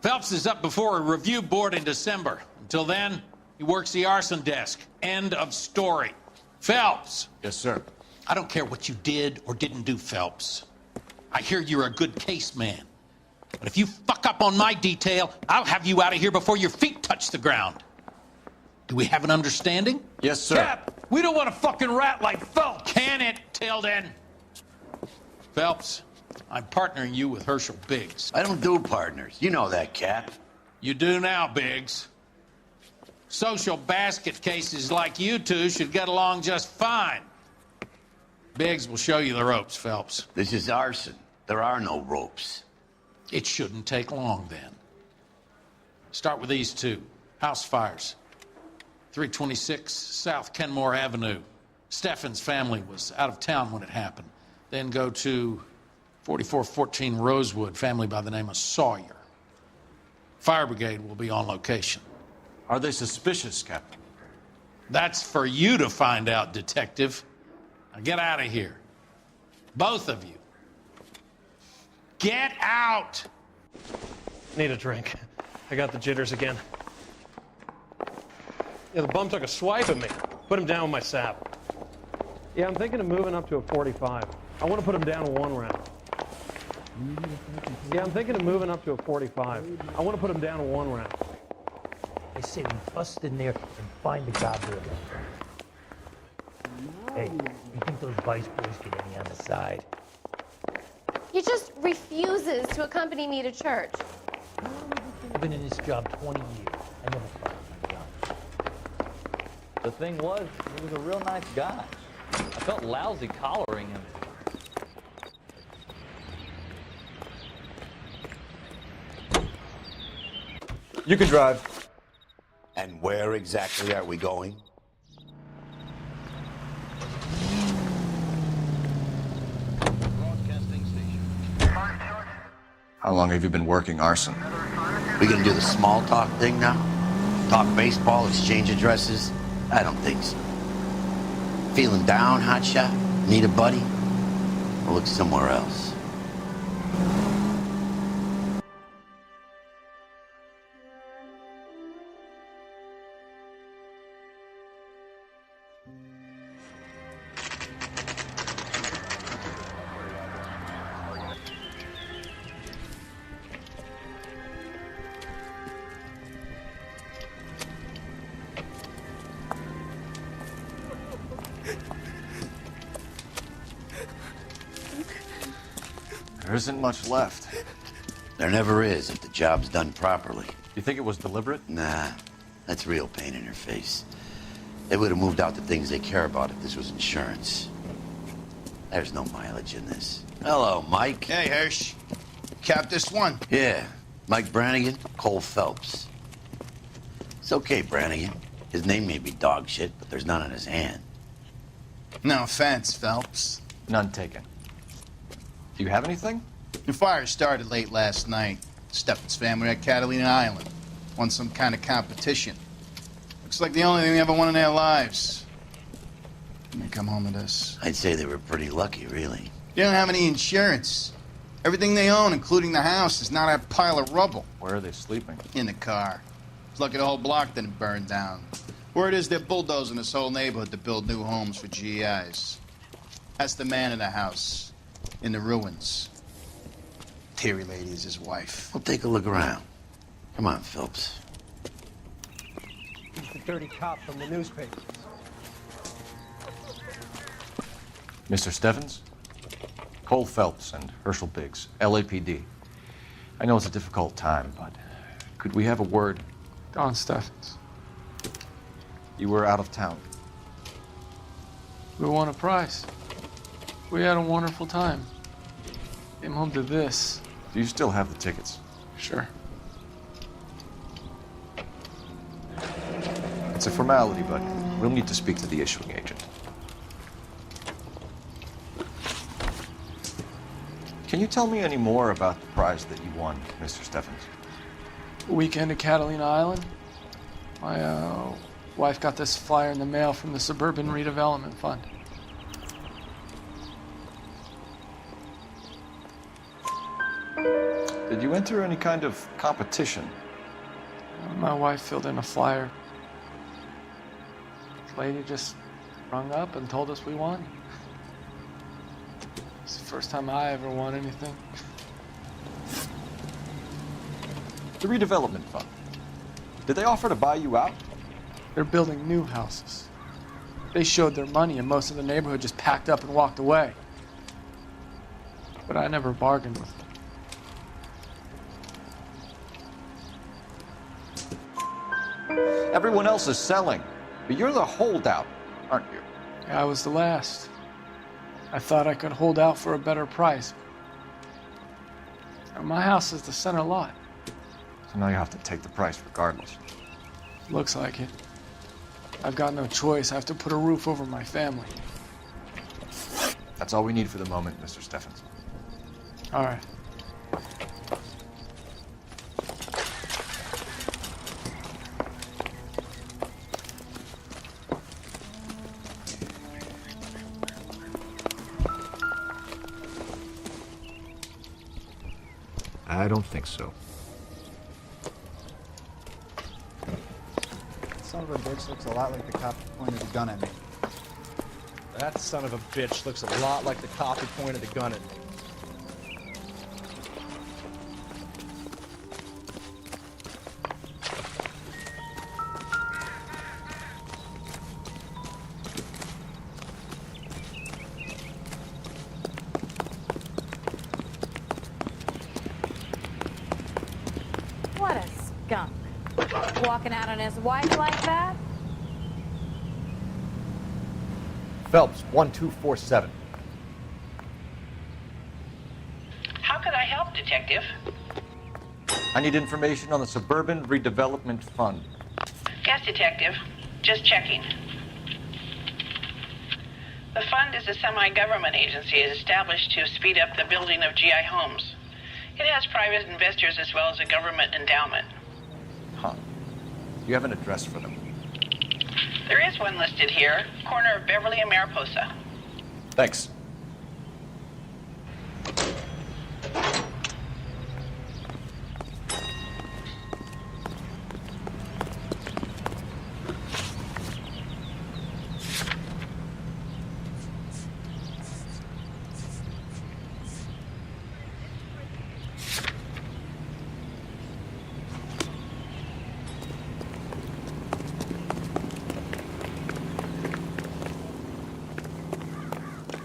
Phelps is up before a review board in December. Until then, he works the arson desk. End of story. Phelps. Yes, sir. I don't care what you did or didn't do, Phelps. I hear you're a good case man. But if you fuck up on my detail, I'll have you out of here before your feet touch the ground. Do we have an understanding? Yes, sir. Cap, we don't want a fucking rat like Phelps. Can it, Tilden? Phelps, I'm partnering you with Herschel Biggs. I don't do partners. You know that, Cap. You do now, Biggs. Social basket cases like you two should get along just fine. Biggs will show you the ropes, Phelps. This is arson. There are no ropes. It shouldn't take long, then. Start with these two. House fires. 326 South Kenmore Avenue. Steffen's family was out of town when it happened. Then go to 4414 Rosewood, family by the name of Sawyer. Fire brigade will be on location. Are they suspicious, Captain? That's for you to find out, Detective. Now get out of here. Both of you. Get out! Need a drink. I got the jitters again. Yeah, the bum took a swipe at me. Put him down with my sap. Yeah, I'm thinking of moving up to a 45. I want to put him down to 1 round. Yeah, I'm thinking of moving up to a 45. I want to put him down to 1 round. I say we bust in there and find the goddamn. Hey, you think those vice boys get any on the side? He just refuses to accompany me to church. I've been in this job 20 years. I never found my job. The thing was, he was a real nice guy. I felt lousy collaring him. You can drive. And where exactly are we going? How long have you been working arson? We gonna do the small talk thing now? Talk baseball, exchange addresses? I don't think so. Feeling down, hotshot? Need a buddy? We'll look somewhere else. There isn't much left. There never is if the job's done properly. You think it was deliberate? Nah, that's real pain in your face. They would have moved out the things they care about if this was insurance. There's no mileage in this. Hello, Mike. Hey, Hirsch. Cap this one. Yeah, Mike Brannigan, Cole Phelps. It's okay, Brannigan. His name may be dog shit, but there's none on his hand. No offense, Phelps. None taken. Do you have anything? The fire started late last night. Steffen's family at Catalina Island. Won some kind of competition. Looks like the only thing they ever won in their lives. When they come home to this. I'd say they were pretty lucky, really. They don't have any insurance. Everything they own, including the house, is not a pile of rubble. Where are they sleeping? In the car. It's lucky the whole block didn't burn down. Word is they're bulldozing this whole neighborhood to build new homes for GIs. That's the man in the house. In the ruins. Terry lady is his wife. We'll take a look around. Come on, Phelps. He's the dirty cop from the newspapers. Mr. Steffens? Cole Phelps and Herschel Biggs, LAPD. I know it's a difficult time, but could we have a word? Don Steffens. You were out of town. We won a prize. We had a wonderful time. Came home to this. Do you still have the tickets? Sure. It's a formality, but we'll need to speak to the issuing agent. Can you tell me any more about the prize that you won, Mr. Steffens? A weekend at Catalina Island. My wife got this flyer in the mail from the Suburban Redevelopment Fund. Did you enter any kind of competition? My wife filled in a flyer. This lady just rung up and told us we won. It's the first time I ever won anything. The redevelopment fund. Did they offer to buy you out? They're building new houses. They showed their money and most of the neighborhood just packed up and walked away. But I never bargained with them. Everyone else is selling, but you're the holdout, aren't you? I was the last. I thought I could hold out for a better price. My house is the center lot. So now you have to take the price regardless. Looks like it. I've got no choice. I have to put a roof over my family. That's all we need for the moment, Mr. Steffens. All right. I don't think so. Son of a bitch looks a lot like the cop who pointed the gun at me. That son of a bitch looks a lot like the cop who pointed the gun at me. What a skunk. Walking out on his wife like that? Phelps, 1247. How can I help, Detective? I need information on the Suburban Redevelopment Fund. Yes, Detective. Just checking. The fund is a semi-government agency established to speed up the building of GI homes. It has private investors as well as a government endowment. Huh. You have an address for them? There is one listed here, corner of Beverly and Mariposa. Thanks.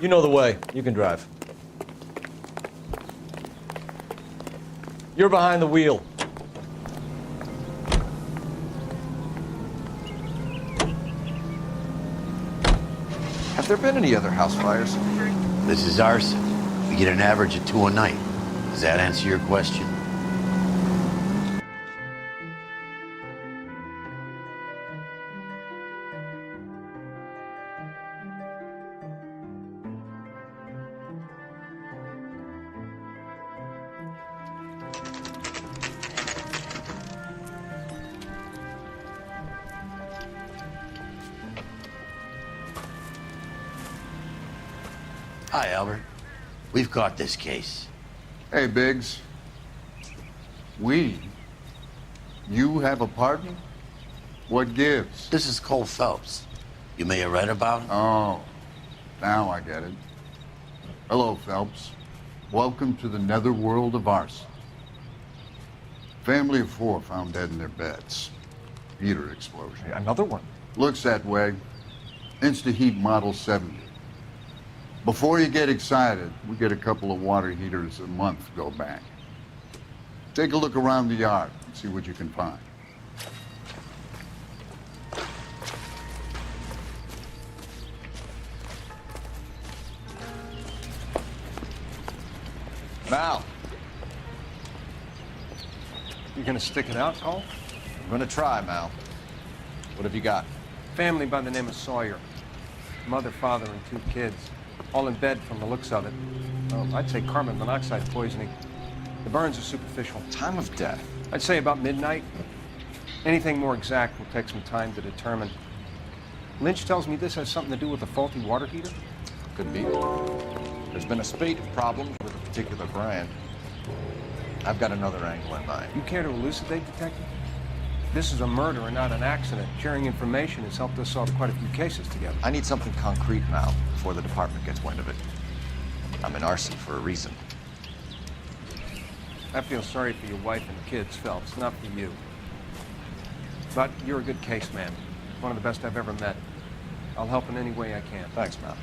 You know the way. You can drive. You're behind the wheel. Have there been any other house fires? This is arson. We get an average of 2 a night. Does that answer your question? Hi, Albert. We've caught this case. Hey, Biggs. We? You have a partner? What gives? This is Cole Phelps. You may have read about him. Oh, now I get it. Hello, Phelps. Welcome to the netherworld of arson. Family of 4 found dead in their beds. Heater explosion. Another one? Looks that way. Insta-Heat Model 70. Before you get excited, we get a couple of water heaters a month go back. Take a look around the yard and see what you can find. Mal. You gonna stick it out, Cole? I'm gonna try, Mal. What have you got? Family by the name of Sawyer. Mother, father, and 2 kids. All in bed from the looks of it. Well, I'd say carbon monoxide poisoning. The burns are superficial. Time of death? I'd say about midnight. Anything more exact will take some time to determine. Lynch tells me this has something to do with a faulty water heater? Could be. There's been a spate of problems with a particular brand. I've got another angle in mind. You care to elucidate, Detective? This is a murder and not an accident. Sharing information has helped us solve quite a few cases together. I need something concrete now before the department gets wind of it. I'm in RC for a reason. I feel sorry for your wife and kids, Phelps, not for you. But you're a good case man. One of the best I've ever met. I'll help in any way I can. Thanks, Mal.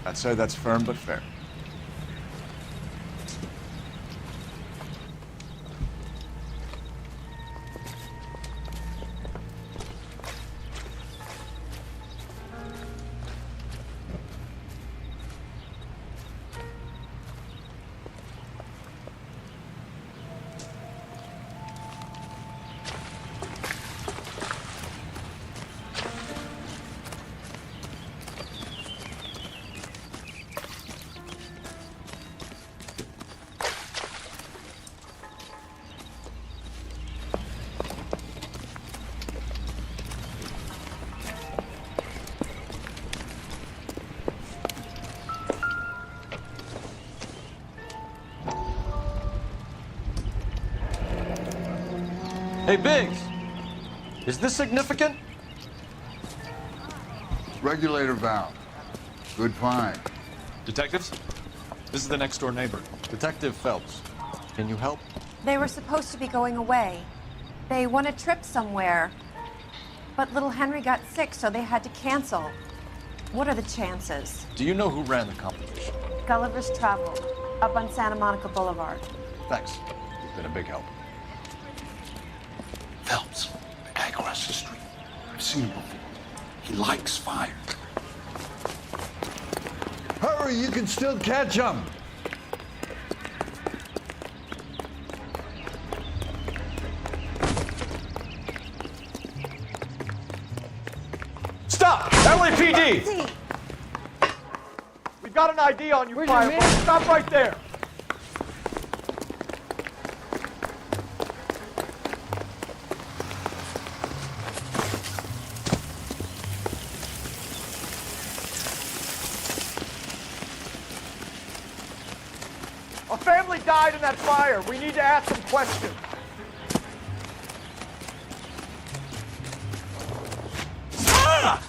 I'd say that's firm but fair. Hey, Biggs! Is this significant? Regulator valve. Good find. Detectives? This is the next door neighbor. Detective Phelps. Can you help? They were supposed to be going away. They won a trip somewhere. But little Henry got sick, so they had to cancel. What are the chances? Do you know who ran the competition? Gulliver's Travel, up on Santa Monica Boulevard. Thanks. You've been a big help. Phelps, the guy across the street. I've seen him before. He likes fire. Hurry, you can still catch him. Stop! LAPD! We've got an ID on you, fire. Stop right there! A family died in that fire. We need to ask some questions. Ah!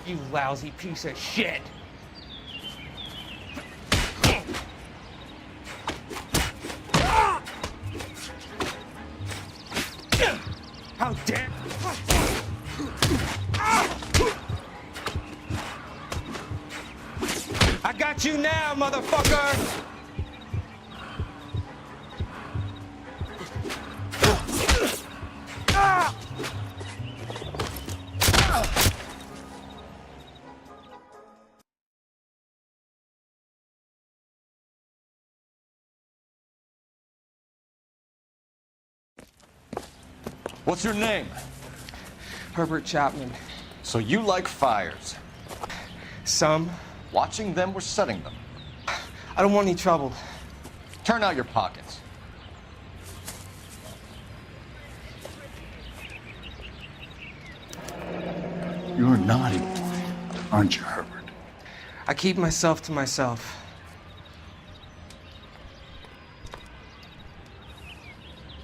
You lousy piece of shit. How dare... I got you now, motherfucker! What's your name? Herbert Chapman. So you like fires? Some. Watching them or setting them? I don't want any trouble. Turn out your pockets. You're a naughty boy, aren't you, Herbert? I keep myself to myself.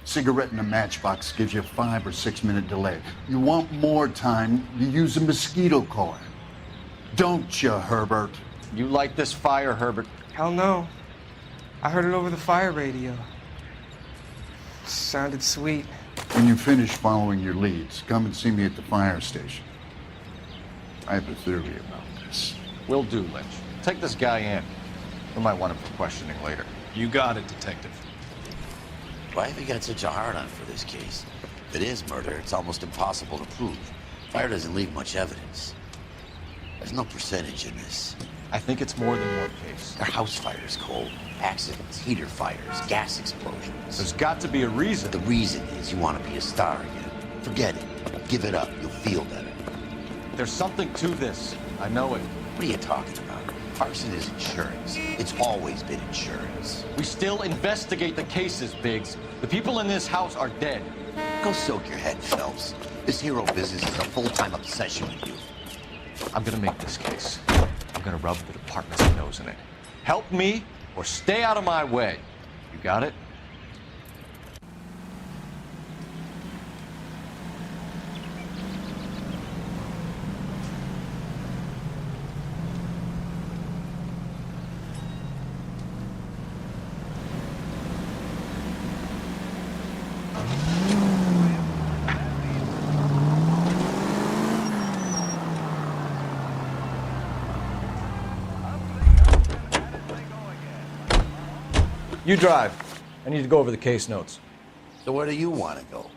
Cigarette in a matchbox gives you a 5 or 6 minute delay. You want more time, you use a mosquito coil. Don't you, Herbert? You like this fire, Herbert? Hell no. I heard it over the fire radio. Sounded sweet. When you finish following your leads, come and see me at the fire station. I have a theory about this. Will do, Lynch. Take this guy in. We might want him for questioning later. You got it, Detective. Why have you got such a hard-on for this case? If it is murder, it's almost impossible to prove. Fire doesn't leave much evidence. There's no percentage in this. I think it's more than one case. There are house fires, Cole. Accidents, heater fires, gas explosions. There's got to be a reason. The reason is you want to be a star again. Forget it. Give it up. You'll feel better. There's something to this. I know it. What are you talking about? Arson is insurance. It's always been insurance. We still investigate the cases, Biggs. The people in this house are dead. Go soak your head, Phelps. This hero business is a full-time obsession with you. I'm gonna make this case. I'm gonna rub the department's nose in it. Help me or stay out of my way. You got it? You drive. I need to go over the case notes. So where do you want to go?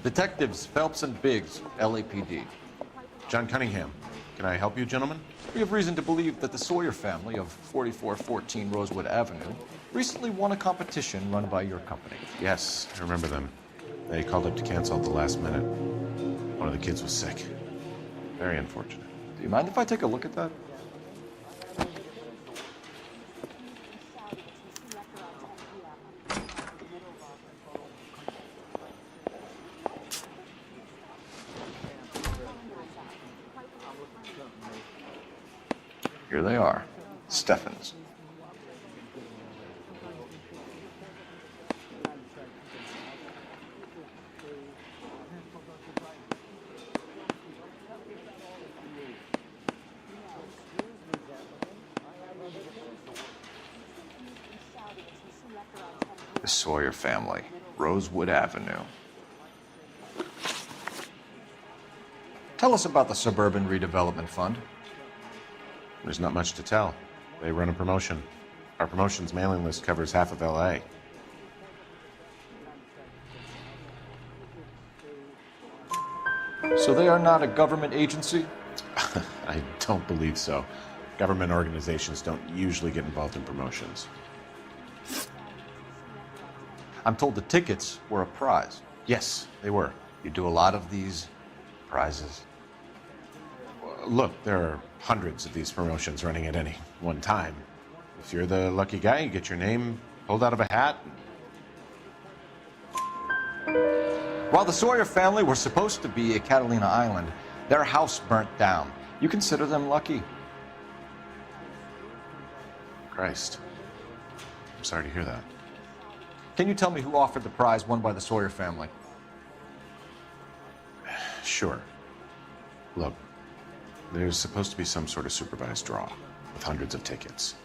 Detectives Phelps and Biggs, LAPD. John Cunningham. Can I help you, gentlemen? We have reason to believe that the Sawyer family of 4414 Rosewood Avenue recently won a competition run by your company. Yes, I remember them. They called up to cancel at the last minute. One of the kids was sick. Very unfortunate. Do you mind if I take a look at that? Here they are, Steffens. The Sawyer family, Rosewood Avenue. Tell us about the Suburban Redevelopment Fund. There's not much to tell. They run a promotion. Our promotion's mailing list covers half of LA. So they are not a government agency? I don't believe so. Government organizations don't usually get involved in promotions. I'm told the tickets were a prize. Yes, they were. You do a lot of these prizes? Look, there are hundreds of these promotions running at any one time. If you're the lucky guy, you get your name pulled out of a hat. While the Sawyer family were supposed to be at Catalina Island, their house burnt down. You consider them lucky? Christ. I'm sorry to hear that. Can you tell me who offered the prize won by the Sawyer family? Sure. Look, there's supposed to be some sort of supervised draw with hundreds of tickets.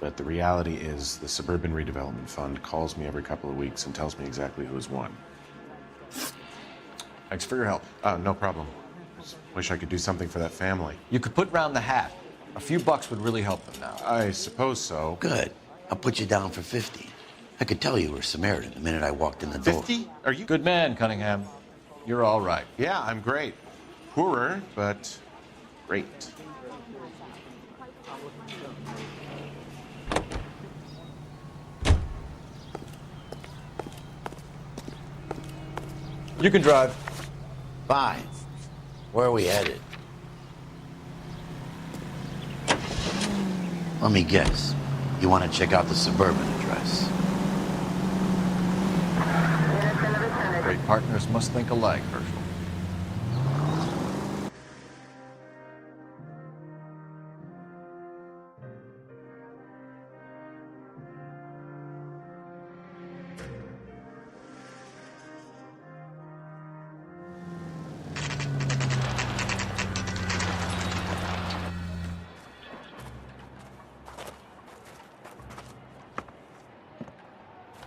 But the reality is the Suburban Redevelopment Fund calls me every couple of weeks and tells me exactly who has won. Thanks for your help. No problem. Just wish I could do something for that family. You could put round the hat. A few bucks would really help them now. I suppose so. Good. I'll put you down for 50. I could tell you were Samaritan the minute I walked in the door. 50? Are you? Good man, Cunningham. You're all right. Yeah, I'm great. Poorer, but great. You can drive. Fine. Where are we headed? Let me guess. You want to check out the Suburban address? Great partners must think alike, Herschel.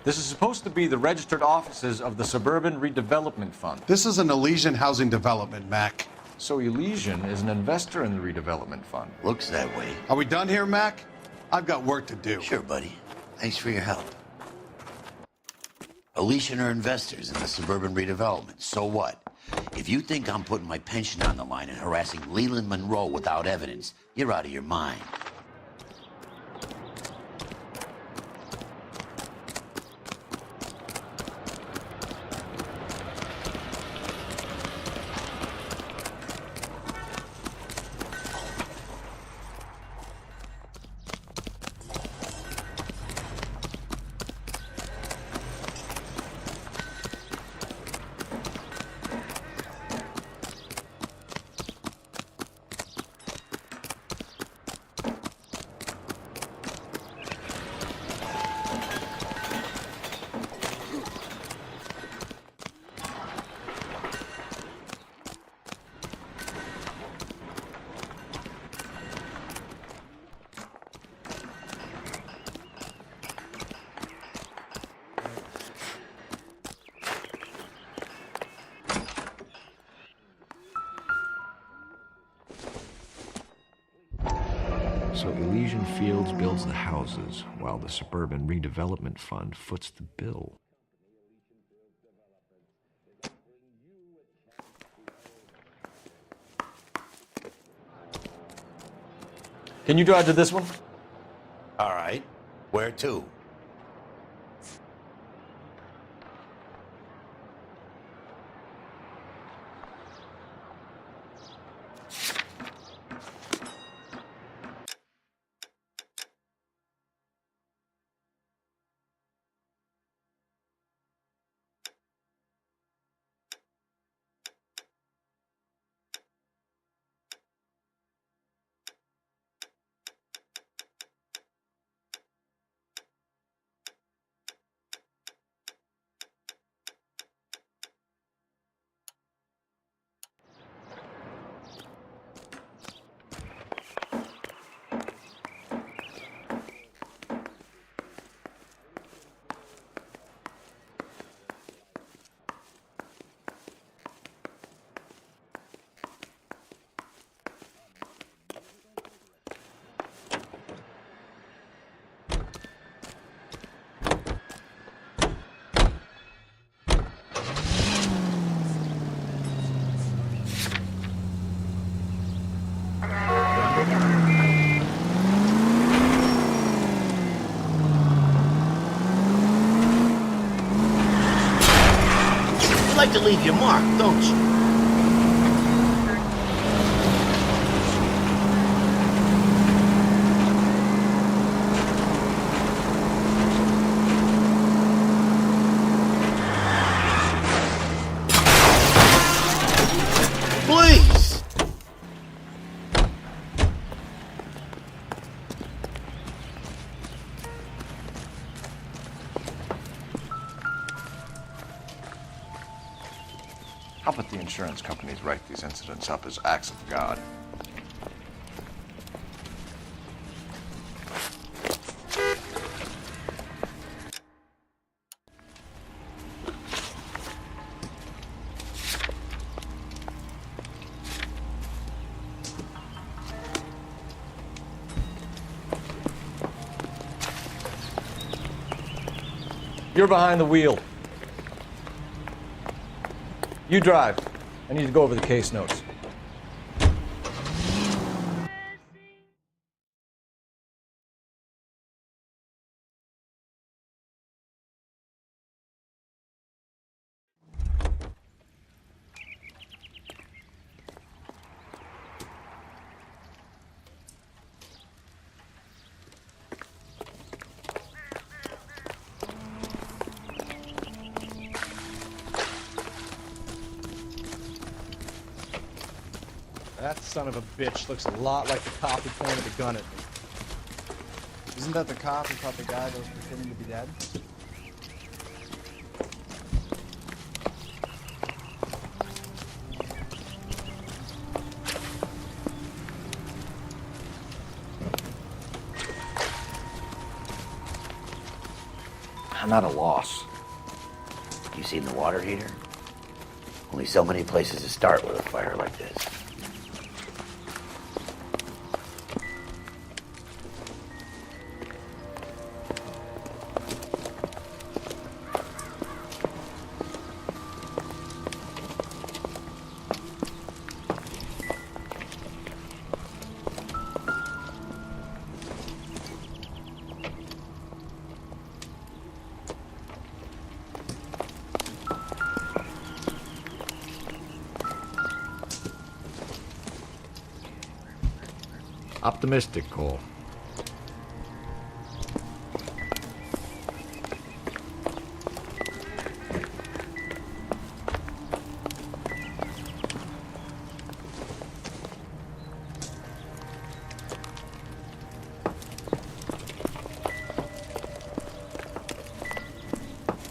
This is supposed to be the registered offices of the Suburban Redevelopment Fund. This is an Elysian housing development, Mac. So Elysian is an investor in the redevelopment fund. Looks that way. Are we done here, Mac? I've got work to do. Sure, buddy. Thanks for your help. Elysian are investors in the Suburban Redevelopment. So what? If you think I'm putting my pension on the line and harassing Leland Monroe without evidence, you're out of your mind. So Elysian Fields builds the houses, while the Suburban Redevelopment Fund foots the bill. Can you drive to this one? All right. Where to? You like to leave your mark, don't you? Please! How about the insurance companies write these incidents up as acts of God? You're behind the wheel. You drive. I need to go over the case notes. That son of a bitch looks a lot like the cop who pointed the gun at me. Isn't that the cop who caught the guy that was pretending to be dead? I'm at a loss. You seen the water heater? Only so many places to start with a fire like this. Optimistic, Cole.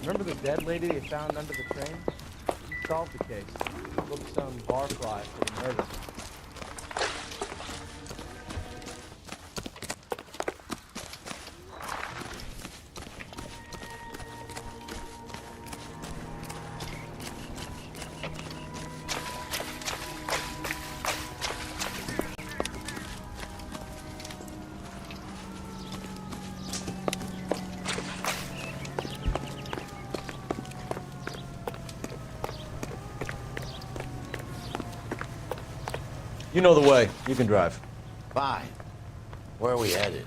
Remember the dead lady they found under the train? She solved the case. Booked some barfly for the murder. You know the way. You can drive. Fine. Where are we headed?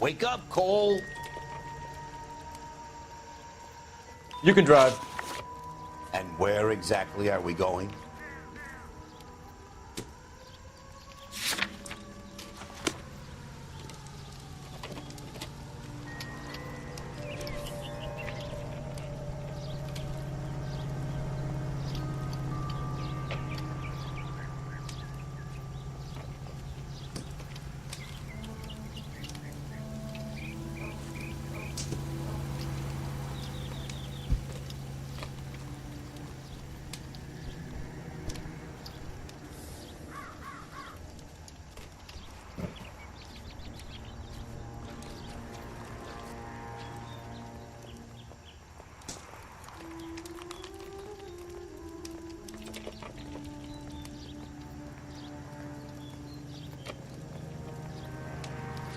Wake up, Cole. You can drive. And where exactly are we going?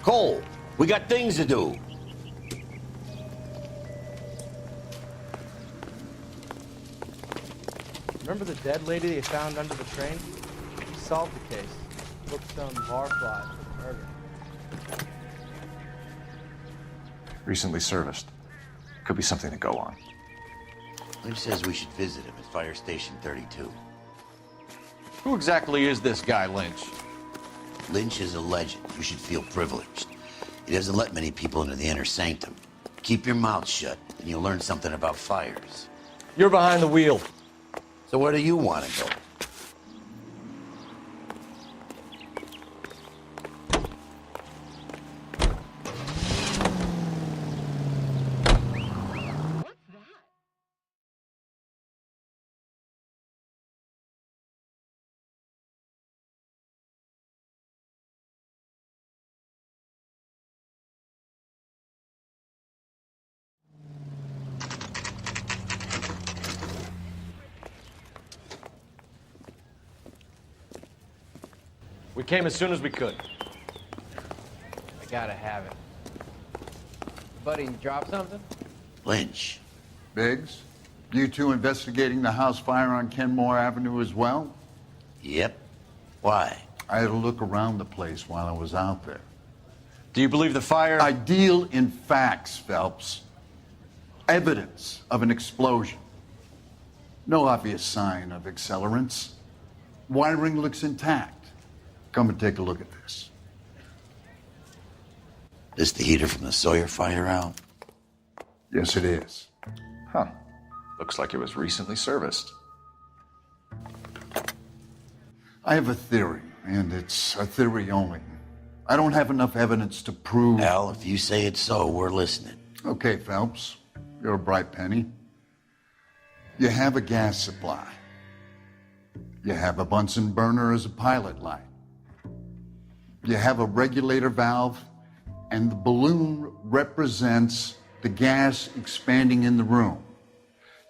Cole, we got things to do. Remember the dead lady they found under the train? She solved the case. Booked some barfly for the murder. Recently serviced. Could be something to go on. Lynch says we should visit him at Fire Station 32. Who exactly is this guy, Lynch? Lynch is a legend. You should feel privileged. He doesn't let many people into the inner sanctum. Keep your mouth shut, and you'll learn something about fires. You're behind the wheel. So where do you want to go? We came as soon as we could. I gotta have it. Buddy, you drop something? Lynch. Biggs, you two investigating the house fire on Kenmore Avenue as well? Yep. Why? I had a look around the place while I was out there. Do you believe the fire? I deal in facts, Phelps. Evidence of an explosion. No obvious sign of accelerants. Wiring looks intact. Come and take a look at this. This the heater from the Sawyer fire out? Yes, it is. Huh. Looks like it was recently serviced. I have a theory, and it's a theory only. I don't have enough evidence to prove... Al, if you say it's so, we're listening. Okay, Phelps. You're a bright penny. You have a gas supply. You have a Bunsen burner as a pilot light. You have a regulator valve, and the balloon represents the gas expanding in the room.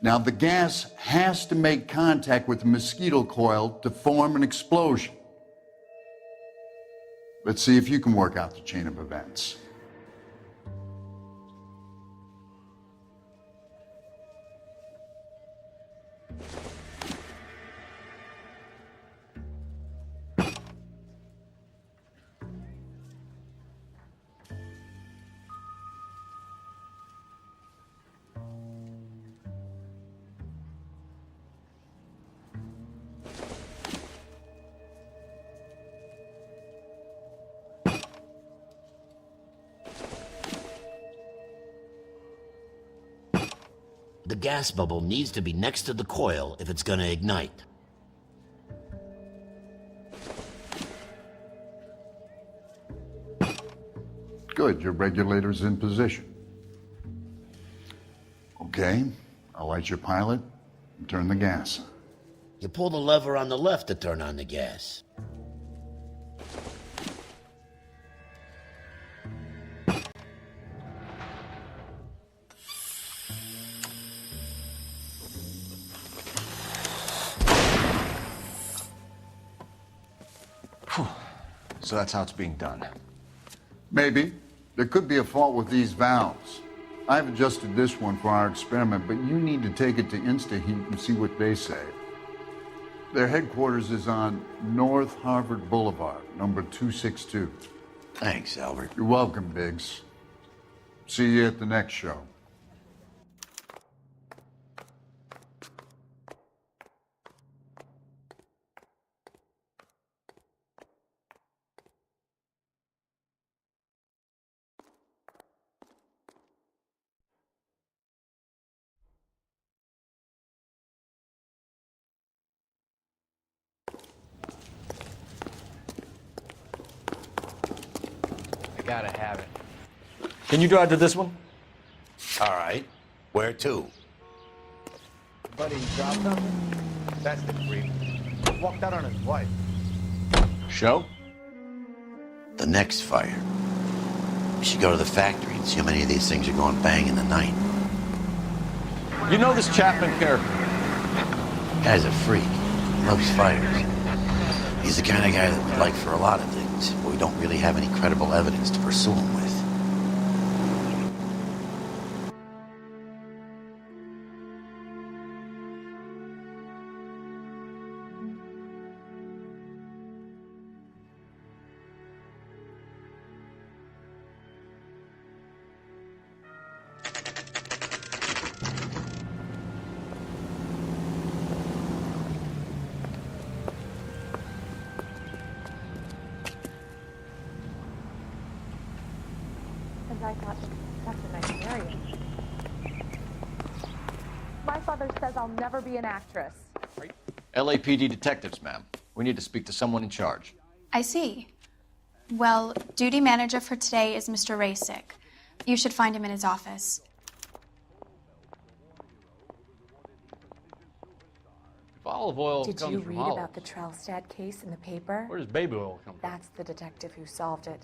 Now, the gas has to make contact with the mosquito coil to form an explosion. Let's see if you can work out the chain of events. The gas bubble needs to be next to the coil if it's gonna ignite. Good, your regulator's in position. Okay, I'll light your pilot and turn the gas on. You pull the lever on the left to turn on the gas. So that's how it's being done. Maybe. There could be a fault with these valves. I've adjusted this one for our experiment, but you need to take it to InstaHeat and see what they say. Their headquarters is on North Harvard Boulevard, number 262. Thanks, Albert. You're welcome, Biggs. See you at the next show. I gotta have it. Can you drive to this one? All right. Where to? Buddy, you dropped something? That's the creep. Walked out on his wife. Show? The next fire. We should go to the factory and see how many of these things are going bang in the night. You know this Chapman character? Guy's a freak. Loves fires. He's the kind of guy that we'd like for a lot of things, but we don't really have any credible evidence to pursue him with. And I thought, that's a nice area. My father says I'll never be an actress. LAPD detectives, ma'am. We need to speak to someone in charge. I see. Well, duty manager for today is Mr. Rasick. You should find him in his office. If olive oil Did comes you from read olives, about the Trelstad case in the paper? where does baby oil come from? That's the detective who solved it.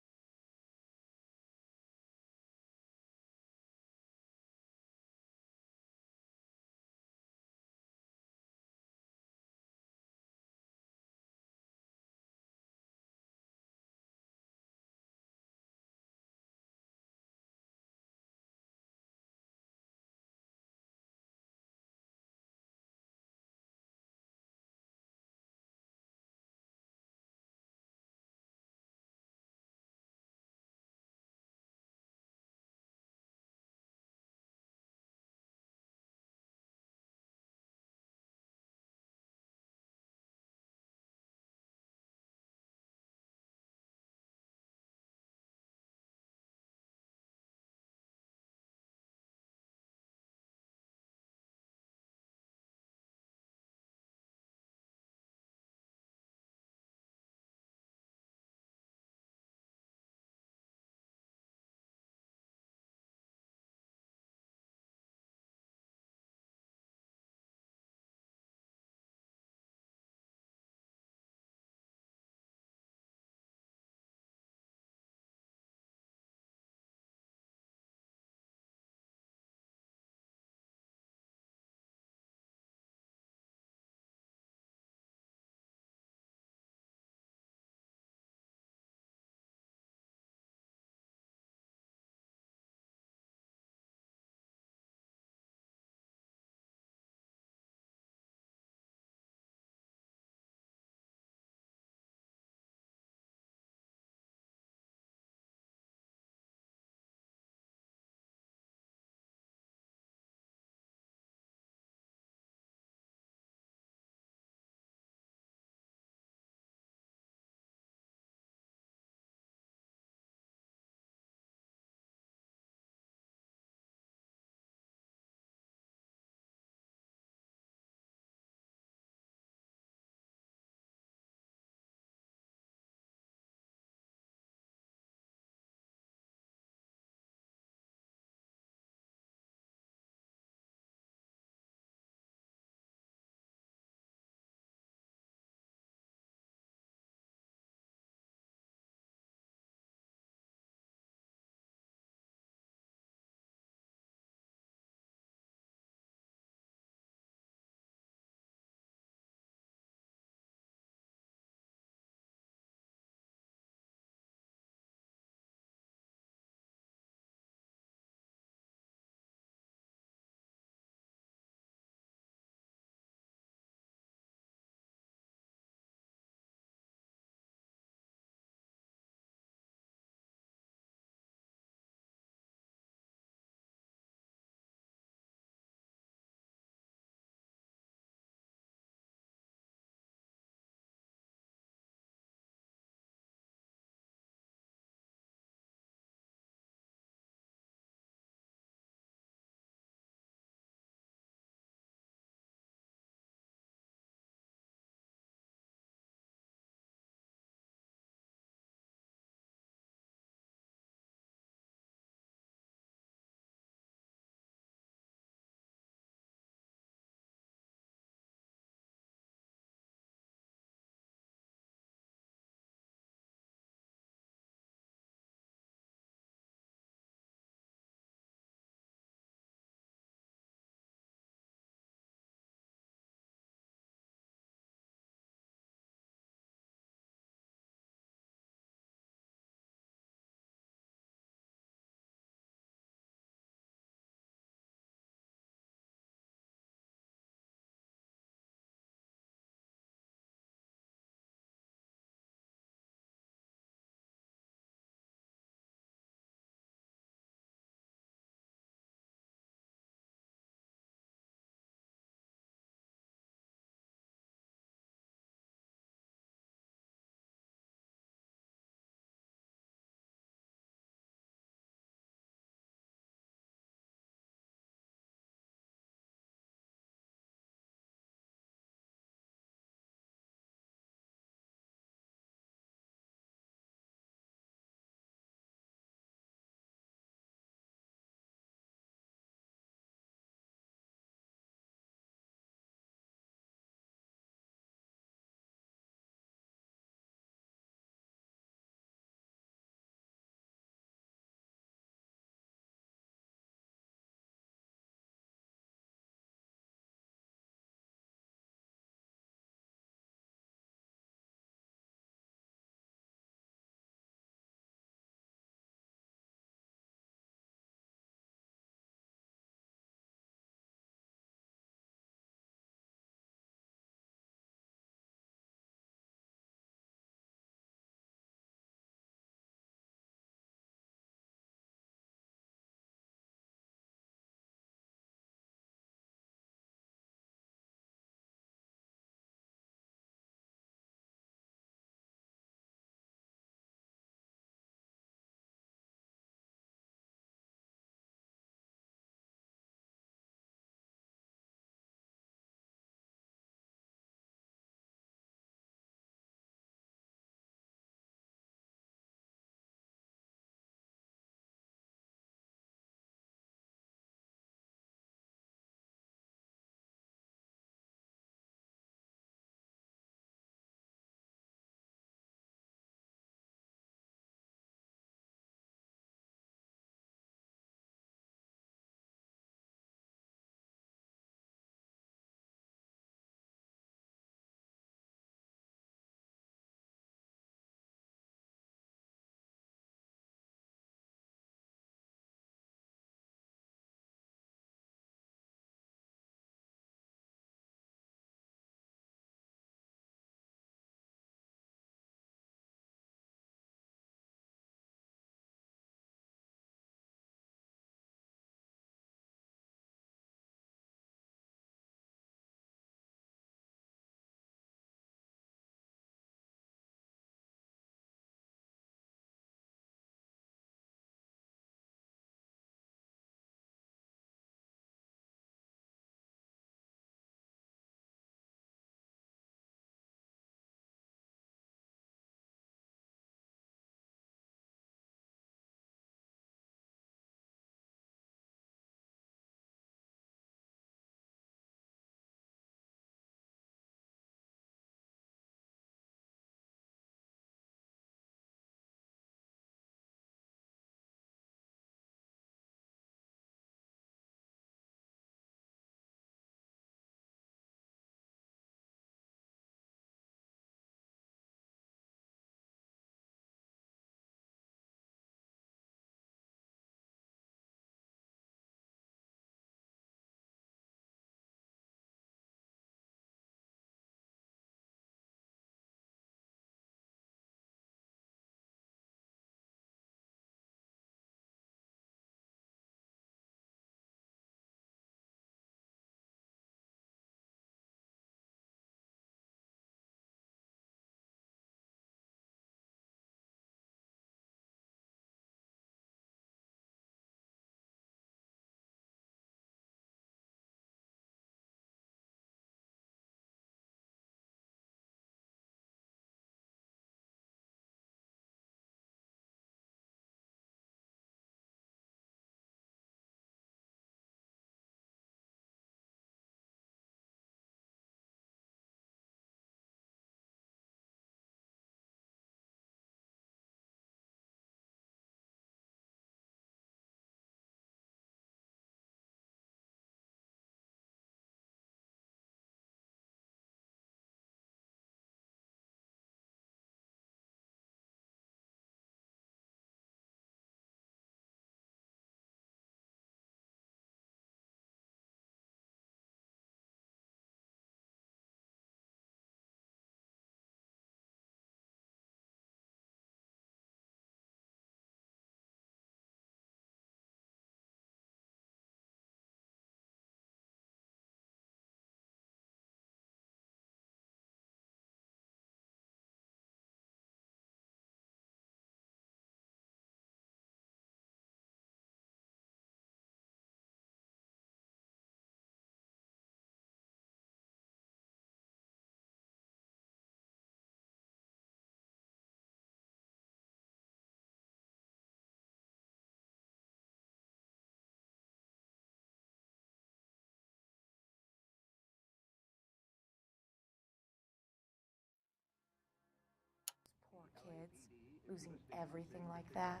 Losing everything like that.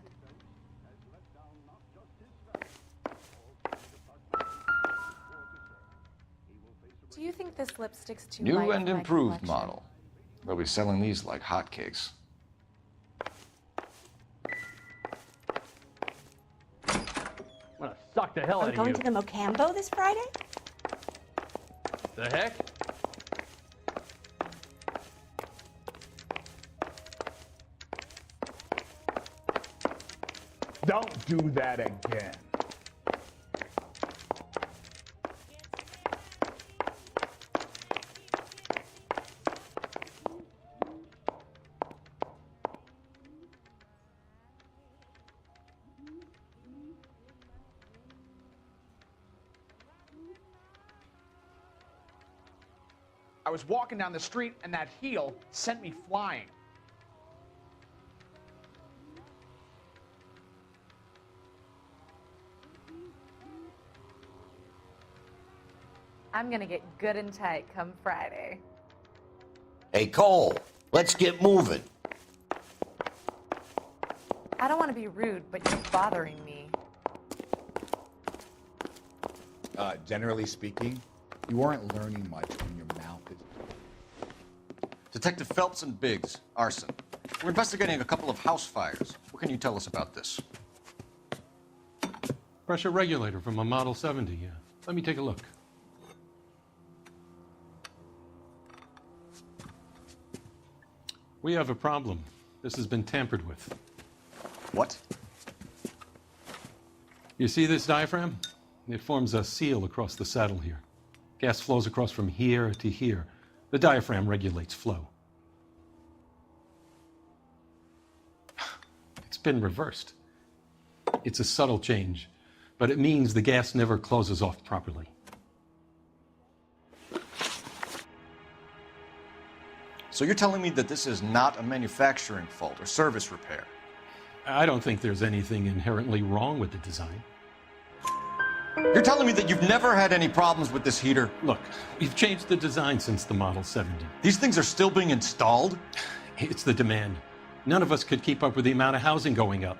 Do you think this lipstick's too light New for and my improved complexion? model. They'll be selling these like hotcakes. I'm gonna suck the hell out I'm of going you. to the Mocambo this Friday? The heck? Don't do that again. I was walking down the street and that heel sent me flying. I'm gonna get good and tight come Friday. Hey, Cole, let's get moving. I don't want to be rude, but you're bothering me. Generally speaking, you aren't learning much when your mouth is... Detective Phelps and Biggs, arson. We're investigating a couple of house fires. What can you tell us about this? Pressure regulator from a Model 70, yeah. Let me take a look. We have a problem. This has been tampered with. What? You see this diaphragm? It forms a seal across the saddle here. Gas flows across from here to here. The diaphragm regulates flow. It's been reversed. It's a subtle change, but it means the gas never closes off properly. So you're telling me that this is not a manufacturing fault or service repair? I don't think there's anything inherently wrong with the design. You're telling me that you've never had any problems with this heater? Look, we've changed the design since the Model 70. These things are still being installed? It's the demand. None of us could keep up with the amount of housing going up.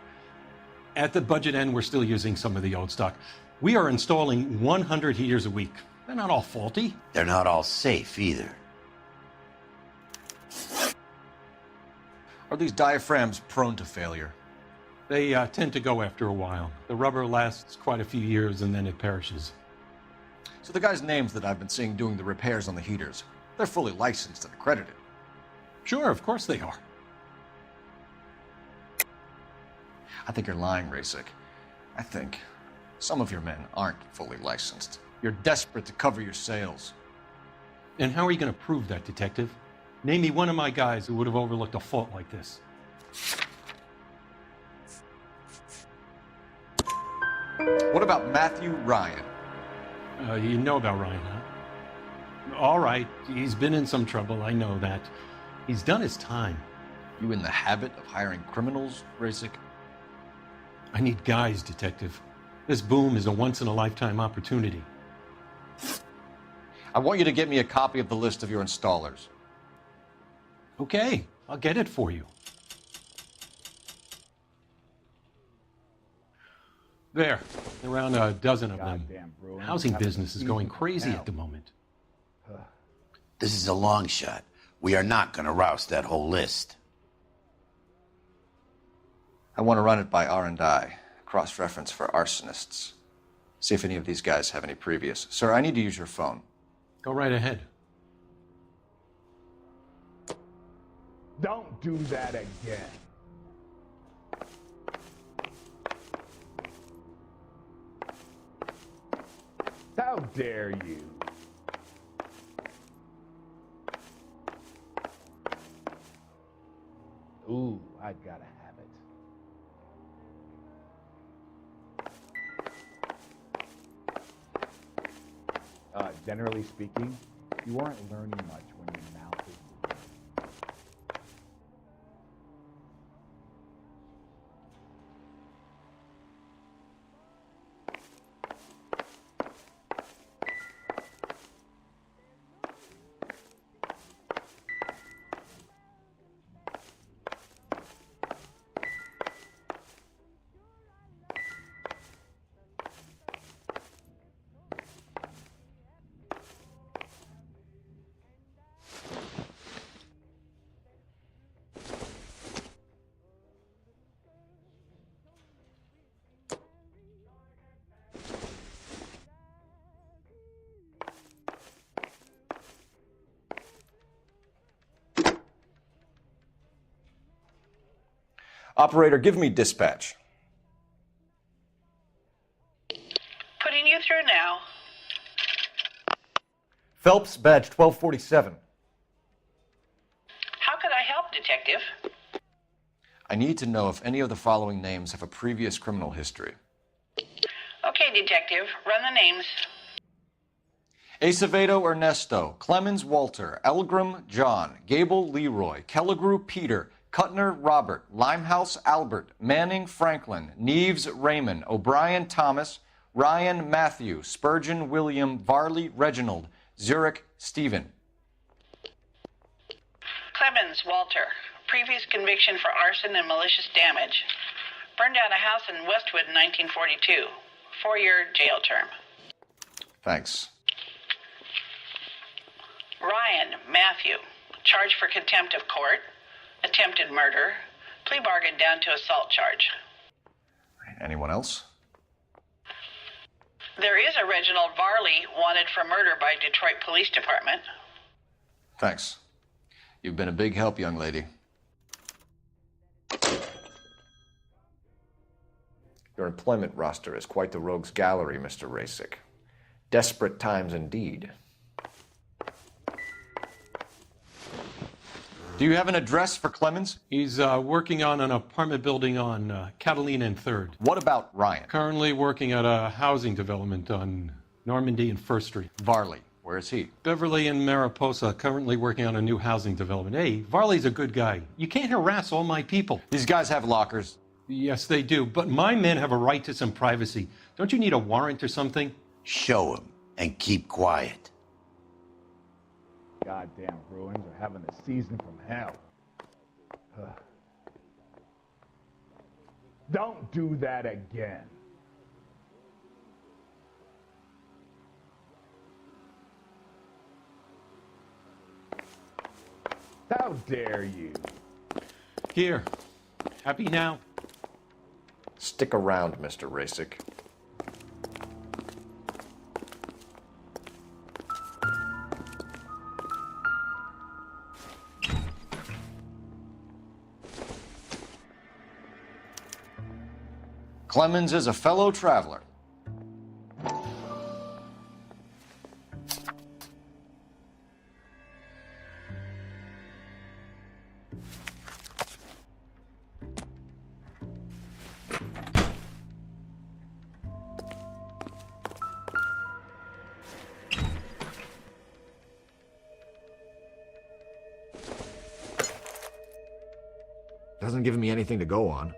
At the budget end, we're still using some of the old stock. We are installing 100 heaters a week. They're not all faulty. They're not all safe either. Are these diaphragms prone to failure? They tend to go after a while. The rubber lasts quite a few years and then it perishes. So the guys' names that I've been seeing doing the repairs on the heaters, they're fully licensed and accredited. Sure, of course they are. I think you're lying, Rasick. I think some of your men aren't fully licensed. You're desperate to cover your sales. And how are you going to prove that, Detective? Name me one of my guys who would have overlooked a fault like this. What about Matthew Ryan? You know about Ryan, huh? All right, he's been in some trouble, I know that. He's done his time. You in the habit of hiring criminals, Rasick? I need guys, Detective. This boom is a once-in-a-lifetime opportunity. I want you to get me a copy of the list of your installers. Okay, I'll get it for you. There, around a dozen of them. Housing business is going crazy at the moment. This is a long shot. We are not going to roust that whole list. I want to run it by R&I, cross-reference for arsonists. See if any of these guys have any previous. Sir, I need to use your phone. Go right ahead. Don't do that again. How dare you? Ooh, I gotta have it. Generally speaking, you aren't learning much when your mouth is moving. Operator, give me dispatch. Putting you through now. Phelps, badge 1247. How could I help, Detective? I need to know if any of the following names have a previous criminal history. Okay, Detective. Run the names. Acevedo Ernesto, Clemens Walter, Elgram John, Gable Leroy, Kelligrew Peter, Kuttner Robert, Limehouse Albert, Manning Franklin, Neves Raymond, O'Brien Thomas, Ryan Matthew, Spurgeon William, Varley Reginald, Zurich Stephen. Clemens Walter. Previous conviction for arson and malicious damage. Burned down a house in Westwood in 1942. 4-year jail term. Thanks. Ryan Matthew. Charged for contempt of court. Attempted murder. Plea bargain down to assault charge. Anyone else? There is a Reginald Varley wanted for murder by Detroit Police Department. Thanks. You've been a big help, young lady. Your employment roster is quite the rogues gallery, Mr. Rasick. Desperate times indeed. Do you have an address for Clemens? He's working on an apartment building on Catalina and 3rd. What about Ryan? Currently working at a housing development on Normandy and 1st Street. Varley, where is he? Beverly and Mariposa, currently working on a new housing development. Hey, Varley's a good guy. You can't harass all my people. These guys have lockers. Yes, they do, but my men have a right to some privacy. Don't you need a warrant or something? Show him and keep quiet. Goddamn ruins are having a season from hell. Don't do that again. How dare you? Here. Happy now? Stick around, Mr. Rasick. Clemens is a fellow traveler. Doesn't give me anything to go on.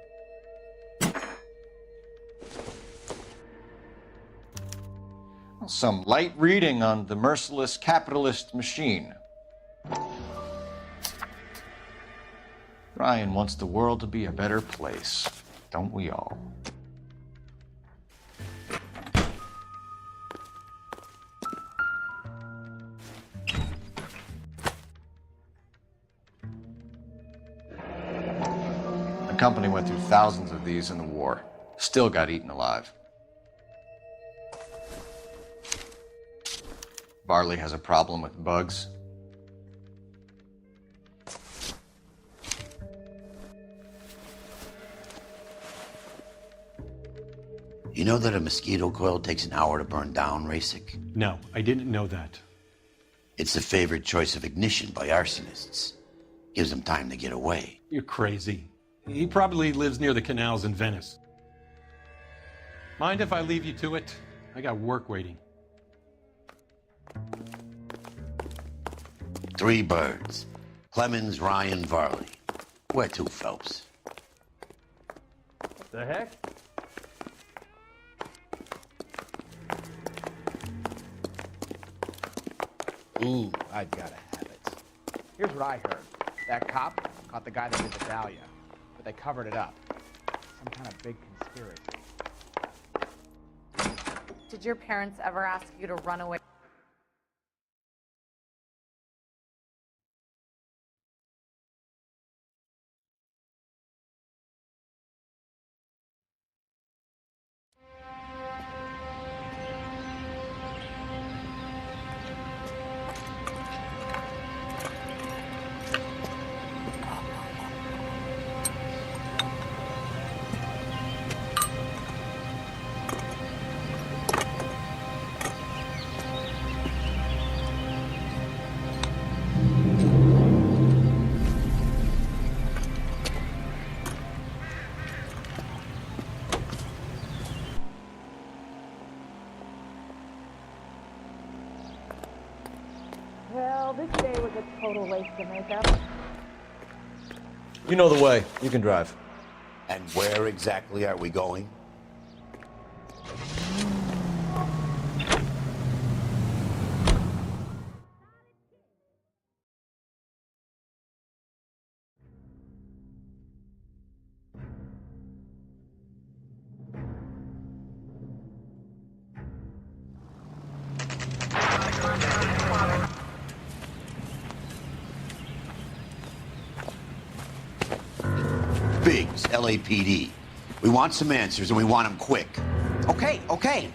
Some light reading on the merciless capitalist machine. Ryan wants the world to be a better place, don't we all? The company went through thousands of these in the war. Still got eaten alive. Varley has a problem with bugs. You know that a mosquito coil takes an hour to burn down, Rasick? No, I didn't know that. It's the favorite choice of ignition by arsonists. Gives them time to get away. You're crazy. He probably lives near the canals in Venice. Mind if I leave you to it? I got work waiting. 3 birds. Clemens, Ryan, Varley. Where to, Phelps? What the heck? Ooh, I gotta have it. Here's what I heard. That cop caught the guy that did the Dahlia, but they covered it up. Some kind of big conspiracy. Did your parents ever ask you to run away? Well, this day was a total waste of makeup. You know the way. You can drive. And where exactly are we going? Biggs, LAPD. We want some answers, and we want them quick. Okay, okay.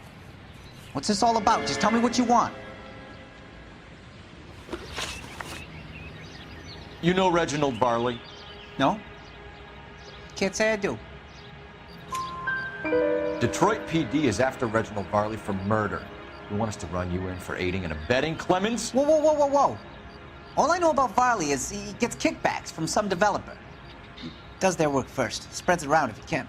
What's this all about? Just tell me what you want. You know Reginald Barley? No? Can't say I do. Detroit PD is after Reginald Barley for murder. You want us to run you in for aiding and abetting, Clemens? Whoa, whoa, whoa, whoa, whoa. All I know about Varley is he gets kickbacks from some developer. He does their work first, spreads it around if he can.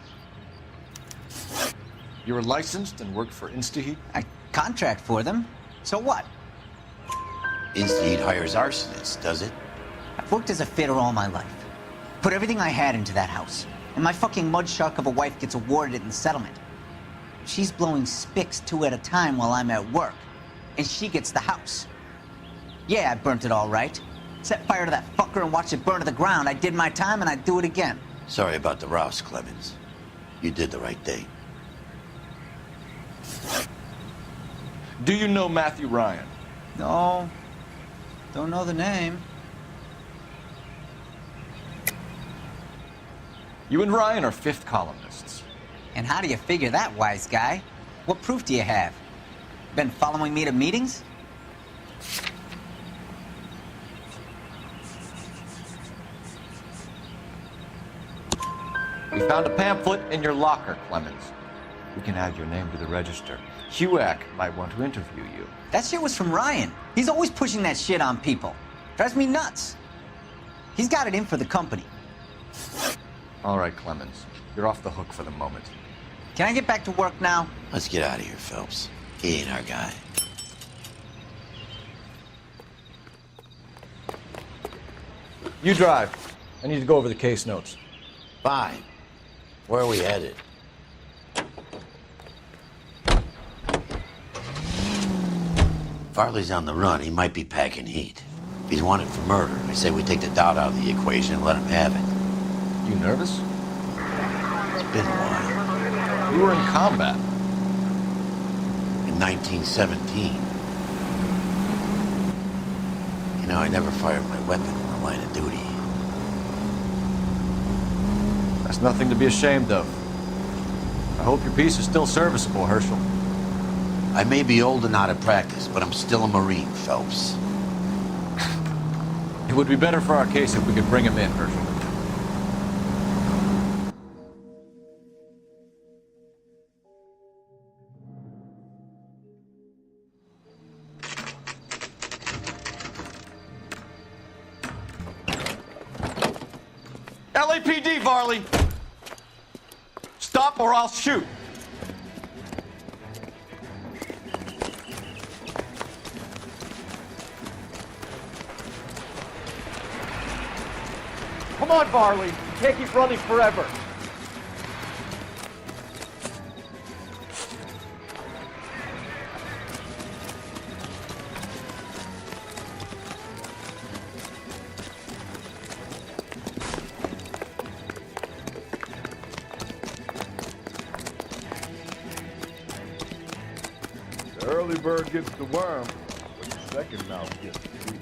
You were licensed and worked for InstaHeat? I contract for them. So what? InstaHeat hires arsonists, does it? I've worked as a fitter all my life. Put everything I had into that house. And my fucking mud shark of a wife gets awarded it in the settlement. She's blowing spics 2 at a time while I'm at work. And she gets the house. Yeah, I burnt it all right. Set fire to that fucker and watched it burn to the ground. I did my time and I'd do it again. Sorry about the rouse, Clemens. You did the right thing. Do you know Matthew Ryan? No. Don't know the name. You and Ryan are fifth columnists. And how do you figure that, wise guy? What proof do you have? Been following me to meetings? We found a pamphlet in your locker, Clemens. We can add your name to the register. HUAC might want to interview you. That shit was from Ryan. He's always pushing that shit on people. Drives me nuts. He's got it in for the company. All right, Clemens. You're off the hook for the moment. Can I get back to work now? Let's get out of here, Phelps. He ain't our guy. You drive. I need to go over the case notes. Fine. Where are we headed? Farley's on the run. He might be packing heat. If he's wanted for murder, I say we take the doubt out of the equation and let him have it. You nervous? It's been a while. You were in combat. In 1917. You know, I never fired my weapon in the line of duty. That's nothing to be ashamed of. I hope your piece is still serviceable, Herschel. I may be old and out of practice, but I'm still a Marine, Phelps. It would be better for our case if we could bring him in, Herschel. LAPD, Varley! Stop or I'll shoot! Come on, Varley. You can't keep running forever. The early bird gets the worm, but the second mouse gets the feeder.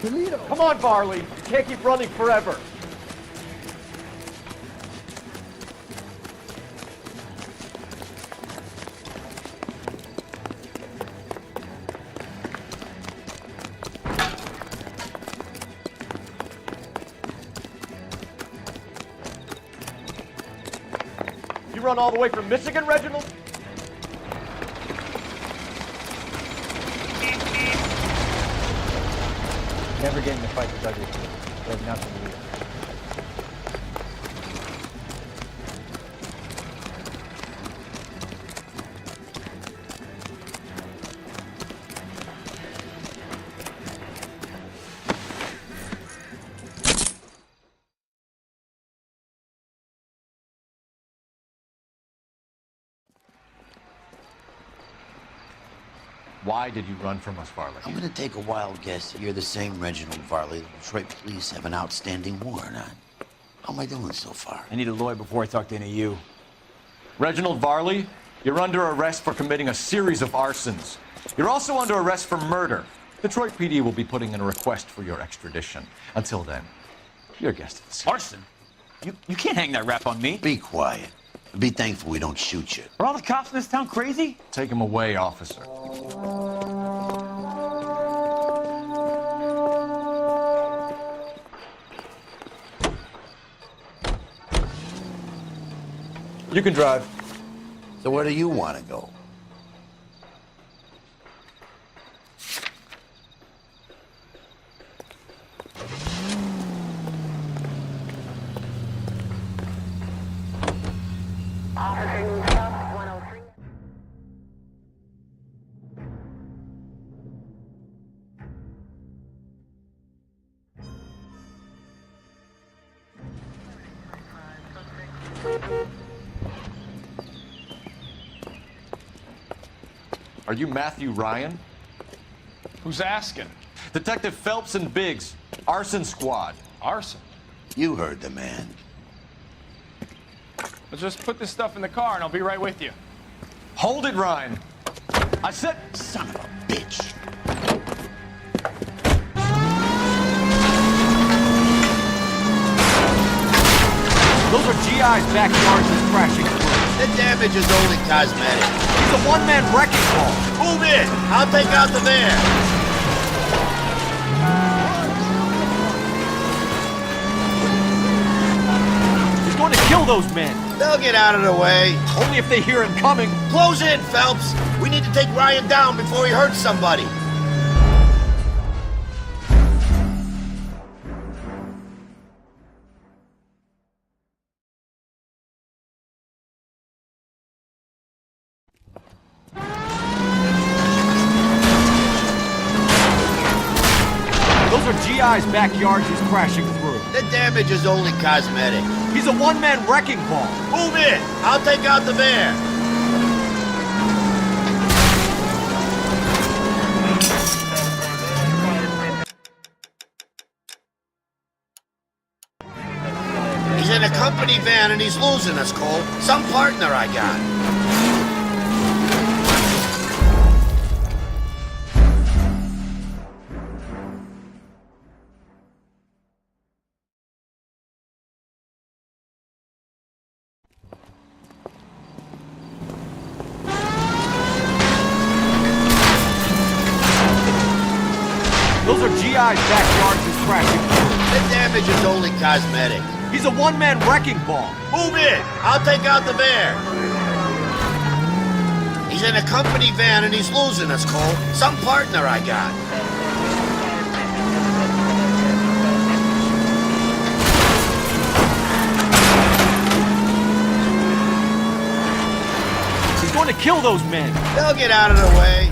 Toledo. Come on, Varley. You can't keep running forever. You run all the way from Michigan, Reginald? Never get in a fight with ugly people. There's nothing to do. Why did you run from us, Varley? I'm gonna take a wild guess that you're the same Reginald Varley the Detroit police have an outstanding warrant on. How am I doing so far? I need a lawyer before I talk to any of you. Reginald Varley, you're under arrest for committing a series of arsons. You're also under arrest for murder. Detroit PD will be putting in a request for your extradition. Until then, you're a guest of the scene. Arson? You can't hang that rap on me. Be quiet. Be thankful we don't shoot you. Are all the cops in this town crazy? Take him away, officer. You can drive. So where do you want to go? Are you Matthew Ryan? Who's asking? Detective Phelps and Biggs, arson squad. Arson? You heard the man. Let's just put this stuff in the car and I'll be right with you. Hold it, Ryan. I said... Son of a bitch. Those are GI's backyards and crashing through. The damage is only cosmetic. It's a one-man wrecking ball. Move in. I'll take out the van. He's going to kill those men. They'll get out of the way. Only if they hear him coming. Close in, Phelps. We need to take Ryan down before he hurts somebody. Those are GI's backyards he's crashing through. The damage is only cosmetic. He's a one-man wrecking ball. Move in. I'll take out the van. He's in a company van and he's losing us, Cole. Some partner I got. Those are GI's backyards he's crashing through. The damage is only cosmetic. He's a one-man wrecking ball. Move in. I'll take out the van. He's in a company van and he's losing us, Cole. Some partner I got. He's going to kill those men. They'll get out of the way.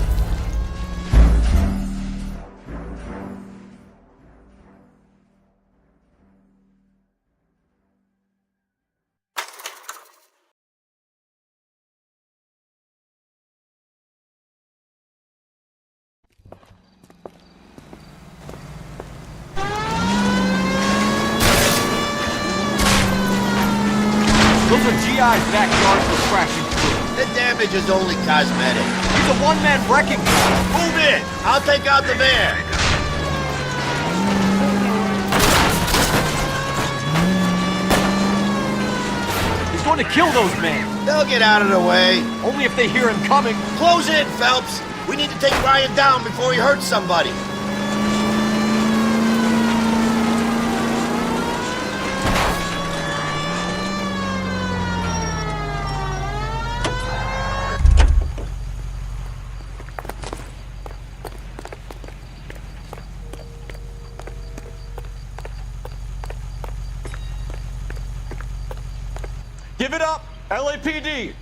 Those are GI's backyards for crashing through. The damage is only cosmetic. He's a one-man wrecking ball. Move in. I'll take out the van. going to kill those men. They'll get out of the way. Only if they hear him coming. Close in, Phelps. We need to take Ryan down before he hurts somebody. Give it up, LAPD.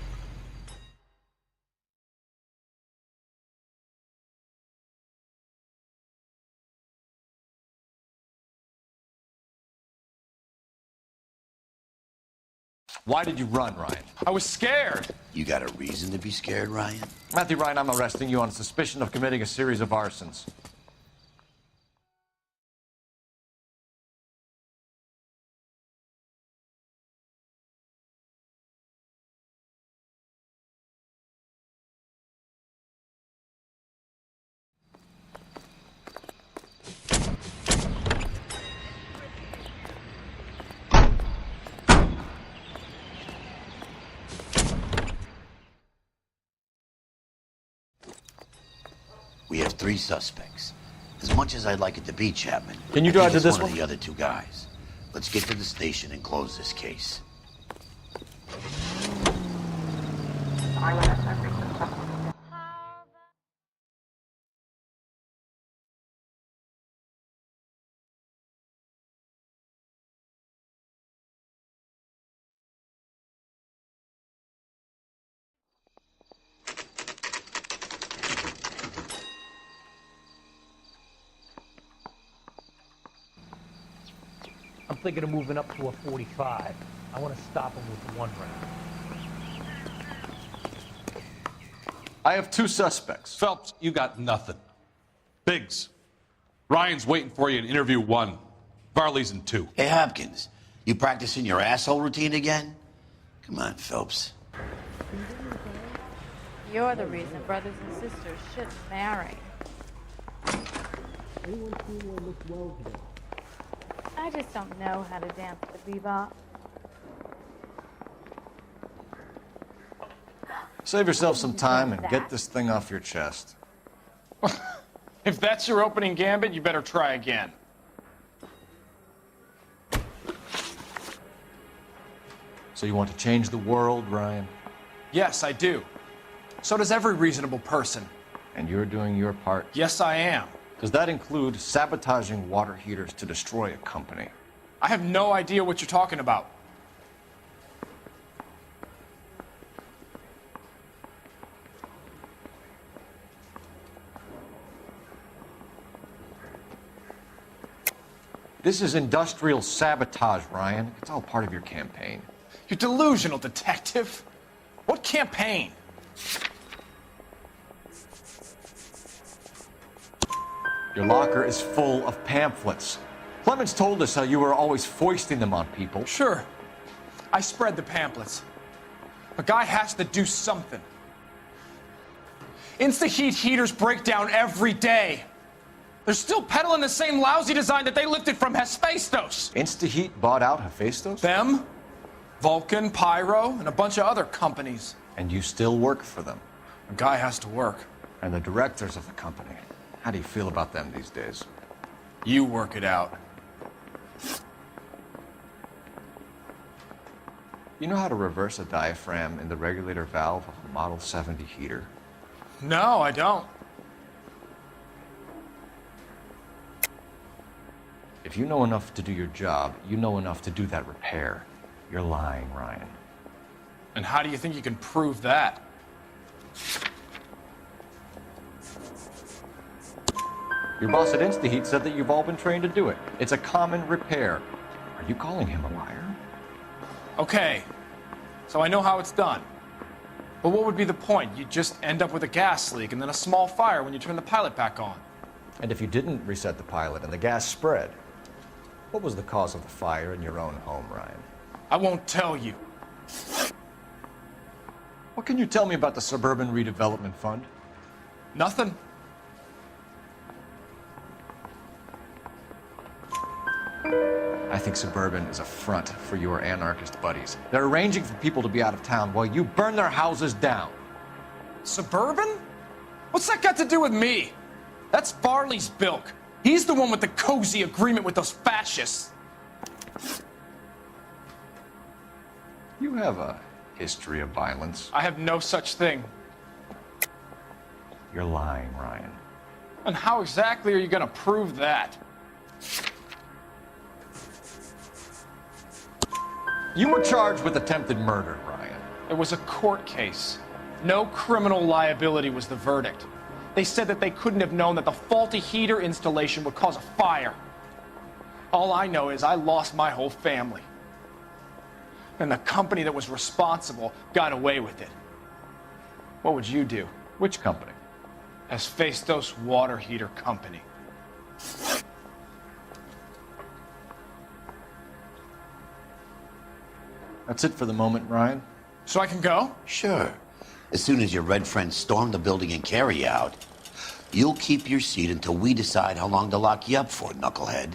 Why did you run, Ryan? I was scared. You got a reason to be scared, Ryan? Matthew Ryan, I'm arresting you on suspicion of committing a series of arsons. We have 3 suspects. As much as I'd like it to be, Chapman, Can you I drive think to it's this one one? of the other 2 guys. Let's get to the station and close this case. I'm thinking of moving up to a 45. I want to stop him with 1 round. I have 2 suspects. Phelps, you got nothing. Biggs, Ryan's waiting for you in interview 1. Varley's in 2. Hey, Hopkins, you practicing your asshole routine again? Come on, Phelps. You're the reason brothers and sisters shouldn't marry. I just don't know how to dance the bebop. Save yourself some time and get this thing off your chest. If that's your opening gambit, you better try again. So you want to change the world, Ryan? Yes, I do. So does every reasonable person. And you're doing your part? Yes, I am. Does that include sabotaging water heaters to destroy a company? I have no idea what you're talking about. This is industrial sabotage, Ryan. It's all part of your campaign. You're delusional, detective. What campaign? Your locker is full of pamphlets. Clemens told us how you were always foisting them on people. Sure. I spread the pamphlets. A guy has to do something. Insta-heat heaters break down every day. They're still peddling the same lousy design that they lifted from Hephaestus. Insta-heat bought out Hephaestus? Them, Vulcan, Pyro, and a bunch of other companies. And you still work for them? A guy has to work. And the directors of the company. How do you feel about them these days? You work it out. You know how to reverse a diaphragm in the regulator valve of a Model 70 heater? No, I don't. If you know enough to do your job, you know enough to do that repair. You're lying, Ryan. And how do you think you can prove that? Your boss at InstaHeat said that you've all been trained to do it. It's a common repair. Are you calling him a liar? Okay, so I know how it's done. But what would be the point? You just end up with a gas leak and then a small fire when you turn the pilot back on. And if you didn't reset the pilot and the gas spread, what was the cause of the fire in your own home, Ryan? I won't tell you. What can you tell me about the Suburban Redevelopment Fund? Nothing. I I think Suburban is a front for your anarchist buddies. They're arranging for people to be out of town while you burn their houses down. Suburban? What's that got to do with me? That's Farley's bilk. He's the one with the cozy agreement with those fascists. You have a history of violence. I have no such thing. You're lying, Ryan. And how exactly are you going to prove that? You were charged with attempted murder, Ryan. It was a court case. No criminal liability was the verdict. They said that they couldn't have known that the faulty heater installation would cause a fire. All I know is I lost my whole family. And the company that was responsible got away with it. What would you do? Which company? Hephaestus Water Heater Company. That's it for the moment, Ryan. So I can go? Sure. As soon as your red friends storm the building and carry you out, you'll keep your seat until we decide how long to lock you up for, knucklehead.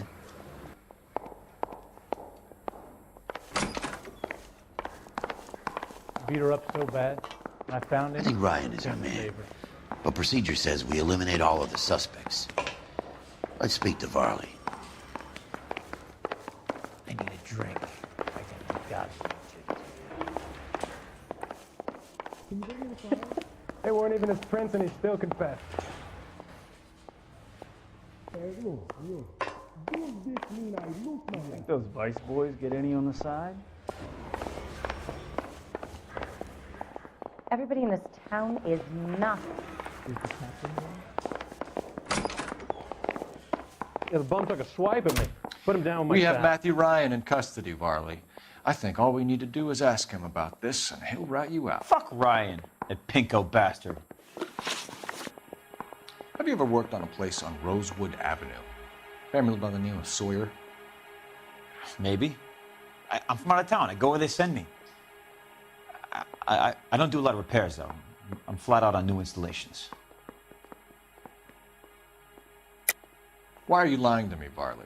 Beat her up so bad. I found him. I think Ryan is our man. But procedure says we eliminate all of the suspects. Let's speak to Varley. I need a drink. I got it. They weren't even his prints and he still confessed. Think those Vice boys get any on the side? Everybody in this town is nuts. Is the captain there? Yeah, the bum took a swipe at me. Put him down with my We have staff. Matthew Ryan in custody, Varley. I think all we need to do is ask him about this, and he'll rat you out. Fuck Ryan, that pinko bastard. Have you ever worked on a place on Rosewood Avenue? Family by the name of Sawyer? Maybe. I'm from out of town. I go where they send me. I don't do a lot of repairs, though. I'm flat out on new installations. Why are you lying to me, Varley?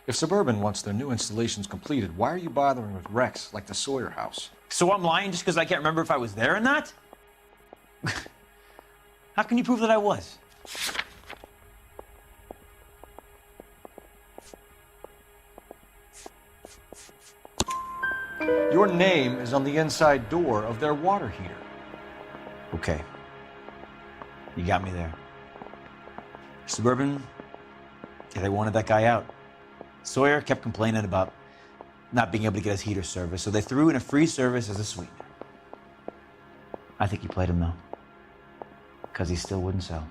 If Suburban wants their new installations completed, why are you bothering with wrecks like the Sawyer house? So I'm lying just because I can't remember if I was there or not? How can you prove that I was? Your name is on the inside door of their water heater. Okay. You got me there. Suburban, yeah, they wanted that guy out. Sawyer kept complaining about not being able to get his heater service, so they threw in a free service as a sweetener. I think he played him, though, because he still wouldn't sell.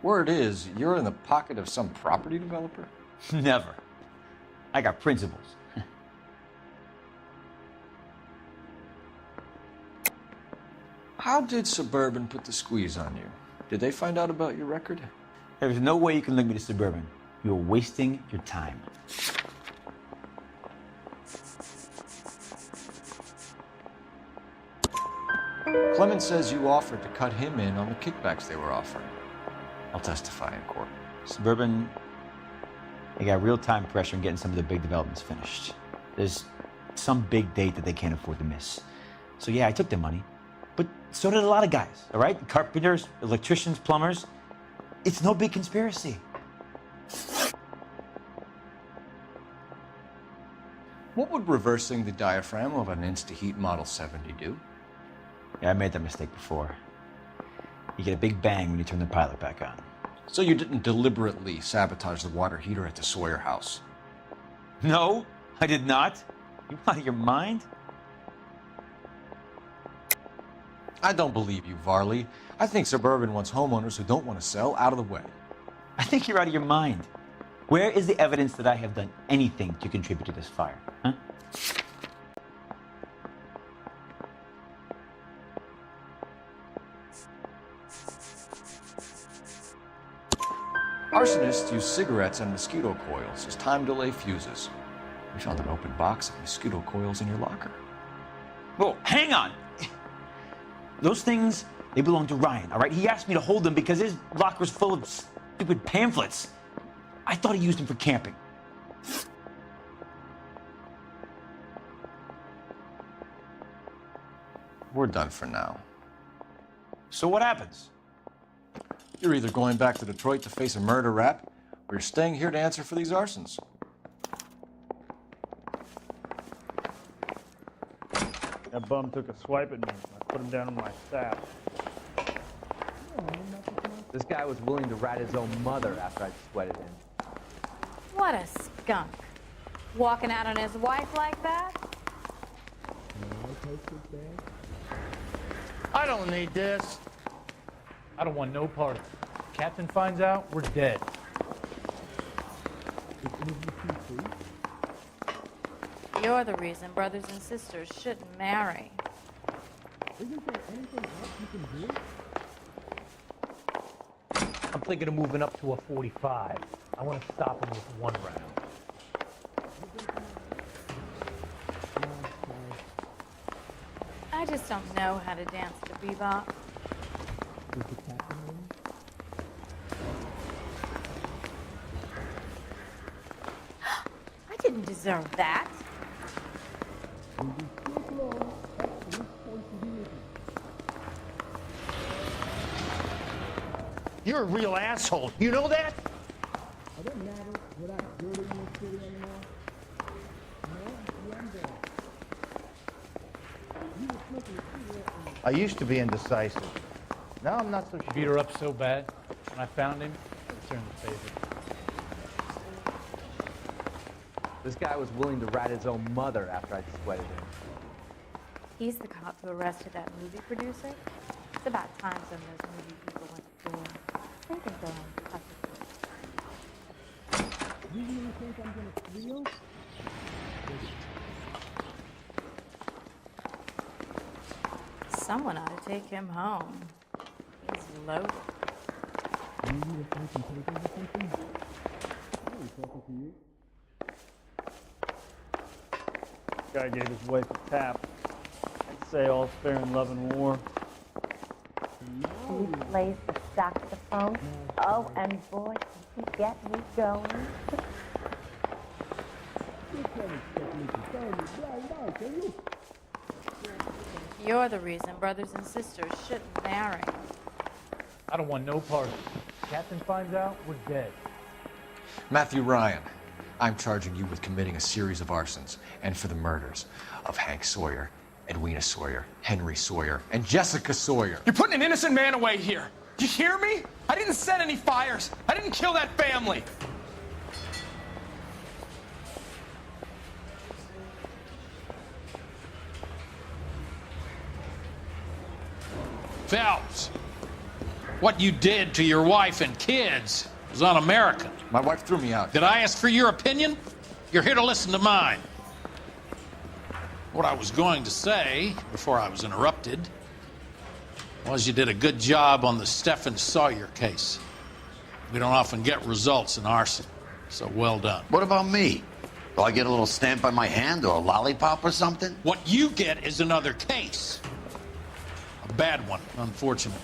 Word is, you're in the pocket of some property developer? Never. I got principles. How did Suburban put the squeeze on you? Did they find out about your record? There's no way you can link me to Suburban. You're wasting your time. Clement says you offered to cut him in on the kickbacks they were offering. I'll testify in court. Suburban, they got real-time pressure on getting some of the big developments finished. There's some big date that they can't afford to miss. So yeah, I took their money, but so did a lot of guys, all right? Carpenters, electricians, plumbers. It's no big conspiracy. What would reversing the diaphragm of an Insta-Heat Model 70 do? Yeah, I made that mistake before. You get a big bang when you turn the pilot back on. So you didn't deliberately sabotage the water heater at the Sawyer house? No, I did not. You out of your mind? I don't believe you, Varley. I think Suburban wants homeowners who don't want to sell out of the way. I think you're out of your mind. Where is the evidence that I have done anything to contribute to this fire, huh? Arsonists use cigarettes and mosquito coils as time delay fuses. We found an open box of mosquito coils in your locker. Whoa, hang on! Those things, they belong to Ryan, all right? He asked me to hold them because his locker's full of stupid pamphlets. I thought he used them for camping. We're done for now. So what happens? You're either going back to Detroit to face a murder rap, or you're staying here to answer for these arsons. That bum took a swipe at me. I put him down on my staff. This guy was willing to rat his own mother after I sweated him. What a skunk. Walking out on his wife like that? I don't need this. I don't want no part of it. If Captain finds out, we're dead. You're the reason brothers and sisters shouldn't marry. Isn't there anything else you can do? I'm thinking of moving up to a 45. I want to stop him with one round. I just don't know how to dance to bebop. Is the captain in? I didn't deserve that. You're a real asshole. You know that? I don't matter without dirty in the city anymore. No, I'm there. You were smoking a cigarette and I used to be indecisive. Now I'm not so sure. Beat her up so bad. When I found him, I turned the favor. This guy was willing to rat his own mother after I sweated him. He's the cop who arrested that movie producer. It's about time some of those movie people went to jail. They can go and cut the you really think I'm gonna steal? Someone ought to take him home. He's loaded. You need a fucking paper or something? I was talking to you. Guy gave his wife a tap. I'd say all's fair in love and war. He plays the saxophone. Oh, and boy, can he get me going. You're the reason brothers and sisters shouldn't marry. I don't want no part of it. If Captain finds out, we're dead. Matthew Ryan, I'm charging you with committing a series of arsons and for the murders of Hank Sawyer, Edwina Sawyer, Henry Sawyer, and Jessica Sawyer. You're putting an innocent man away here. You hear me? I didn't set any fires. I didn't kill that family. Phelps, what you did to your wife and kids was un-American. My wife threw me out. Did I ask for your opinion? You're here to listen to mine. What I was going to say, before I was interrupted, was you did a good job on the Stephen Sawyer case. We don't often get results in arson, so well done. What about me? Do I get a little stamp on my hand or a lollipop or something? What you get is another case. A bad one, unfortunately.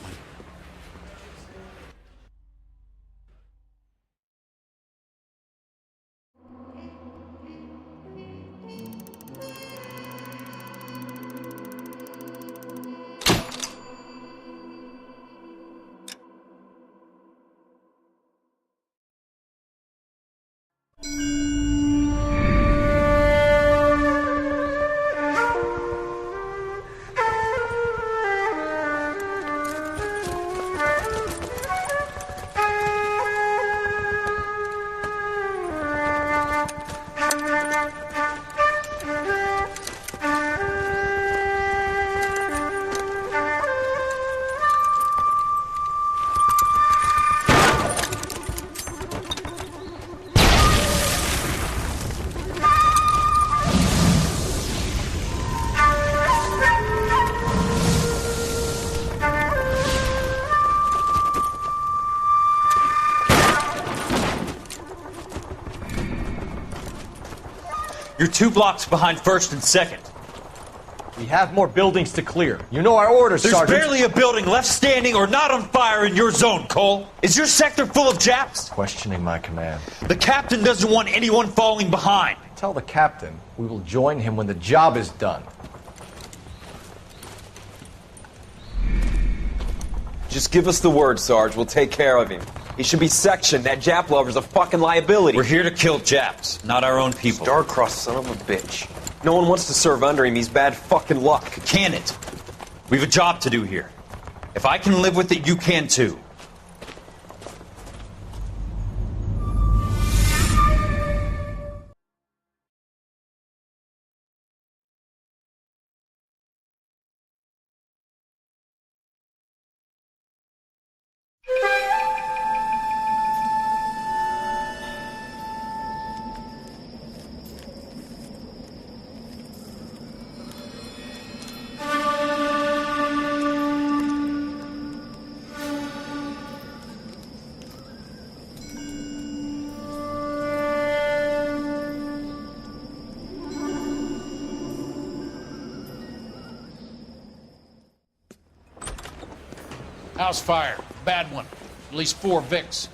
You're 2 blocks behind 1st and 2nd. We have more buildings to clear. You know our orders, There's Sergeant. barely a building left standing or not on fire in your zone, Cole. Is your sector full of Japs? Questioning my command. The captain doesn't want anyone falling behind. Tell the captain we will join him when the job is done. Just give us the word, Sarge. We'll take care of him. He should be sectioned. That Jap lover's a fucking liability. We're here to kill Japs, not our own people. Star-crossed son of a bitch. No one wants to serve under him. He's bad fucking luck. Can it? We have a job to do here. If I can live with it, you can too. House fire. Bad one. At least 4 Vicks.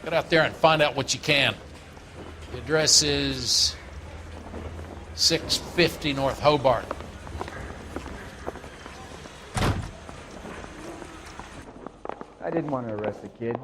Get out there and find out what you can. The address is 650 North Hobart. I didn't want to arrest the kid.